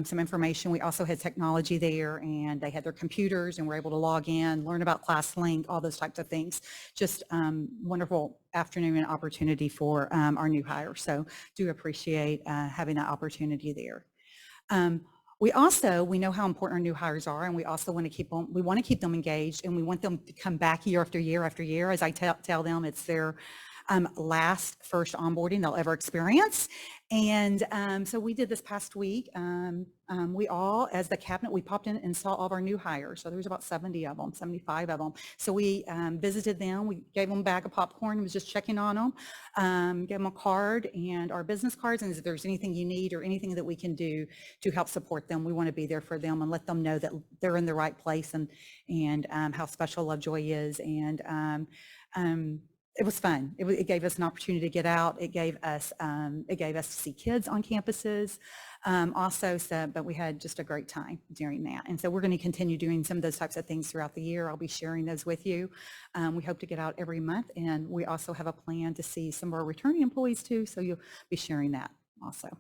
some information. We also had technology there, and they had their computers and were able to log in, learn about ClassLink, all those types of things. Just wonderful afternoon and opportunity for our new hires. So do appreciate having that opportunity there. We know how important our new hires are, and we also want to keep them engaged, and we want them to come back year after year after year. As I tell them, it's their first onboarding they'll ever experience. And so we did this past week. We all, as the cabinet, we popped in and saw all of our new hires. So there was about 70 of them, 75 of them. So we visited them. We gave them a bag of popcorn and was just checking on them, gave them a card and our business cards. And if there's anything you need or anything that we can do to help support them, we want to be there for them and let them know that they're in the right place and how special Lovejoy is. And it was fun. It gave us an opportunity to get out. It gave us to see kids on campuses also. But we had just a great time during that. And so we're going to continue doing some of those types of things throughout the year. I'll be sharing those with you. We hope to get out every month. And we also have a plan to see some of our returning employees too. So you'll be sharing that also.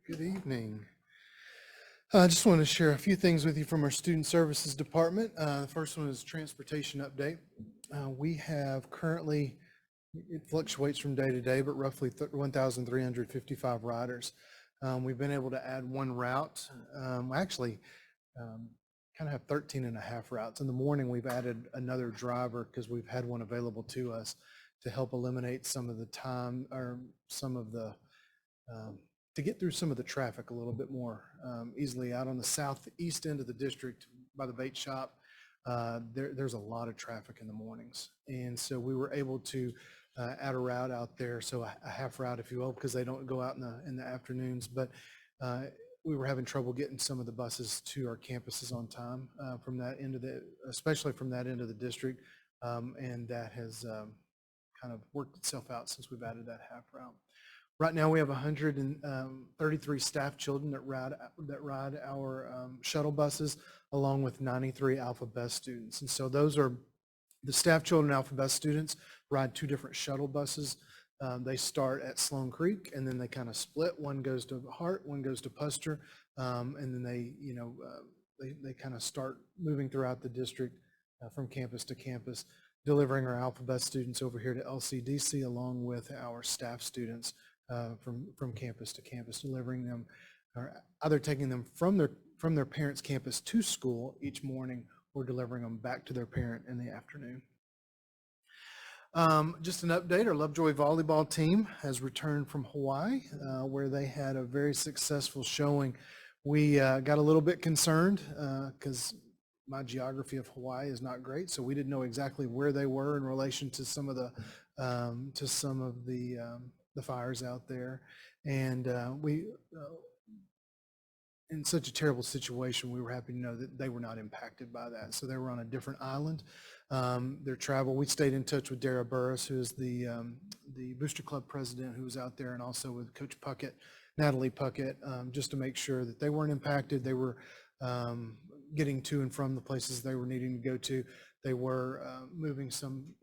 Good evening. I just want to share a few things with you from our Student Services Department. The first one is transportation update. We have currently, it fluctuates from day to day, but roughly 1,355 riders. We've been able to add one route. Actually, kind of have 13 and a half routes. In the morning, we've added another driver because we've had one available to us to help eliminate some of the time or some of the, to get through some of the traffic a little bit more easily. Out on the southeast end of the district by the bait shop, there's a lot of traffic in the mornings. And so we were able to add a route out there, so a half route, if you will, because they don't go out in the afternoons. But we were having trouble getting some of the buses to our campuses on time from that end of especially from that end of the district. And that has kind of worked itself out since we've added that half route. Right now we have 133 staff children that ride our shuttle buses, along with 93 Alpha Best students. And so those are the staff children Alpha Best students ride two different shuttle buses. They start at Sloan Creek, and then they kind of split. One goes to Hart, one goes to Puster, and then they kind of start moving throughout the district from campus to campus, delivering our Alpha Best students over here to LCDC, along with our staff students from campus to campus, delivering them, or either taking them from their parents' campus to school each morning, or delivering them back to their parent in the afternoon. Just an update, our Lovejoy volleyball team has returned from Hawaii, where they had a very successful showing. We got a little bit concerned because my geography of Hawaii is not great, so we didn't know exactly where they were in relation to some of the fires out there. And we in such a terrible situation, we were happy to know that they were not impacted by that. So they were on a different island. Their travel, we stayed in touch with Dara Burris, who is the Booster Club president, who was out there, and also with Coach Puckett, Natalie Puckett, just to make sure that they weren't impacted. They were getting to and from the places they were needing to go to. They were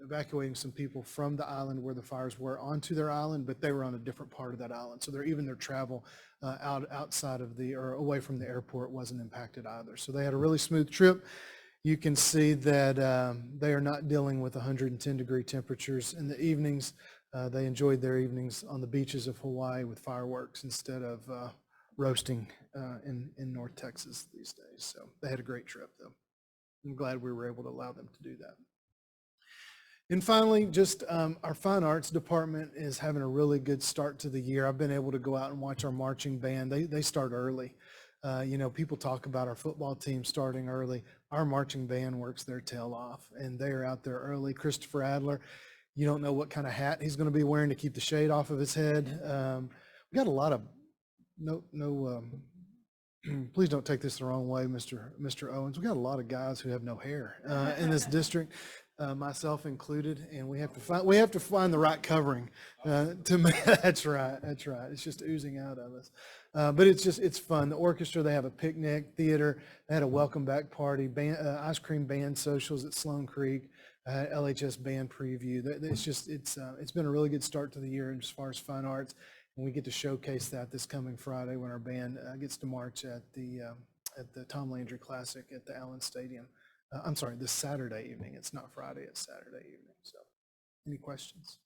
evacuating some people from the island where the fires were onto their island, but they were on a different part of that island. So even their travel outside of or away from the airport wasn't impacted either. So they had a really smooth trip. You can see that they are not dealing with 110-degree temperatures in the evenings. They enjoyed their evenings on the beaches of Hawaii with fireworks instead of roasting in North Texas these days. So they had a great trip, though. I'm glad we were able to allow them to do that. And finally, just our fine arts department is having a really good start to the year. I've been able to go out and watch our marching band. They start early. People talk about our football team starting early. Our marching band works their tail off, and they are out there early. Christopher Adler, you don't know what kind of hat he's going to be wearing to keep the shade off of his head. We got a lot of please don't take this the wrong way, Mr. Owens. We got a lot of guys who have no hair in this district, myself included, and we have to find the right covering to make. That's right. It's just oozing out of us, but it's fun. The orchestra, they have a picnic, theater. They had a welcome back party, ice cream band socials at Sloan Creek, LHS band preview. It's been a really good start to the year as far as fine arts. And we get to showcase that this coming Friday when our band gets to march at the Tom Landry Classic at the Allen Stadium. I'm sorry, this Saturday evening. It's not Friday, it's Saturday evening. So any questions?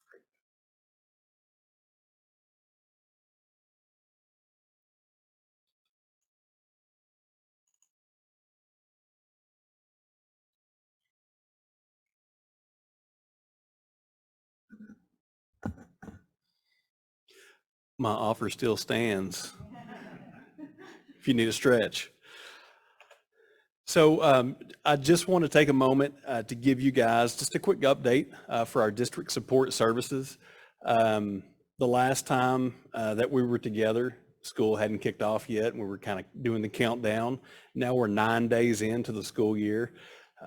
Great. My offer still stands if you need a stretch. So I just want to take a moment to give you guys just a quick update for our district support services. The last time that we were together, school hadn't kicked off yet, and we were kind of doing the countdown. Now we're 9 days into the school year,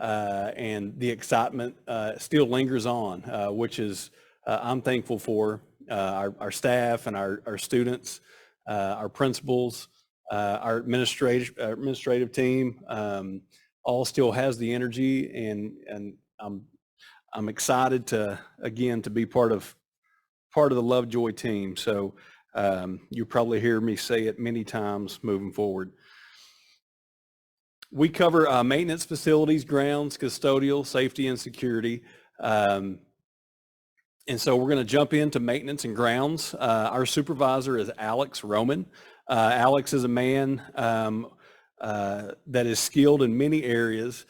and the excitement still lingers on, which is I'm thankful for. Our staff and our students, our principals, our administrative team, all still has the energy, and I'm excited to be part of the Lovejoy team. So you'll probably hear me say it many times moving forward. We cover maintenance, facilities, grounds, custodial, safety, and security. And so we're going to jump into maintenance and grounds. Our supervisor is Alex Roman. Alex is a man that is skilled in many areas.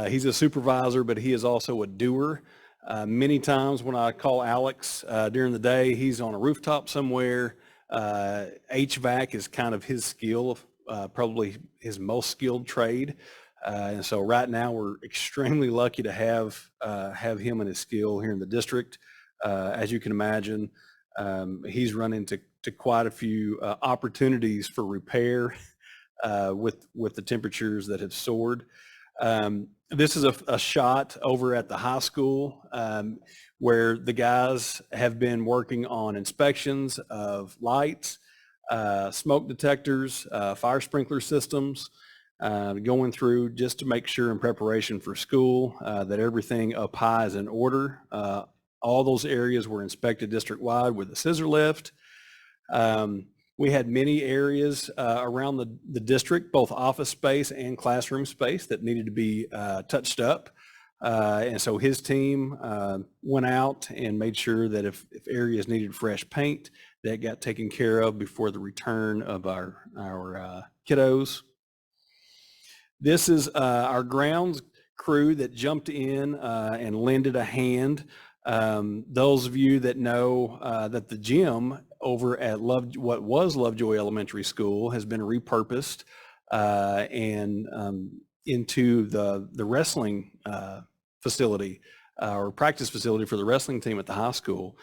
He's a supervisor, but he is also a doer. Many times when I call Alex during the day, he's on a rooftop somewhere. HVAC is kind of his skill, probably his most skilled trade. And so right now we're extremely lucky to have him and his skill here in the district. As you can imagine, he's run into quite a few opportunities for repair with the temperatures that have soared. This is a shot over at the high school where the guys have been working on inspections of lights, smoke detectors, fire sprinkler systems, going through just to make sure in preparation for school that everything up high is in order. All those areas were inspected district-wide with a scissor lift. We had many areas around the district, both office space and classroom space, that needed to be touched up. And so his team went out and made sure that if areas needed fresh paint, that got taken care of before the return of our kiddos. This is our grounds crew that jumped in and lended a hand. Those of you that know that the gym over at what was Lovejoy Elementary School has been repurposed and into the wrestling facility or practice facility for the wrestling team at the high school.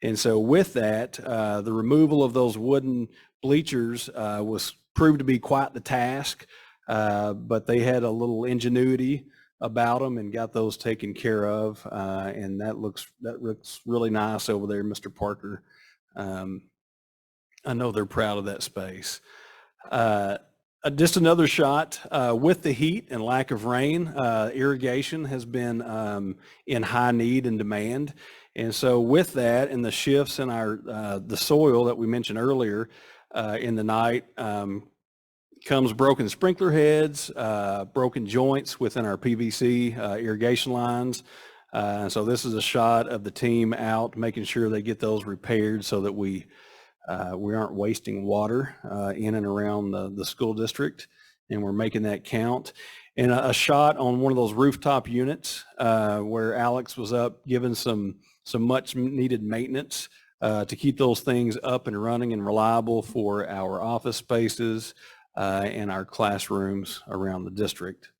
And so with that, the removal of those wooden bleachers was proved to be quite the task, but they had a little ingenuity about them and got those taken care of, and that looks really nice over there, Mr. Parker. I know they're proud of that space. Just another shot with the heat and lack of rain. Irrigation has been in high need and demand, and so with that and the shifts in the soil that we mentioned earlier in the night, comes broken sprinkler heads, broken joints within our PVC irrigation lines. So this is a shot of the team out making sure they get those repaired so that we aren't wasting water in and around the school district, and we're making that count. And a shot on one of those rooftop units where Alex was up giving some much needed maintenance to keep those things up and running and reliable for our office spaces and our classrooms around the district.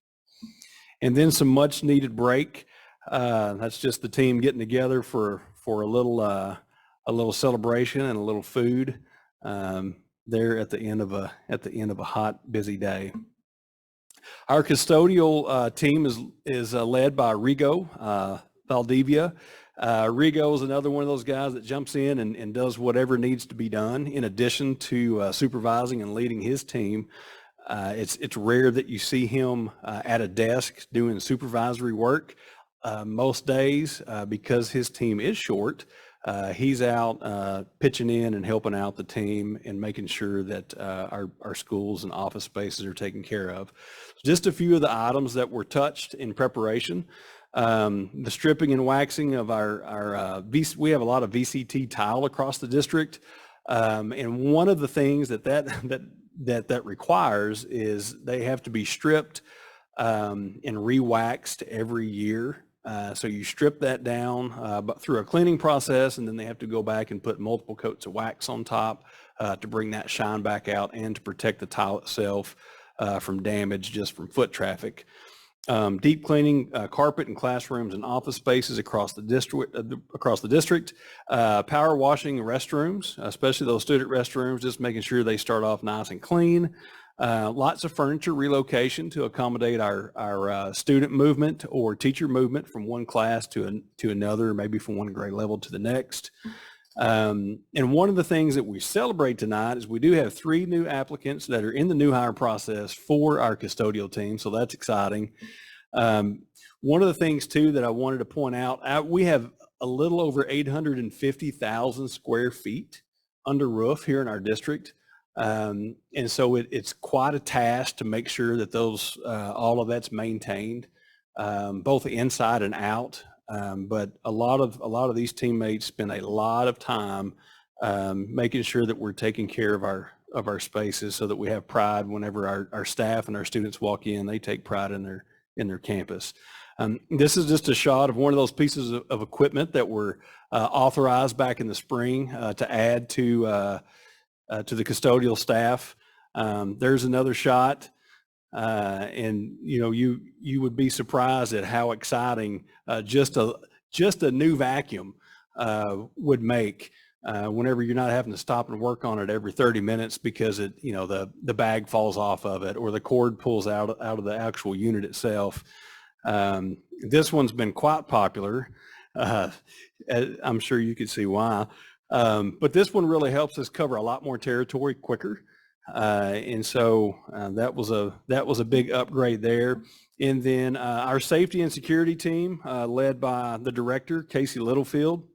And then some much needed break. That's just the team getting together for a little celebration and a little food there at the end of a hot, busy day. Our custodial team is led by Rigo Valdivia. Rigo is another one of those guys that jumps in and does whatever needs to be done in addition to supervising and leading his team. It's rare that you see him at a desk doing supervisory work. Most days, because his team is short, he's out pitching in and helping out the team and making sure that our schools and office spaces are taken care of. Just a few of the items that were touched in preparation. The stripping and waxing of we have a lot of VCT tile across the district. And one of the things that requires is they have to be stripped and re-waxed every year. So you strip that down but through a cleaning process, and then they have to go back and put multiple coats of wax on top to bring that shine back out and to protect the tile itself from damage just from foot traffic. Deep cleaning carpet in classrooms and office spaces across the district. Power washing restrooms, especially those student restrooms, just making sure they start off nice and clean. Lots of furniture relocation to accommodate our student movement or teacher movement from one class to another, maybe from one grade level to the next. And one of the things that we celebrate tonight is we do have 3 new applicants that are in the new hire process for our custodial team, so that's exciting. One of the things too that I wanted to point out, we have a little over 850,000 square feet under roof here in our district. And so it's quite a task to make sure that all of that's maintained, both inside and out. But a lot of these teammates spend a lot of time making sure that we're taking care of of our spaces so that we have pride whenever our staff and our students walk in. They take pride in their campus. This is just a shot of one of those pieces of equipment that were authorized back in the spring to add to the custodial staff. There's another shot. And you would be surprised at how exciting just a new vacuum would make whenever you're not having to stop and work on it every 30 minutes because the bag falls off of it or the cord pulls out of the actual unit itself. This one's been quite popular. I'm sure you could see why. But this one really helps us cover a lot more territory quicker. And so that was a big upgrade there. And then our safety and security team, led by the director, Casey Littlefield.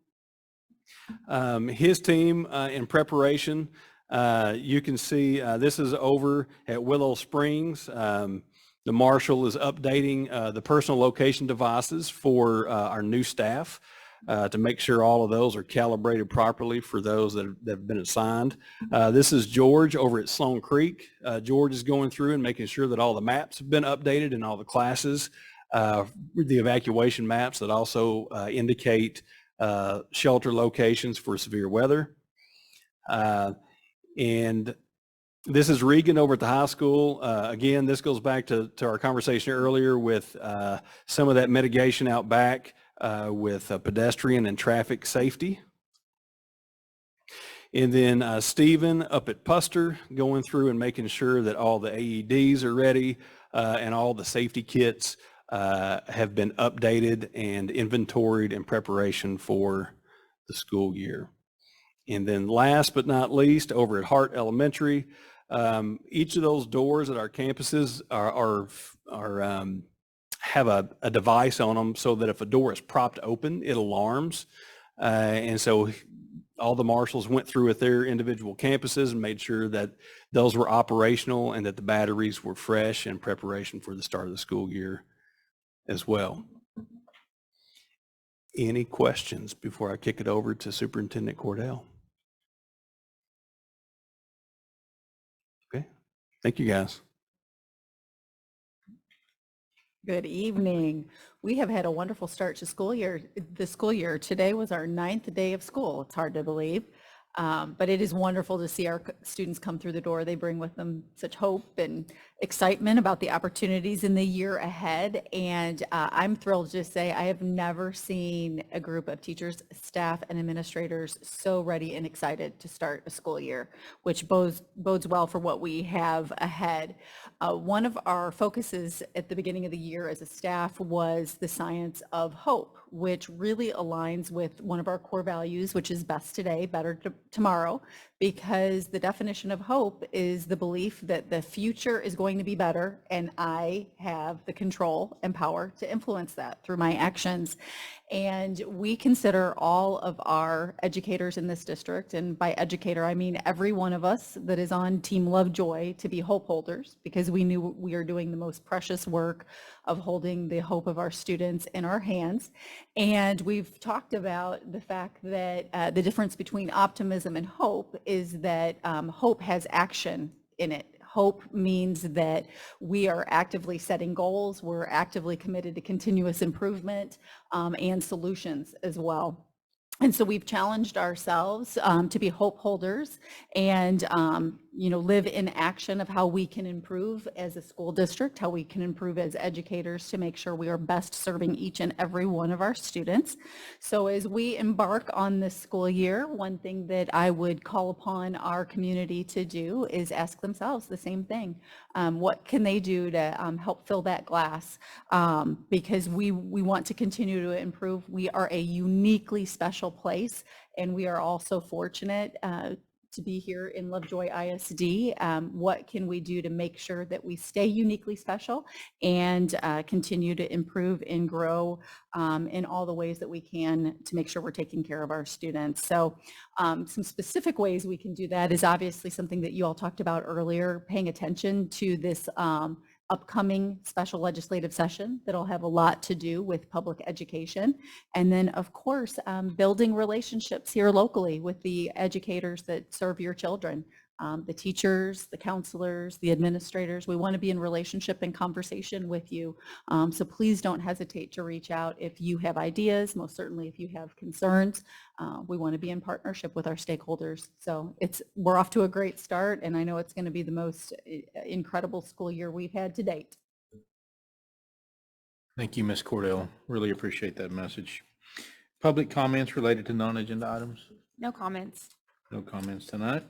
His team in preparation, you can see this is over at Willow Springs. The marshal is updating the personal location devices for our new staff to make sure all of those are calibrated properly for those that have been assigned. This is George over at Sloan Creek. George is going through and making sure that all the maps have been updated in all the classes, the evacuation maps that also indicate shelter locations for severe weather. And this is Regan over at the high school. Again, this goes back to our conversation earlier with some of that mitigation out back with pedestrian and traffic safety. And then Stephen up at Puster going through and making sure that all the AEDs are ready and all the safety kits have been updated and inventoried in preparation for the school year. And then last but not least, over at Hart Elementary, each of those doors at our campuses have a device on them so that if a door is propped open, it alarms. And so all the marshals went through at their individual campuses and made sure that those were operational and that the batteries were fresh in preparation for the start of the school year as well. Any questions before I kick it over to Superintendent Cordell? Okay, thank you guys. Good evening. We have had a wonderful start to the school year. Today was our 9th day of school. It's hard to believe, but it is wonderful to see our students come through the door. They bring with them such hope and excitement about the opportunities in the year ahead. And I'm thrilled to say I have never seen a group of teachers, staff, and administrators so ready and excited to start a school year, which bodes well for what we have ahead. One of our focuses at the beginning of the year as a staff was the science of hope, which really aligns with one of our core values, which is best today, better tomorrow, because the definition of hope is the belief that the future is going to be better and I have the control and power to influence that through my actions. And we consider all of our educators in this district, and by educator, I mean every one of us that is on Team Lovejoy, to be hope holders, because we knew we are doing the most precious work of holding the hope of our students in our hands. And we've talked about the fact that the difference between optimism and hope is that hope has action in it. Hope means that we are actively setting goals, we're actively committed to continuous improvement and solutions as well. And so we've challenged ourselves to be hope holders and live in action of how we can improve as a school district, how we can improve as educators to make sure we are best serving each and every one of our students. So as we embark on this school year, one thing that I would call upon our community to do is ask themselves the same thing. What can they do to help fill that glass? Because we want to continue to improve. We are a uniquely special place, and we are also fortunate to be here in Lovejoy ISD. What can we do to make sure that we stay uniquely special and continue to improve and grow in all the ways that we can to make sure we're taking care of our students? So some specific ways we can do that is obviously something that you all talked about earlier, paying attention to this upcoming special legislative session that'll have a lot to do with public education. And then, of course, building relationships here locally with the educators that serve your children. the teachers, the counselors, the administrators. We want to be in relationship and conversation with you. So please don't hesitate to reach out if you have ideas, most certainly if you have concerns. We want to be in partnership with our stakeholders. So we're off to a great start, and I know it's going to be the most incredible school year we've had to date. Thank you, Ms. Cordell. Really appreciate that message. Public comments related to non-agenda items? No comments. No comments tonight.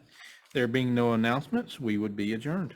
There being no announcements, we would be adjourned.